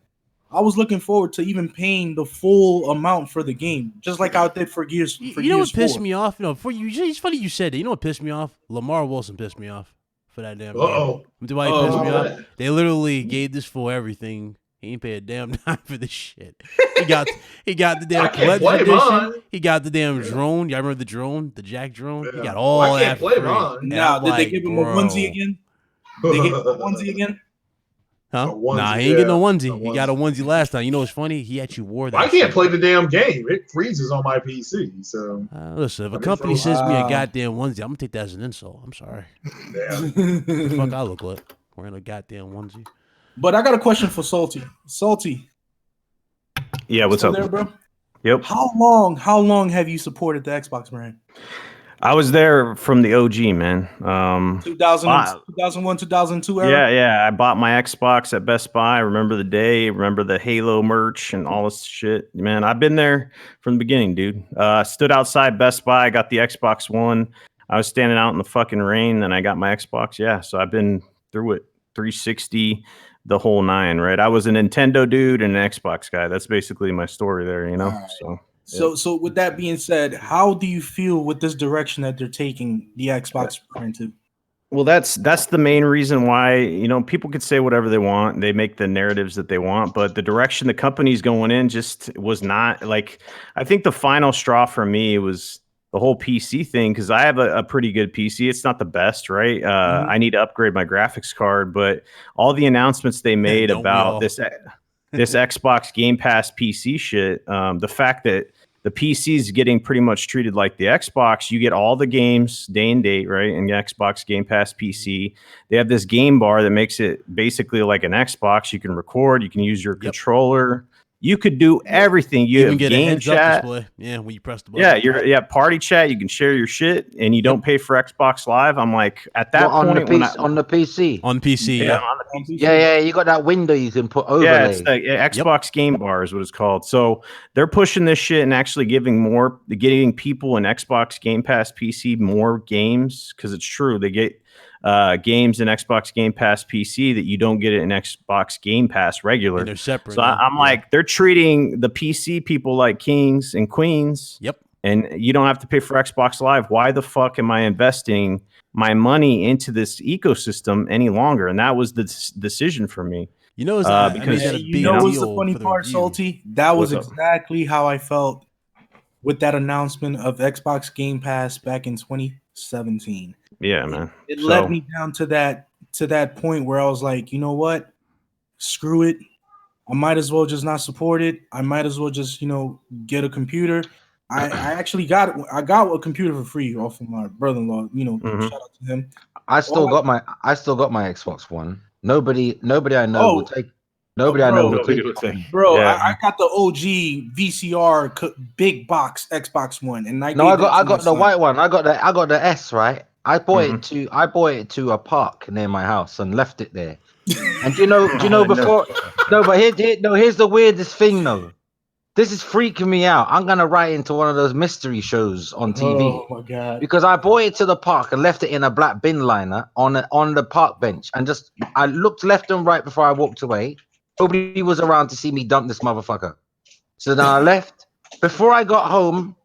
to even paying the full amount for the game, just like I did for Gears. You know what pissed me off? It's funny you said that. You know what pissed me off? Lamar Wilson pissed me off for that damn game. Why he pissed me off? They literally gave this fool everything. He ain't pay a damn dime for this shit. He got the damn collection edition. He got the damn drone. Y'all remember the drone, the Jack drone? Yeah. He got all that free. Now, did they give him a onesie again? They gave him a onesie again? Huh? A onesie, Nah, he ain't getting no yeah, onesie. He got a onesie last time. You know what's funny? He actually wore that. I can't shit. play the damn game. It freezes on my PC. So Listen, if a I've been company frozen. sends me a goddamn onesie, I'm gonna take that as an insult. I'm sorry. Damn. The fuck I look like wearing a goddamn onesie. But I got a question for Salty. Salty. Yeah, what's Still up, there, bro? Yep. How long have you supported the Xbox brand? I was there from the OG, man. 2001, 2002 era? Yeah. I bought my Xbox at Best Buy. I remember the day, remember the Halo merch and all this shit. Man, I've been there from the beginning, dude. Stood outside Best Buy, got the Xbox One. I was standing out in the fucking rain, and I got my Xbox. Yeah, so I've been through it. 360, the whole nine, right? I was a Nintendo dude and an Xbox guy. That's basically my story there, you know? Right. So with that being said, how do you feel with this direction that they're taking the Xbox brand to? Well, that's the main reason why, you know, people could say whatever they want. They make the narratives that they want, but the direction the company's going in just was not like, I think the final straw for me was the whole PC thing, because I have a pretty good PC. It's not the best, right? I need to upgrade my graphics card, but all the announcements they made about this Xbox Game Pass PC shit, the fact that the PC is getting pretty much treated like the Xbox. You get all the games day and date, right? And the Xbox Game Pass PC. They have this game bar that makes it basically like an Xbox. You can record, you can use your controller. You could do everything. You even get game a heads chat. Up display. Yeah, when you press the button. Yeah, party chat. You can share your shit, and you don't pay for Xbox Live. I'm like, at that point, on the PC. On PC, yeah. On the PC. Yeah. You got that window you can put overlay. Yeah, it's the Xbox Game Bar is what it's called. So they're pushing this shit and actually getting people in Xbox Game Pass PC more games, because it's true. They get games in Xbox Game Pass PC that you don't get it in Xbox Game Pass regular. And they're separate. So I'm like, they're treating the PC people like kings and queens. Yep. And you don't have to pay for Xbox Live. Why the fuck am I investing my money into this ecosystem any longer? And that was the decision for me. You know, because what's the funny part, Salty? That was exactly how I felt with that announcement of Xbox Game Pass back in 2017. Yeah, man. It led me down to that point where I was like, you know what? Screw it. I might as well just not support it. I might as well just, get a computer. I actually got a computer for free off of my brother-in-law. Shout out to him. I still got my Xbox One. Nobody I know will take. Nobody I know will take. Bro, yeah. I got the OG VCR big box Xbox One, and I got the white one. I got the S, right? I bought it to a park near my house and left it there. And do you know before? No, but here's the weirdest thing though. This is freaking me out. I'm gonna write into one of those mystery shows on TV. Oh my god! Because I brought it to the park and left it in a black bin liner on the park bench, and I looked left and right before I walked away. Nobody was around to see me dump this motherfucker. So then I left. Before I got home,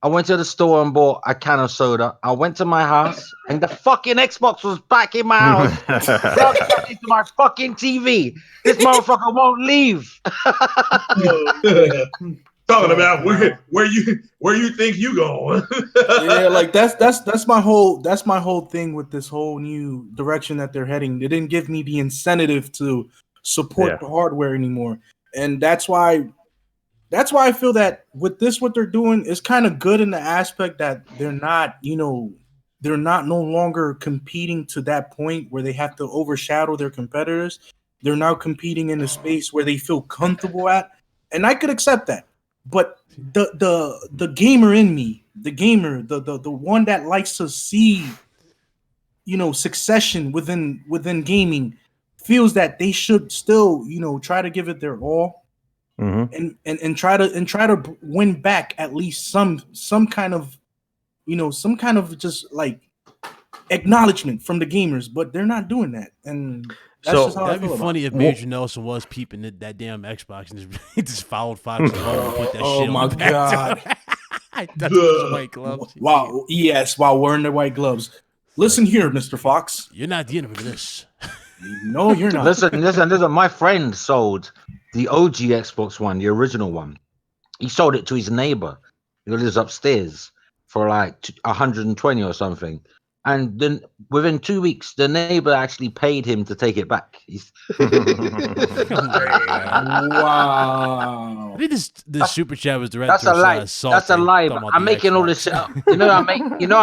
I went to the store and bought a can of soda. I went to my house, and the fucking Xbox was back in my house. Plugged into my fucking TV. This motherfucker won't leave. Talking about where you think you going? Yeah, like that's my whole thing with this whole new direction that they're heading. They didn't give me the incentive to support the hardware anymore, and that's why I feel that with this, what they're doing is kind of good in the aspect that they're not no longer competing to that point where they have to overshadow their competitors. They're now competing in a space where they feel comfortable at, and I could accept that. But the gamer in me, the one that likes to see, succession within gaming, feels that they should still, try to give it their all. Mm-hmm. And try to win back at least some kind of just like acknowledgement from the gamers, but they're not doing that. And that's just how that'd be funny if Major Nelson was peeping at that damn Xbox and just followed Fox and put that shit on. Oh my god! White gloves. Wow. Yes, while wearing the white gloves. Listen here, Mr. Fox. You're not dealing with this. No, you're not. Listen. My friend sold the OG Xbox One, the original one. He sold it to his neighbor who lives upstairs for like 120 or something. And then within 2 weeks, the neighbor actually paid him to take it back. Wow. I think this super chat was directed That's a towards, lie. Salty, That's a lie. talking about I'm the making all this Xbox. shit up.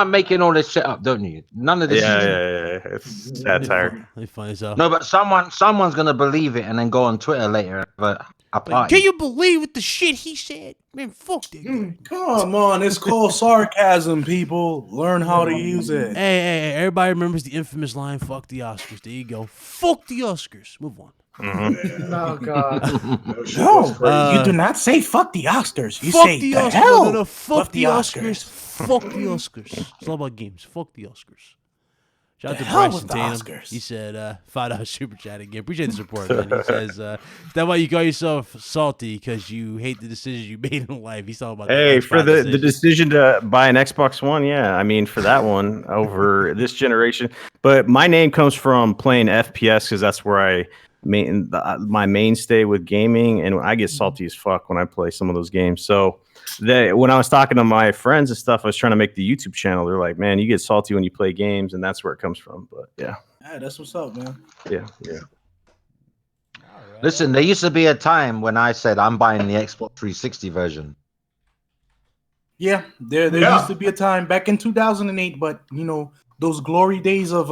I'm making all this shit up, don't you? None of this. Yeah. It's satire. They funny as hell. No, but someone's gonna believe it and then go on Twitter later. But Like, can you believe what the shit he said? Man, fuck that guy. Come on, it's called sarcasm, people. Learn how to use it. Hey, everybody remembers the infamous line, fuck the Oscars. There you go. Fuck the Oscars. Move on. Oh God. No, you do not say fuck the Oscars. You fuck say the the Oscars. hell. No, fuck the Oscars. Fuck the Oscars. It's all about games. Fuck the Oscars. Shout out to Bryson Tatum. He said, $5 super chat again. Appreciate the support, man. He says, is that why you call yourself salty? Because you hate the decisions you made in life. He's talking about for the decision to buy an Xbox One, yeah. I mean, for that one over this generation. But my name comes from playing FPS because that's where my mainstay with gaming, and I get salty as fuck when I play some of those games. So when I was talking to my friends and stuff, I was trying to make the YouTube channel. They're like, man, you get salty when you play games, and that's where it comes from. But yeah. Hey, that's what's up, man. Yeah. Listen, there used to be a time when I said I'm buying the Xbox 360 version. Yeah, there used to be a time back in 2008, but those glory days of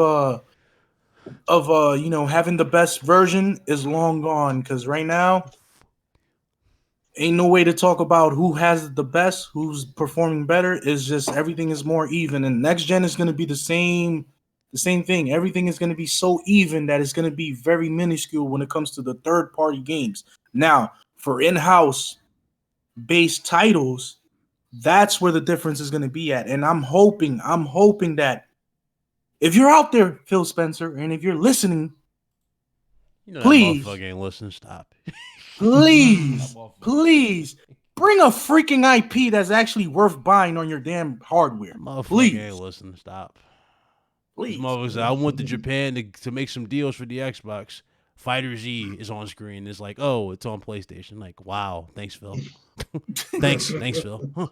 having the best version is long gone, because right now ain't no way to talk about who has the best, who's performing better. It's just everything is more even, and next gen is going to be the same thing. Everything is going to be so even that it's going to be very minuscule when it comes to the third party games. Now, for in-house based titles, that's where the difference is going to be at. And I'm hoping that if you're out there, Phil Spencer, and if you're listening, please, that motherfucker ain't listening. Stop. please bring a freaking IP that's actually worth buying on your damn hardware. Please, ain't listening. Stop. Please, motherfuckers. I went to Japan to make some deals for the Xbox. Fighter Z is on screen. It's like, oh, it's on PlayStation. Like, wow, thanks, Phil. thanks, Phil. Huh.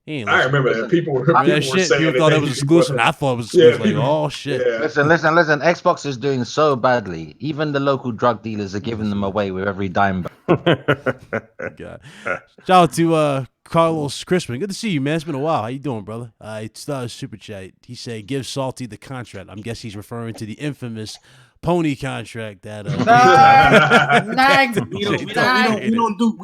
I remember that people were shit. saying people thought it was exclusive. I thought it was exclusive. Like, oh shit. Yeah. Listen. Xbox is doing so badly. Even the local drug dealers are giving them away with every dime. God. Shout out to Carlos Crispin. Good to see you, man. It's been a while. How you doing, brother? It's a super chat. He said, "Give Salty the contract." I'm guessing he's referring to the infamous pony contract that we don't do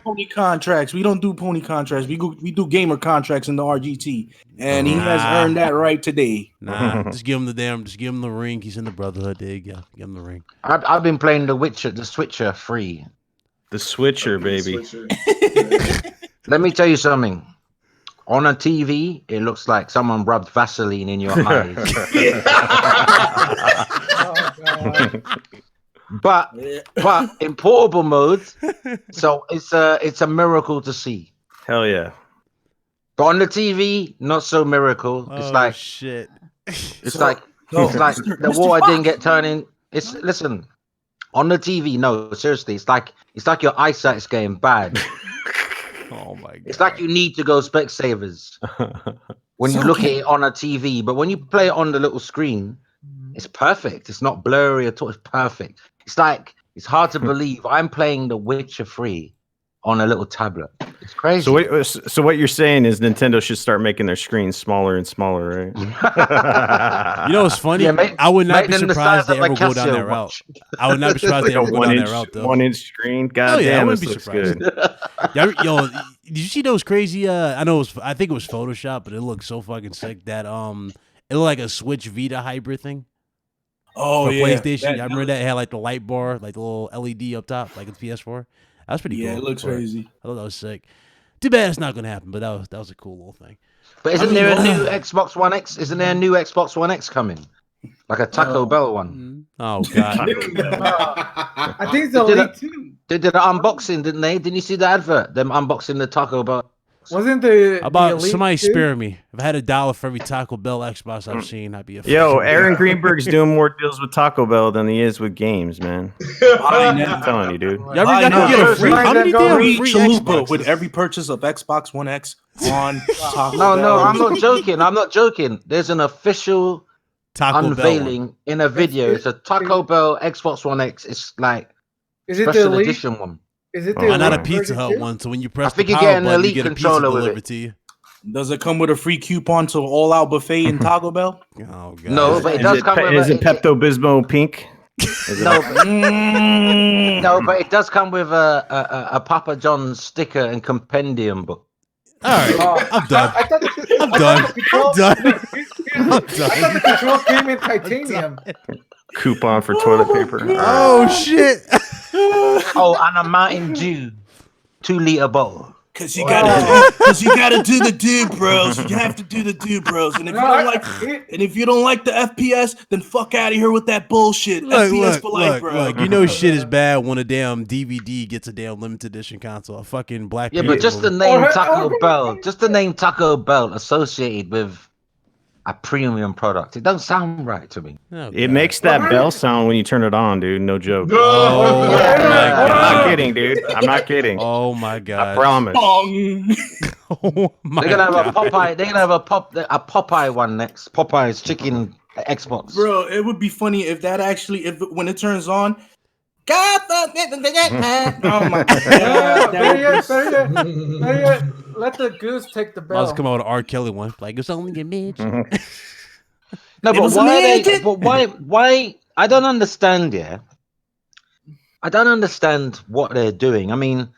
pony contracts. We don't do pony contracts. We do gamer contracts in the RGT, and he has earned that right today. Just give him the ring. He's in the Brotherhood. There you go. Give him the ring. I've been playing the Switcher free. The Switcher, baby. Let me tell you something. On a TV, it looks like someone rubbed Vaseline in your eyes. But in portable mode, so it's a miracle to see. Hell yeah! But on the TV, not so miracle. It's like shit. It's like the water didn't get turning. Listen, on the TV. No, seriously, it's like your eyesight's getting bad. Oh my god! It's like you need to go Specsavers when you look at it on a TV, but when you play it on the little screen, it's perfect. It's not blurry at all. It's perfect. It's hard to believe I'm playing The Witcher 3 on a little tablet. It's crazy. So what you're saying is Nintendo should start making their screens smaller and smaller, right? You know what's funny? Yeah, I would not be surprised they ever go down that route. I would not be surprised they ever go down that route, though. 1-inch screen? God damn, this looks good. Yo, did you see those crazy? I think it was Photoshop, but it looked so fucking sick that it looked like a Switch Vita hybrid thing. Oh yeah, PlayStation. I remember that it had like the light bar, like the little LED up top, like it's PS4. That was pretty cool. Yeah, it looks crazy. I thought that was sick. Too bad it's not gonna happen, but that was a cool little thing. But isn't there a new Xbox One X? Isn't there a new Xbox One X coming? Like a Taco Bell one. Oh god. I think it's Elite too. They did an unboxing, didn't they? Didn't you see the advert? Them unboxing the Taco Bell Wasn't the How about Elite somebody too? spare me? If I had $1 for every Taco Bell Xbox I've seen, I'd be a Yo, fucking- Aaron Greenberg's doing more deals with Taco Bell than he is with games, man. I'm telling you, dude. You ever got to get a free? How many damn free chalupa Xboxes? with every purchase of Xbox One X on Taco No, Bell. I'm not joking. I'm not joking. There's an official Taco Bell unveiling in a video. It's a Taco Bell Xbox One X. It's like Is it the special Elite? edition one. Is it Oh, the Why not a Elite Pizza version Hut too? one? So when you press I think the you power get an button, you Elite get a pizza controller with delivered it. to you. Does it come with a free coupon to All Out Buffet in Taco Bell? Oh god. No, but it does come with Is it Pepto Bismol pink? no, but, no, but it does come with a Papa John's sticker and compendium book. All right, I'm done. I'm done. I'm done. I thought the control came in titanium. Coupon for toilet paper. Oh shit. Oh, and a Mountain Dew 2-liter bottle. Cause you gotta do the dude bros. You have to do the dude bros. And if you don't like the FPS, then fuck out of here with that bullshit. FPS for life, bro. Look, you know shit is bad when a damn DVD gets a damn limited edition console. A fucking black. Yeah, but just the name Taco Bell, just the name Taco Bell associated with a premium product. It doesn't sound right to me. Oh, It God. makes that bell sound when you turn it on, dude. No joke. Oh my I'm not god. kidding, dude. I'm not kidding. Oh my I god. promise. Oh my They're gonna have god. a Popeye. They're gonna have a Popeye one next. Popeye's chicken Xbox. Bro, it would be funny if that actually, when it turns on, God, oh my god, Better yet, let the goose take the Let's bell. come out with R. Kelly one. Like it's only a bitch. No, It but was why? magic. But why? I don't understand. Yeah, I don't understand what they're doing. I mean,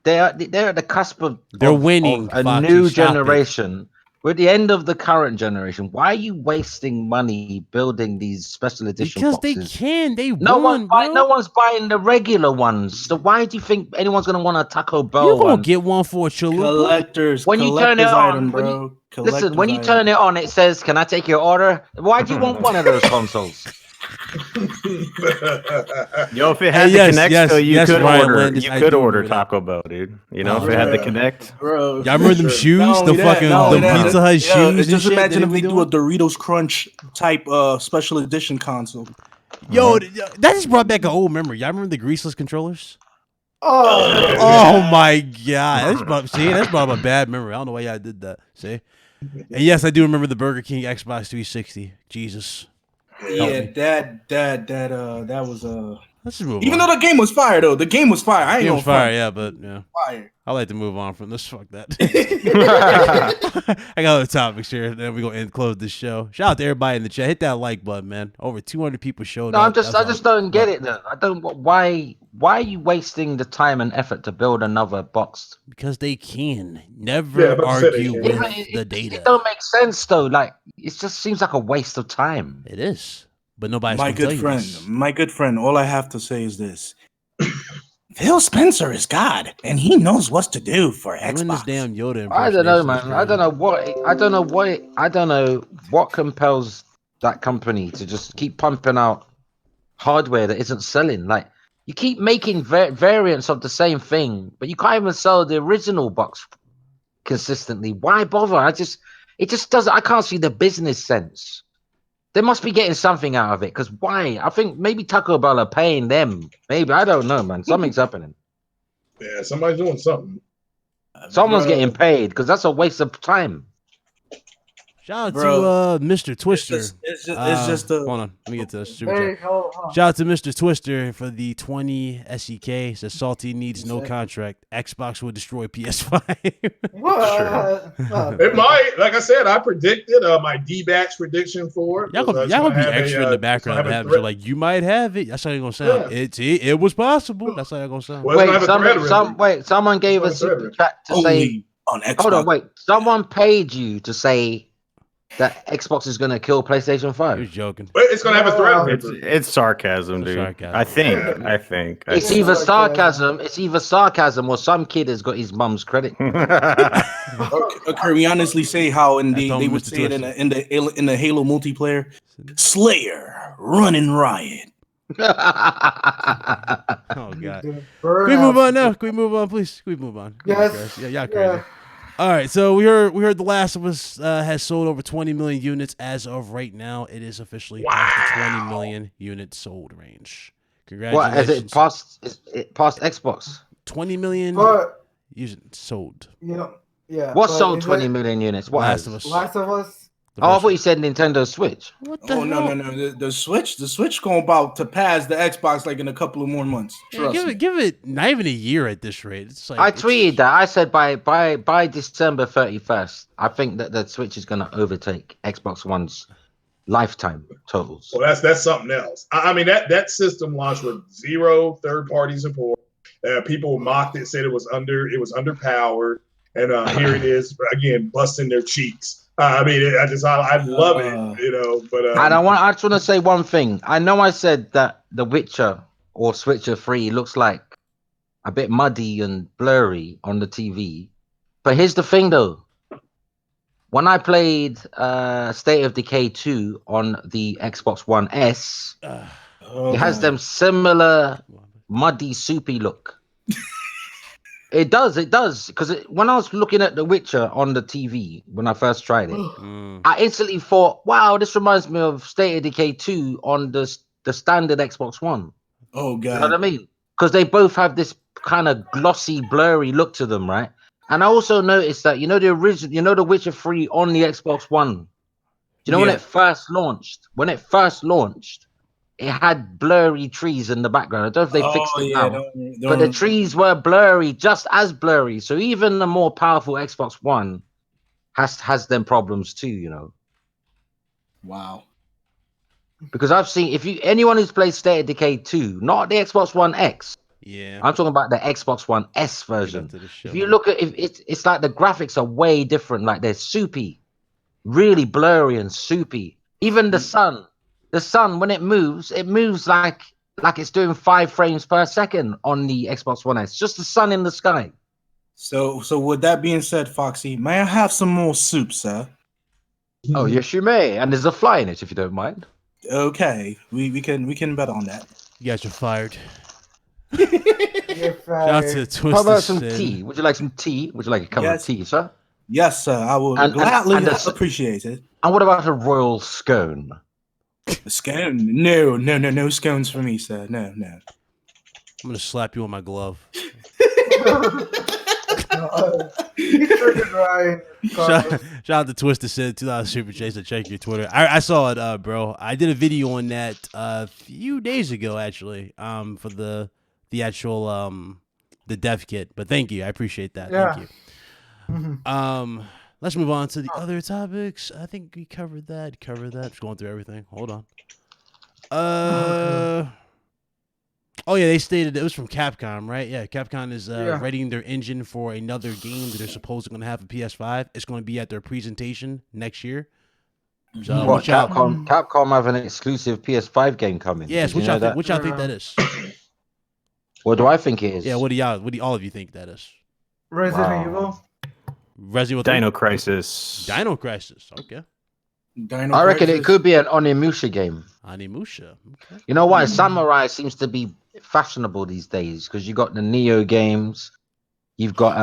they're at the cusp of They're winning, of a Foxy, new stop it. generation. We're at the end of the current generation. Why are you wasting money building these special edition Because boxes? they can. They No won, no one's buying the regular ones. So why do you think anyone's gonna want a Taco Bell You gonna one? get one for a chalupa. collectors. When you turn it item, on, bro. listen, when you turn it on, it says, "Can I take your order?" Why do you want one of those consoles? Yo, if it had the yes, Connect, yes, so you yes, could Ryan order. Landis, You I could do order remember that. Taco Bell, dude. You know, Oh, if it had the yeah. Connect. Bro, Y'all remember them shoes? Not The only that, fucking not only the that, Pizza Hut yeah, shoes. and just shit imagine that if they be do a doing? Doritos Crunch type special edition console. Yo, that just brought back an old memory. Y'all remember the greaseless controllers? Oh, Oh my god, that's brought up a bad memory. I don't know why y'all did that. See, and yes, I do remember the Burger King Xbox 360. Jesus. Yeah, that was Let's just move even on. though the game was fire though. The game was fire. I ain't Game gonna was fire, front. yeah, but yeah, Fire. I like to move on from this. Fuck that. I got other topics here. Then we gonna close this show. Shout out to everybody in the chat. Hit that like button, man. Over 200 people showed No, up. I just don't get it. Though. I don't. Why are you wasting the time and effort to build another box? Because they can. Yeah, Never I'm about to say they argue can. with the data. It don't make sense though. Like it just seems like a waste of time. It is, but nobody's My gonna tell good you friend, this. my good friend, all I have to say is this. Phil Spencer is God, and he knows what to do for Doing this Xbox. damn Yoda I don't know, impersonation is man. I don't know. I don't know what compels that company to just keep pumping out hardware that isn't selling. Like you keep making variants of the same thing, but you can't even sell the original box consistently. Why bother? It just doesn't. I can't see the business sense. They must be getting something out of it. Because why? I think maybe Taco Bell are paying them. Maybe I don't know, man. Something's happening. Yeah, somebody's doing something. Someone's Bro. getting paid because that's a waste of time. Shout out Bro, to Mr. Twister. It's just a. Hold on, let me get to this. Super hey, chat. hold on. Shout out to Mr. Twister for the 20 SEK. Says Salty needs no contract. Xbox will destroy PS5. What? It might. Like I said, I predicted my D-backs prediction for it. Y'all was, gonna be have extra in the background. it's gonna Have have a like you might have it. That's how you're gonna sound. It was possible. That's how you're gonna sound. Well, it's gonna have a thread Wait, someone gave a It's gonna have a super thread chat to say. Only on Xbox. Hold on, wait. Someone paid you to say that Xbox is going to kill PlayStation You're 5. joking. But it's gonna have a thread It's, ripper. it's sarcasm, It's dude. sarcasm. I think. It's either sarcasm. It's either sarcasm or some kid has got his mum's credit. Or can we honestly say how That's they on would Mr. say it Twister. in the Halo multiplayer? Slayer, running riot. Oh god. Can we move on now? Can we move on, please? Can we move on? Come on, Yes. guys. Yeah, y'all Yeah. crazy. All right, so we heard The Last of Us has sold over 20 million units as of right now. It is officially past the 20 million unit sold range. What has Congratulations. it passed? Is it past Xbox? 20 million But units sold. yeah. What but sold is 20 it million units? What Last has? of Us. Last of Us? The Oh, I first thought one. you said Nintendo Switch. What the Oh hell? no. The Switch going about to pass the Xbox like in a couple of more months. Yeah, Trust me. give it not even a year at this rate. It's like I tweeted that. I said by December 31st, I think that the Switch is going to overtake Xbox One's lifetime totals. Well, that's something else. I mean, that system launched with 0 third-party support. People mocked it, said it was underpowered, and here it is again, busting their cheeks. I mean, I love it, you know. But I just want to say one thing. I know I said that The Witcher or Switcher 3 looks like a bit muddy and blurry on the TV, but here's the thing though. When I played State of Decay 2 on the Xbox One S, it has them similar muddy, soupy look. It does, because when I was looking at The Witcher on the TV when I first tried it, I instantly thought, "Wow, this reminds me of State of Decay 2 on the standard Xbox One." Oh god, you know what I mean? Because they both have this kind of glossy, blurry look to them, right? And I also noticed that the original, The Witcher 3 on the Xbox One. When it first launched? When it first launched, it had blurry trees in the background. I don't know if they fixed it now, but the trees were blurry, just as blurry. So even the more powerful Xbox One has them problems too. Wow. Because I've seen anyone who's played State of Decay 2, not the Xbox One X. Yeah. I'm talking about the Xbox One S version. If you look at it's like the graphics are way different. Like they're soupy, really blurry and soupy. Even the sun when it moves like it's doing 5 frames per second on the Xbox One S. Just the sun in the sky. So with that being said, Foxy, may I have some more soup, sir? Oh yes, you may. And there's a fly in it, if you don't mind. Okay, we can bet on that. You guys are fired. You're Shout out to fired. Twisted How about some Sin. tea? Would you like some tea? Would you like a cup of tea, sir? Yes, sir. I will gladly appreciate it. And what about a royal scone? A scone? No scones for me, sir. No. I'm gonna slap you on my glove. Shout out to Twisted Sin, 2,000 super chase to check your Twitter. I saw it, bro. I did a video on that a few days ago, actually, for the actual the dev kit. But thank you, I appreciate that. Yeah. Thank you. Let's move on to the other topics. I think we covered that. Just going through everything. Hold on. Oh yeah, they stated it was from Capcom, right? Yeah, Capcom is readying their engine for another game that they're supposedly going to have a PS5. It's going to be at their presentation next year. So what, Capcom have an exclusive PS5 game coming? Yes, which y'all think that is? What do I think it is? Yeah, what do all of you think that is? Resident Evil. Dino Crisis. Okay. I reckon it could be an Onimusha game. Onimusha. Okay. You know why? Samurai seems to be fashionable these days because you got the Neo games, you've got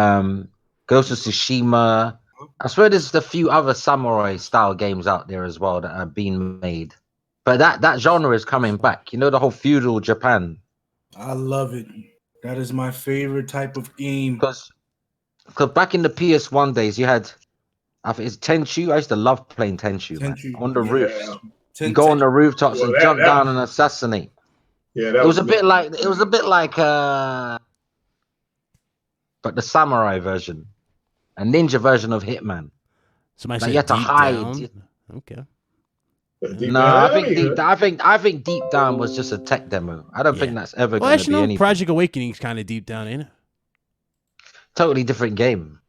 Ghost of Tsushima. I swear there's a few other samurai style games out there as well that are being made. But that genre is coming back. The whole feudal Japan. I love it. That is my favorite type of game. Because back in the PS1 days, you had, I think it's Tenchu. I used to love playing Tenchu. On the roofs. You go on the rooftops and jump down and assassinate. Yeah, it was a bit like but the samurai version, a ninja version of Hitman. Somebody like said you had to hide. Down. Okay. I think Deep Down was just a tech demo. I don't think that's ever going to be anything. Project Awakening's kind of deep down, ain't it? Totally different game.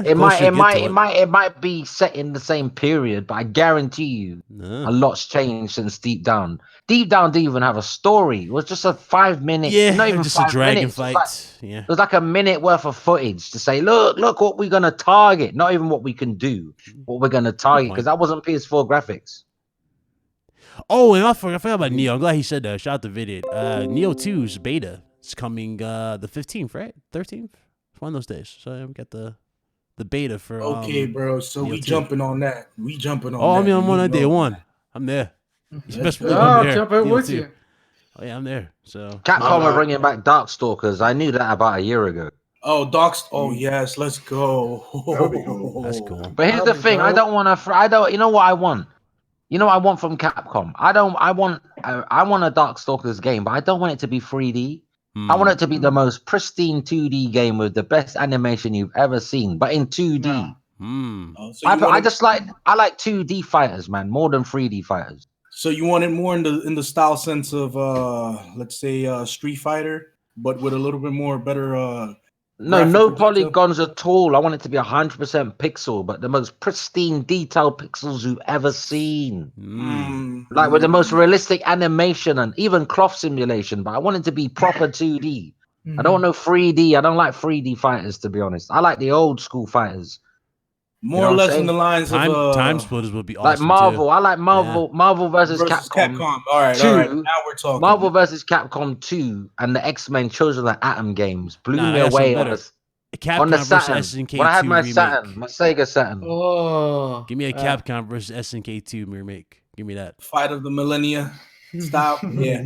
It might be set in the same period, but I guarantee you a lot's changed since Deep Down. Deep Down didn't even have a story. It was just a 5-minute, not even just 5 a dragon minutes. fight. It was like a minute worth of footage to say, look what we're gonna target, not even what we can do, what we're gonna target, because that wasn't PS4 graphics. Oh, and I forgot about Neo. I'm glad he said that. Shout out to Vidit. Neo 2's beta is coming the 15th, right? 13th? It's one of those days. So we got the the beta for. Okay, bro. So we DL2. jumping on that. We jumping on. Oh, that. I mean, I'm on You that day know one. that. I'm there. Let's Best go. believe I'm Oh, there. jump in with DL2. you. Oh yeah, I'm there. So Capcom are Uh, bringing back Darkstalkers. I knew that about a year ago. Oh, docs. Oh yes, let's go. That would be cool. that's cool. But here's the thing: I don't want to. I don't. You know what I want? You know what I want from Capcom? I want a Darkstalkers game, but I don't want it to be 3D. I want it to be the most pristine 2D game with the best animation you've ever seen, but in 2D. No. Oh, so I like 2D fighters, man, more than 3D fighters. So you want it more in the style sense of let's say Street Fighter, but with a little bit more better. No graphical detail? polygons at all. I want it to be 100% pixel, but the most pristine, detailed pixels you've ever seen. Like with the most realistic animation and even cloth simulation, but I want it to be proper 2D. I don't want no 3D. I don't like 3D fighters, to be honest. I like the old school fighters. More or less in the lines of Time Splitters would be like awesome. Marvel. Too. I like Marvel. Yeah. Marvel versus Capcom. All right, 2, all right. Now we're talking. Marvel versus Capcom 2 and the X-Men Children of the Atom games blew me away on the Saturn. SNK2 when I had my remake. Saturn, my Sega Saturn. Oh, give me a Capcom versus SNK2 remake. Give me that. Fight of the Millennia style. Yeah.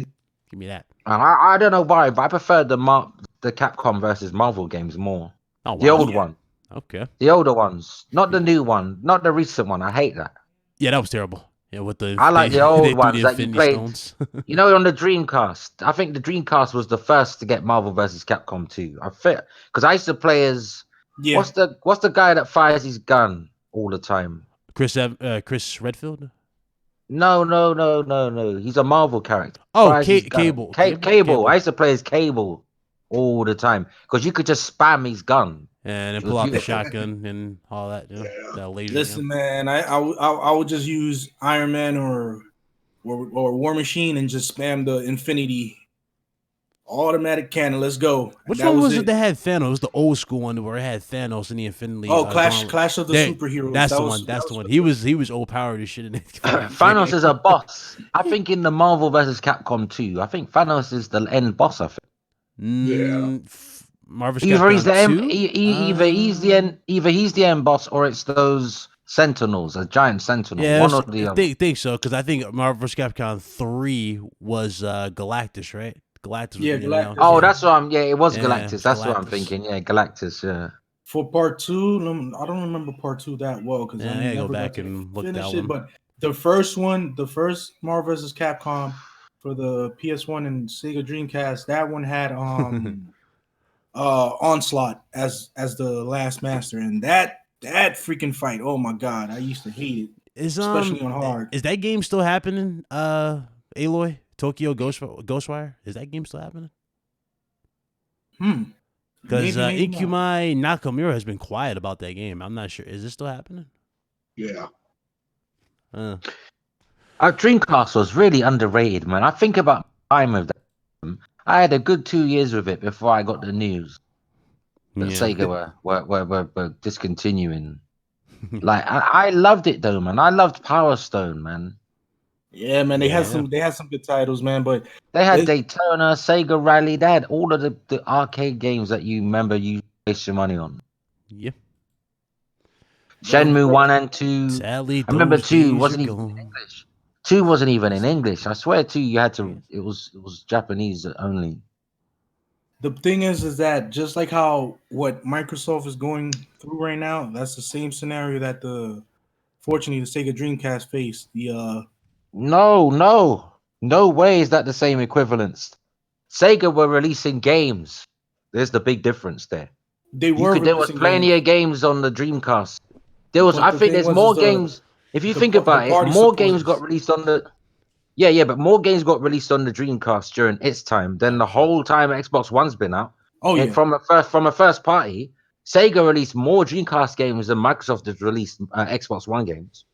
Give me that. I don't know why, but I prefer the Capcom versus Marvel games more. Oh, wow. The old one. Okay. The older ones, not the new one, not the recent one. I hate that. Yeah, that was terrible. Yeah, with the I like the old ones that you played. Stones. You know, on the Dreamcast. I think the Dreamcast was the first to get Marvel vs. Capcom 2. I fit because I used to play as what's the guy that fires his gun all the time? Chris Redfield. No. He's a Marvel character. Oh, Cable. Cable. I used to play as Cable all the time because you could just spam his gun. And then pull out the shotgun and all that. You know, that laser. Listen, man, I would just use Iron Man or War Machine and just spam the Infinity automatic cannon. Let's go. Which one was it that had Thanos? It was the old school one where it had Thanos and the Infinity. Oh, Clash of the Superheroes. That's the one. That's the one. He was overpowered as shit in it. Thanos is a boss. I think in the Marvel vs. Capcom 2, I think Thanos is the end boss of it. Yeah. Marvel either he's the either he's the end boss or it's those Sentinels, a giant Sentinel. Yeah, one or the other. Think so because I think Marvel vs. Capcom 3 was Galactus, right? Galactus. Yeah, Galactus. Oh, that's what I'm. Yeah, it was Galactus. That's what I'm thinking. Yeah, Galactus. Yeah. For part 2, I don't remember part 2 that well because I never go back and look that it. one. But the first Marvel vs. Capcom for the PS1 and Sega Dreamcast, that one had Onslaught as the last master, and that freaking fight, oh my god, I used to hate it, especially on hard. Is that game still happening? Aloy, Tokyo Ghostwire, is that game still happening? Because Ikumai Nakamura has been quiet about that game. I'm not sure. Is it still happening? Yeah. Our Dreamcast was really underrated, man. I think about time of that. I had a good 2 years with it before I got the news that Sega were discontinuing. Like I loved it though, man. I loved Power Stone, man. Yeah, man. They had some good titles, man. But they had Daytona, Sega Rally. They had all of the arcade games that you remember you waste your money on. Yeah. Shenmue 1 and 2. Sadly, I remember 2 wasn't even in English. 2 wasn't even in English. I swear 2 you had to. It was Japanese only. The thing is that just like how what Microsoft is going through right now, that's the same scenario that fortunately the Sega Dreamcast faced. No way is that the same equivalence. Sega were releasing games. There's the big difference there. There was plenty of games on the Dreamcast. I think there's more games. If you think about it, more games got released on the. Yeah, but more games got released on the Dreamcast during its time than the whole time Xbox One's been out. Oh yeah. From a first party, Sega released more Dreamcast games than Microsoft has released Xbox One games.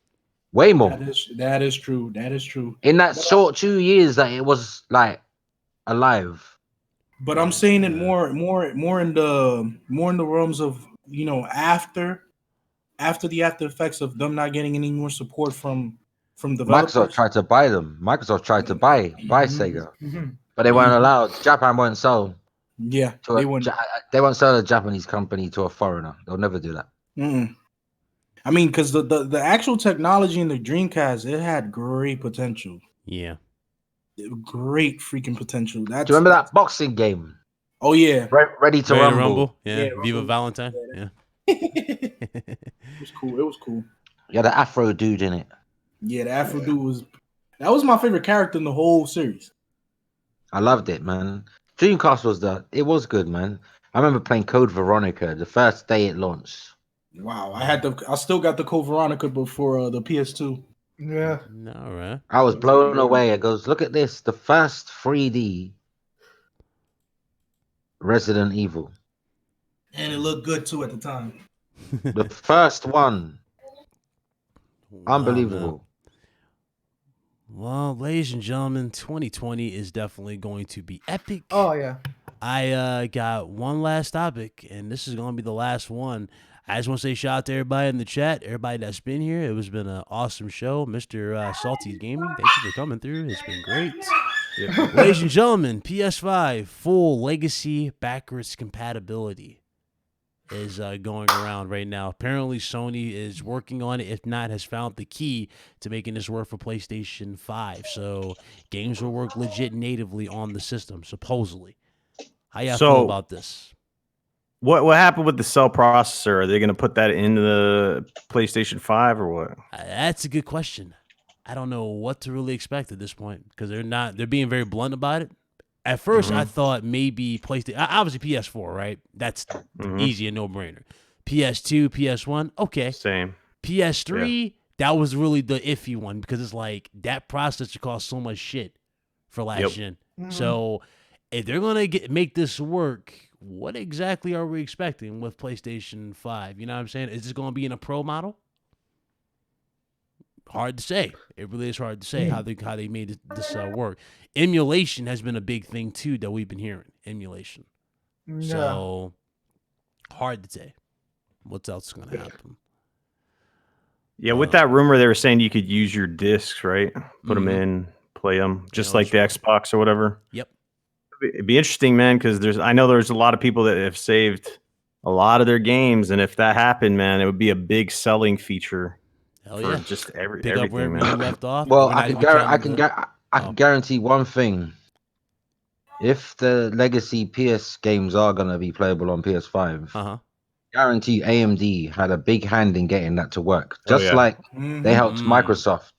Way more. That is true. That is true. In that short 2 years that it was like alive. But I'm saying it more in the realms of after the after effects of them not getting any more support from developers. Microsoft tried to buy them. Microsoft tried to buy Sega, but they weren't allowed. Japan won't sell. Yeah, they won't sell a Japanese company to a foreigner. They'll never do that. Mm-mm. I mean, because the actual technology in the Dreamcast, it had great potential. Yeah. Great freaking potential. Do you remember that boxing game? Oh yeah. Ready to Rumble. Yeah. Viva Valentine. Yeah. It was cool. It was cool. Yeah, the Afro dude in it. Yeah, the Afro dude was my favorite character in the whole series. I loved it, man. Dreamcast was good, man. I remember playing Code Veronica the first day it launched. Wow, I still got the Code Veronica before the PS2. Yeah. All right. I was blown away. It goes, look at this, the first 3D Resident Evil. And it looked good too at the time. The first one. Wow, Unbelievable. Well, ladies and gentlemen, 2020 is definitely going to be epic. Oh yeah. I got one last topic, and this is going to be the last one. I just want to say shout out to everybody in the chat, everybody that's been here. It has been an awesome show. Mr. Salty Gaming, thank you for coming through. It's been great. Yep. Ladies and gentlemen, PS5 full legacy backwards compatibility is going around right now. Apparently, Sony is working on it. If not, has found the key to making this work for PlayStation 5. So games will work legit natively on the system, supposedly. How y'all feel about this? What happened with the cell processor? Are they going to put that into the PlayStation 5 or what? That's a good question. I don't know what to really expect at this point because they're being very blunt about it. At first, I thought maybe PlayStation, obviously PS4, right? That's easy and no-brainer. PS2, PS1, okay. Same. PS3, that was really the iffy one because it's like that processor costs so much shit for last gen. So if they're going to make this work, what exactly are we expecting with PlayStation 5? You know what I'm saying? Is this going to be in a pro model? Hard to say. It really is hard to say how they made this work. Emulation has been a big thing too that we've been hearing. Emulation. Yeah. So hard to say. What's else going to happen? Yeah, with that rumor, they were saying you could use your discs, right? Put them in, play them, just like the Xbox or whatever. Yep. It'd be interesting, man, because I know there's a lot of people that have saved a lot of their games, and if that happened, man, it would be a big selling feature. Hell for yeah. just Pick everything, up where man. you left off. Well, I can guarantee one thing. If the legacy PS games are going to be playable on PS5, guarantee AMD had a big hand in getting that to work. Just like they helped Microsoft.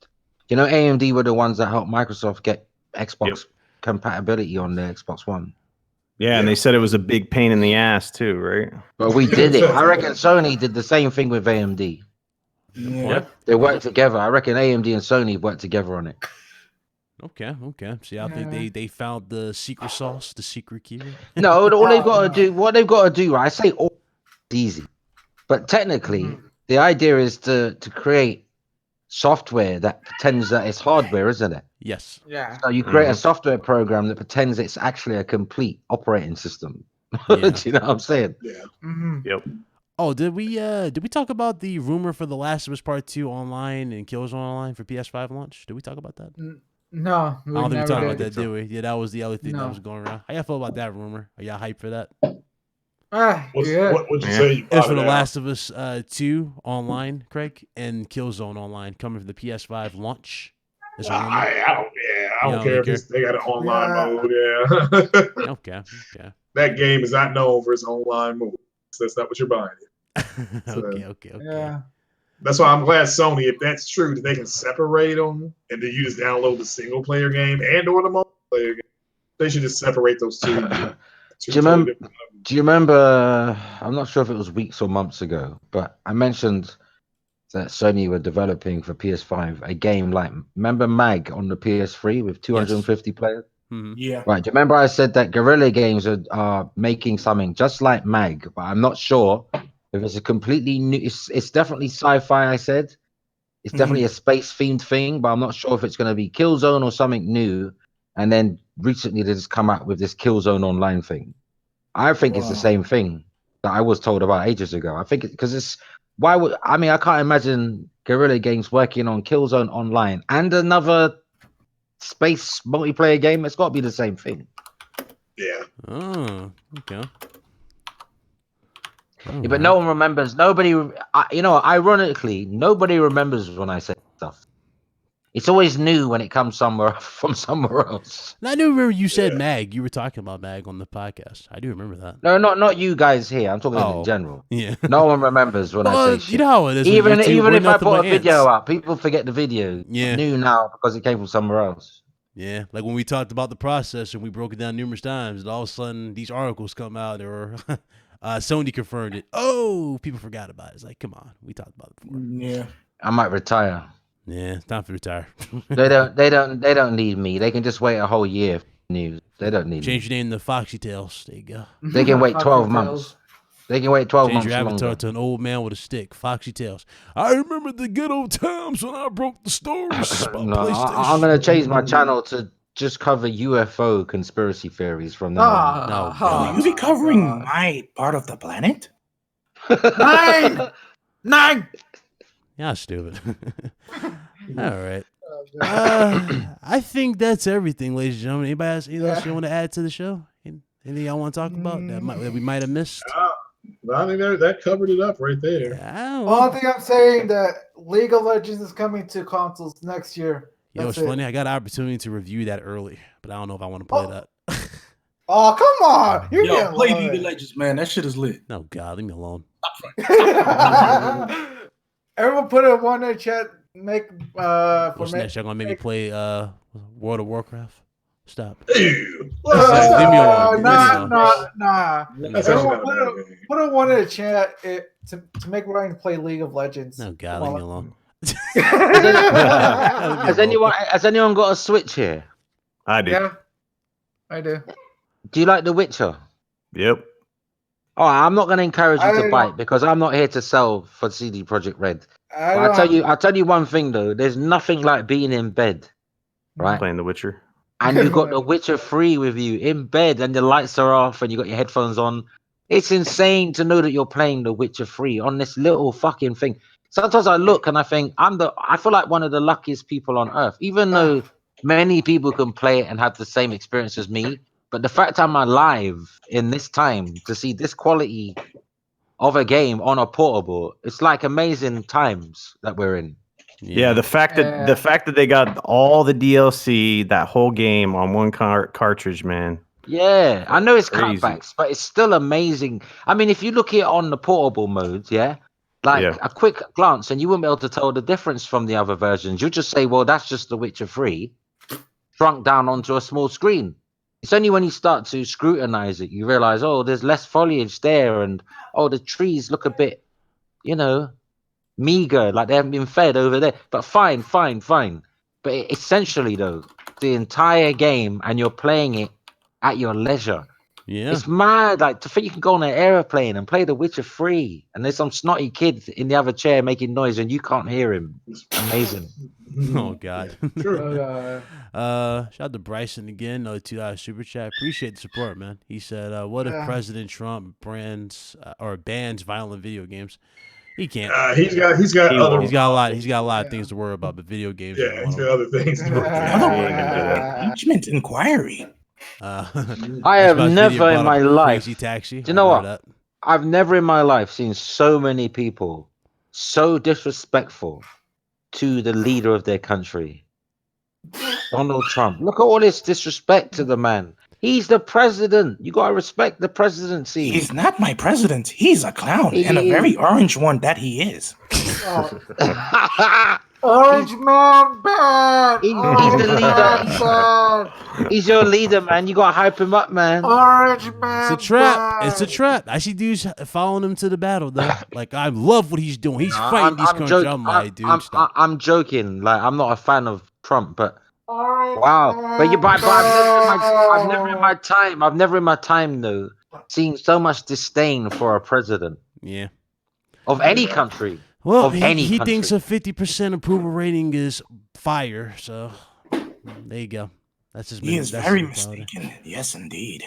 You know, AMD were the ones that helped Microsoft get Xbox compatibility on their Xbox One. Yeah, and they said it was a big pain in the ass too, right? But we did it. I reckon Sony did the same thing with AMD. Yeah. They worked together. I reckon AMD and Sony worked together on it. Okay. See, I think they found the secret sauce, the secret key. No, all they've got to do, I say all easy. But technically, the idea is to create software that pretends that it's hardware, isn't it? Yes. Yeah. So you create a software program that pretends it's actually a complete operating system. Yeah. Do you know what I'm saying? Yeah. Yep. Oh, did we talk about the rumor for The Last of Us Part 2 online and Killzone Online for PS5 launch? Did we talk about that? No, I don't think we never talked about did. that, did we? Yeah, that was the other thing that was going around. How y'all feel about that rumor? Are y'all hyped for that? What'd you say? It's for The Last of Us 2 online, Craig, and Killzone Online coming for the PS5 launch. I don't care if they got an online mode. Yeah. Okay. That game is not known for its online mode. So that's not what you're buying. Okay. Yeah. That's why I'm glad Sony, if that's true, that they can separate them and then you just download the single player game and or the multiplayer game. They should just separate those two. Do you remember? I'm not sure if it was weeks or months ago, but I mentioned that Sony were developing for PS5 a game like, remember Mag on the PS3 with 250 players? Yeah. Right. Do you remember I said that Guerrilla Games are making something just like Mag, but I'm not sure if it's a completely new. It's definitely sci-fi. I said it's definitely a space-themed thing, but I'm not sure if it's going to be Killzone or something new. And then recently they just come out with this Killzone Online thing. I think it's the same thing that I was told about ages ago. I think because it's I can't imagine Guerrilla Games working on Killzone Online and another space multiplayer game. It's got to be the same thing. Yeah. Oh, okay. Yeah, but no one remembers. Nobody, ironically, nobody remembers when I say stuff. It's always new when it comes from somewhere else. And I do remember you said Mag. You were talking about Mag on the podcast. I do remember that. No, not you guys here. I'm talking in general. Yeah. No one remembers when I say shit. You know how it is. Even if I put put a video up, people forget the video. Yeah. New now because it came from somewhere else. Yeah, like when we talked about the process and we broke it down numerous times, and all of a sudden these articles come out or Sony confirmed it. Oh, people forgot about it. It's like, come on, we talked about it before. Yeah, I might retire. Yeah, it's time to retire. They don't need me. They can just wait a whole year for news. They don't need Change me. your name to Foxy Tails. There you go. They can wait 12 months. They can wait 12 Change months your avatar longer. to an old man with a stick. Foxy Tails. I remember the good old times when I broke the stories. No, I'm going to change my channel to just cover UFO conspiracy theories from now on. No, will you be covering my part of the planet? 9. Yeah, stupid. All right. I think that's everything, ladies and gentlemen. Anybody else, anything else you want to add to the show? Anything y'all want to talk about that we might have missed? I think that covered it up right there. Only thing I'm saying that League of Legends is coming to consoles next year. You know, it's funny. I got an opportunity to review that early, but I don't know if I want to play that. Oh, come on. You're Yo, play League of Legends, man. That shit is lit. No, God, leave me alone. Everyone put a one in chat. Make What's next? Y'all gonna make me play World of Warcraft? Stop. Ew. Leave me alone. Nah. That's Everyone actually not a bad game. put a one in the chat to make Ryan play League of Legends. No, God, leave me alone. Has anyone got a Switch here? I do. Yeah, I do. Do you like The Witcher? Yep. Oh, I'm not going to encourage you to buy it because I'm not here to sell for CD Projekt Red. I'll tell you one thing though. There's nothing like being in bed, right? Playing The Witcher. And you got The Witcher 3 with you in bed, and the lights are off, and you got your headphones on. It's insane to know that you're playing The Witcher 3 on this little fucking thing. Sometimes I look and I think I feel like one of the luckiest people on earth, even though many people can play it and have the same experience as me. But the fact I'm alive in this time to see this quality of a game on a portable, it's like amazing times that we're in. Yeah, the fact that they got all the DLC, that whole game on one cartridge, man. Yeah, I know it's crazy. Cutbacks, but it's still amazing. I mean, if you look at it on the portable modes, a quick glance, and you wouldn't be able to tell the difference from the other versions. You'll just say, well, that's just The Witcher 3 shrunk down onto a small screen. It's only when you start to scrutinize it, you realize, oh, there's less foliage there, and oh, the trees look a bit, meager, like they haven't been fed over there. But fine. But essentially, though, the entire game, and you're playing it at your leisure. Yeah, it's mad. Like to think you can go on an airplane and play The Witcher 3, and there's some snotty kid in the other chair making noise, and you can't hear him. It's amazing. Oh God. Shout out to Bryson again. Another $2 super chat. Appreciate the support, man. He said, "What if President Trump bans violent video games?" He can't. He's got a lot of things to worry about, but video games. Yeah, he's got other things to worry about. Impeachment inquiry. I have never in my life. Taxi. Do you know what? I've never in my life seen so many people so disrespectful to the leader of their country, Donald Trump. Look at all this disrespect to the man. He's the president. You gotta respect the presidency. He's not my president. He's a clown, and a very orange one that he is. Orange man bad. He's the leader. He's your leader, man. You gotta hype him up, man. Orange man. It's a trap. It's a trap. I see dudes following him to the battle, though. Like, I love what he's doing. He's fighting these countries. I'm joking. Like, I'm not a fan of Trump, but wow. But I've never in my time though seen so much disdain for a president. Yeah. Of any country. Well, he thinks a 50% approval rating is fire. So there you go. That's his. He is very mistaken. Yes, indeed.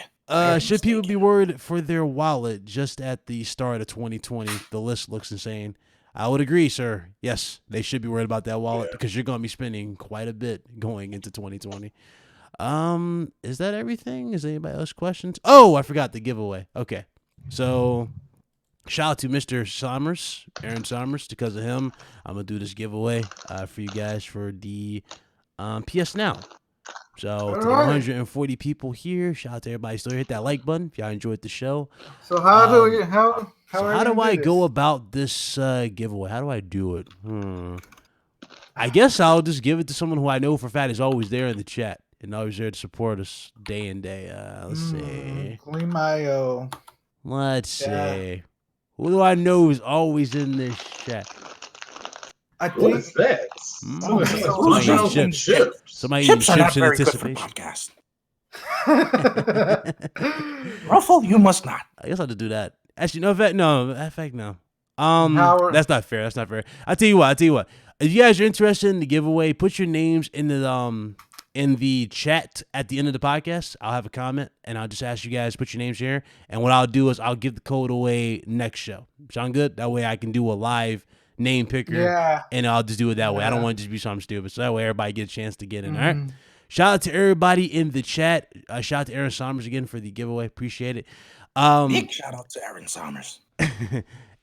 Should people be worried for their wallet just at the start of 2020? The list looks insane. I would agree, sir. Yes, they should be worried about that wallet because you're going to be spending quite a bit going into 2020. Is that everything? Is anybody else questions? Oh, I forgot the giveaway. Okay. So shout out to Mr. Sommers, Aaron Sommers. Because of him, I'm gonna do this giveaway for you guys for the PS Now. So to the 140 people here, shout out to everybody. Still hit that like button if y'all enjoyed the show. So how do I go about this giveaway? How do I do it? I guess I'll just give it to someone who I know for a fact is always there in the chat and always there to support us day in day. Let's see. Let's see. Who do I know is always in this chat? What is that? Somebody eating chips in anticipation. Ruffle, you must not. I guess I'll just do that. Actually, no. That's not fair. I'll tell you what. If you guys are interested in the giveaway, put your names in the chat at the end of the podcast. I'll have a comment and I'll just ask you guys to put your names here. And what I'll do is I'll give the code away next show. Sound good? That way I can do a live name picker, and I'll just do it that way. I don't want it to just be something stupid, so that way everybody gets a chance to get in. All right. Shout out to everybody in the chat. Shout out to Aaron Sommers again for the giveaway. Appreciate it. Big shout out to Aaron Sommers.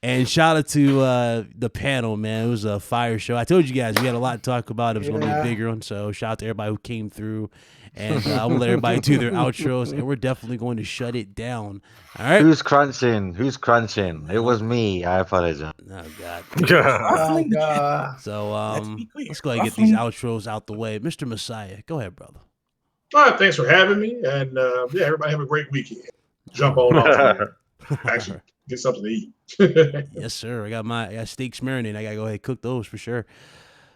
And shout out to the panel, man. It was a fire show. I told you guys we had a lot to talk about. It was going to be a bigger one. So shout out to everybody who came through. And I'm going to let everybody do their outros. And we're definitely going to shut it down. All right. Who's crunching? It was me. I apologize. Oh, God. Oh, God. So let's go ahead and get these outros out the way. Mr. Messiah, go ahead, brother. All right. Thanks for having me. And everybody have a great weekend. Jump on off. Actually, get something to eat. Yes, sir. I got steaks marinated. I got to go ahead and cook those for sure.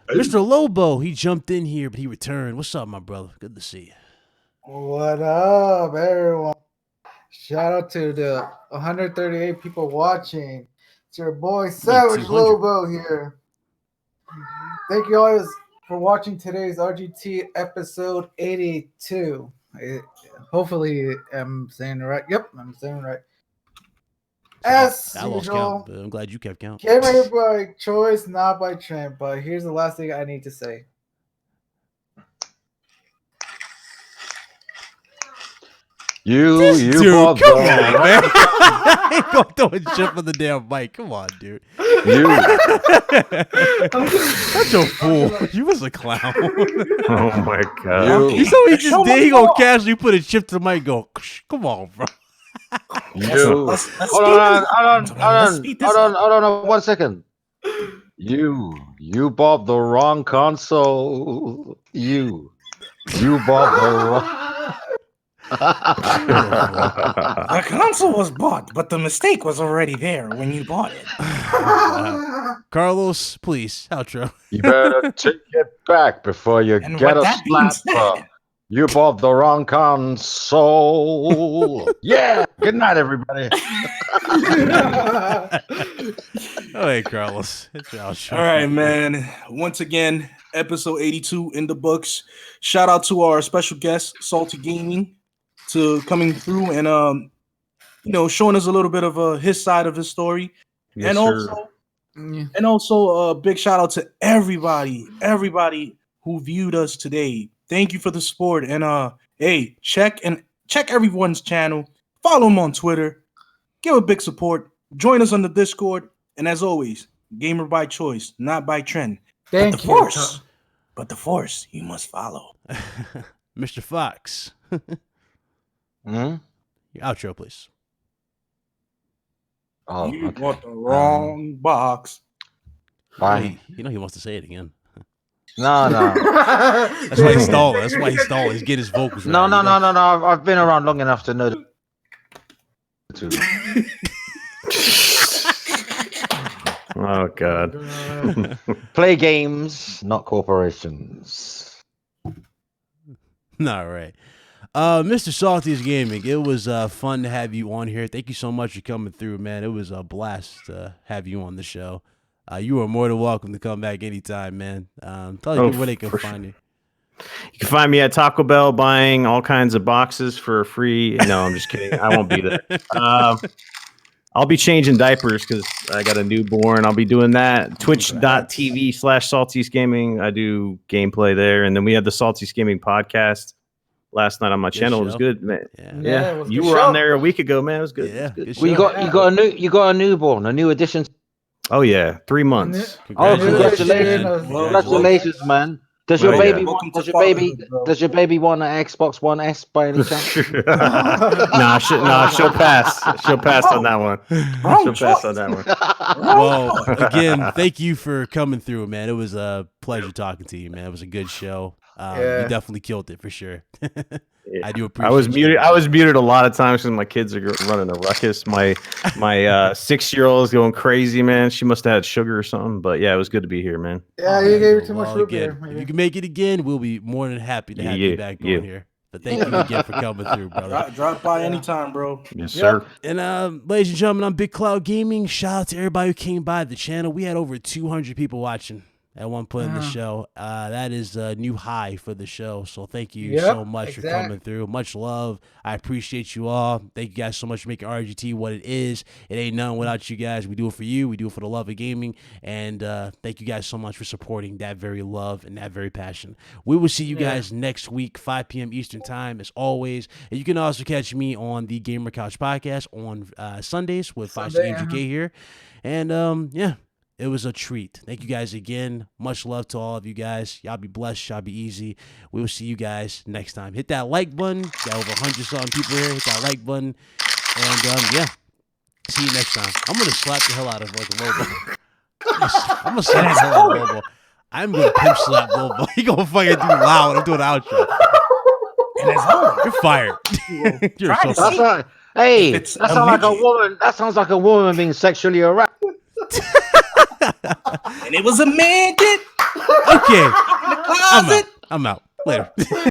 Hey. Mr. Lobo, he jumped in here, but he returned. What's up, my brother? Good to see you. What up, everyone? Shout out to the 138 people watching. It's your boy Savage Lobo here. Thank you always for watching today's RGT episode 82. Hopefully I'm saying it right. Yep, I'm saying it right. As usual, count, I'm glad you kept count. Gamer by choice, not by trend. But here's the last thing I need to say. You dude, come on, man. I ain't gonna throw a chip on the damn mic. Come on, dude. Such a fool. You was a clown. Oh my god. You saw what he just did. He gonna casually put a chip to the mic and go, come on, bro. Let's hold on 1 second. You bought the wrong console. You bought the wrong. The console was bought, but the mistake was already there when you bought it. Carlos, please, outro. You better take it back before you get a slap. You bought the wrong console. Yeah. Good night, everybody. Oh, hey, Carlos. All right, man. Once again, episode 82 in the books. Shout out to our special guest, Salty Gaming, to coming through and showing us a little bit of his side of his story. Yes, and also a big shout out to everybody who viewed us today. Thank you for the support. And hey, check everyone's channel. Follow them on Twitter. Give a big support. Join us on the Discord. And as always, gamer by choice, not by trend. Thank you. But the Force, you must follow. Mr. Fox. Your outro, please. Oh, you want the wrong box. Why? He wants to say it again. No. That's why he's stalling. He's getting his vocals right. No. I've been around long enough to know. Oh God. Play games, not corporations. All right. Mr. Salty's Gaming, it was fun to have you on here. Thank you so much for coming through, man. It was a blast to have you on the show. You are more than welcome to come back anytime, man. Tell people where they can find you. You can find me at Taco Bell buying all kinds of boxes for free. No, I'm just kidding. I won't be there. I'll be changing diapers because I got a newborn. I'll be doing that. Twitch.tv/Salty's Gaming. I do gameplay there. And then we have the Salty's Gaming podcast last night on my channel. It was good, man. Yeah, it was you good were show. on there a week ago, man. It was good. Yeah, It was good. Well, you got a newborn, a new addition. Oh yeah, 3 months. Oh, Congratulations. congratulations, man. Does your Oh, baby yeah. want? Does your baby want an Xbox One S by any chance? nah, she'll pass. She'll pass on that one. She'll pass on that one. Well, again, thank you for coming through, man. It was a pleasure talking to you, man. It was a good show. You definitely killed it for sure. I do appreciate. I was muted a lot of times because my kids are running a ruckus. My 6-year-old is going crazy, man. She must have had sugar or something. But yeah, it was good to be here, man. Yeah, you gave her too much root beer. If you can make it again, we'll be more than happy to have you back on here. But thank you again for coming through, brother. Drop by anytime, bro. Yes, sir. And ladies and gentlemen, I'm Big Cloud Gaming. Shout out to everybody who came by the channel. We had over 200 people watching at one point in the show. That is a new high for the show. So thank you so much for coming through. Much love. I appreciate you all. Thank you guys so much for making RGT what it is. It ain't nothing without you guys. We do it for you. We do it for the love of gaming. And thank you guys so much for supporting that very love and that very passion. We will see you guys next week, 5 p.m. Eastern time, as always. And you can also catch me on the Gamer Couch podcast on Sundays with 5 Games UK here. And it was a treat. Thank you guys again. Much love to all of you guys. Y'all be blessed. Y'all be easy. We will see you guys next time. Hit that like button. Got over 100-something people here. Hit that like button. And, see you next time. I'm going to slap the hell out of like Lobo. I'm going to slap the hell out of Lobo. I'm going to pimp slap Lobo. He going to fucking do loud. I'm doing an outro. You're fired. You're so fired. Hey, that sounds like a woman. That sounds like a woman being sexually harassed. And it was a man. Okay. I'm out. Later.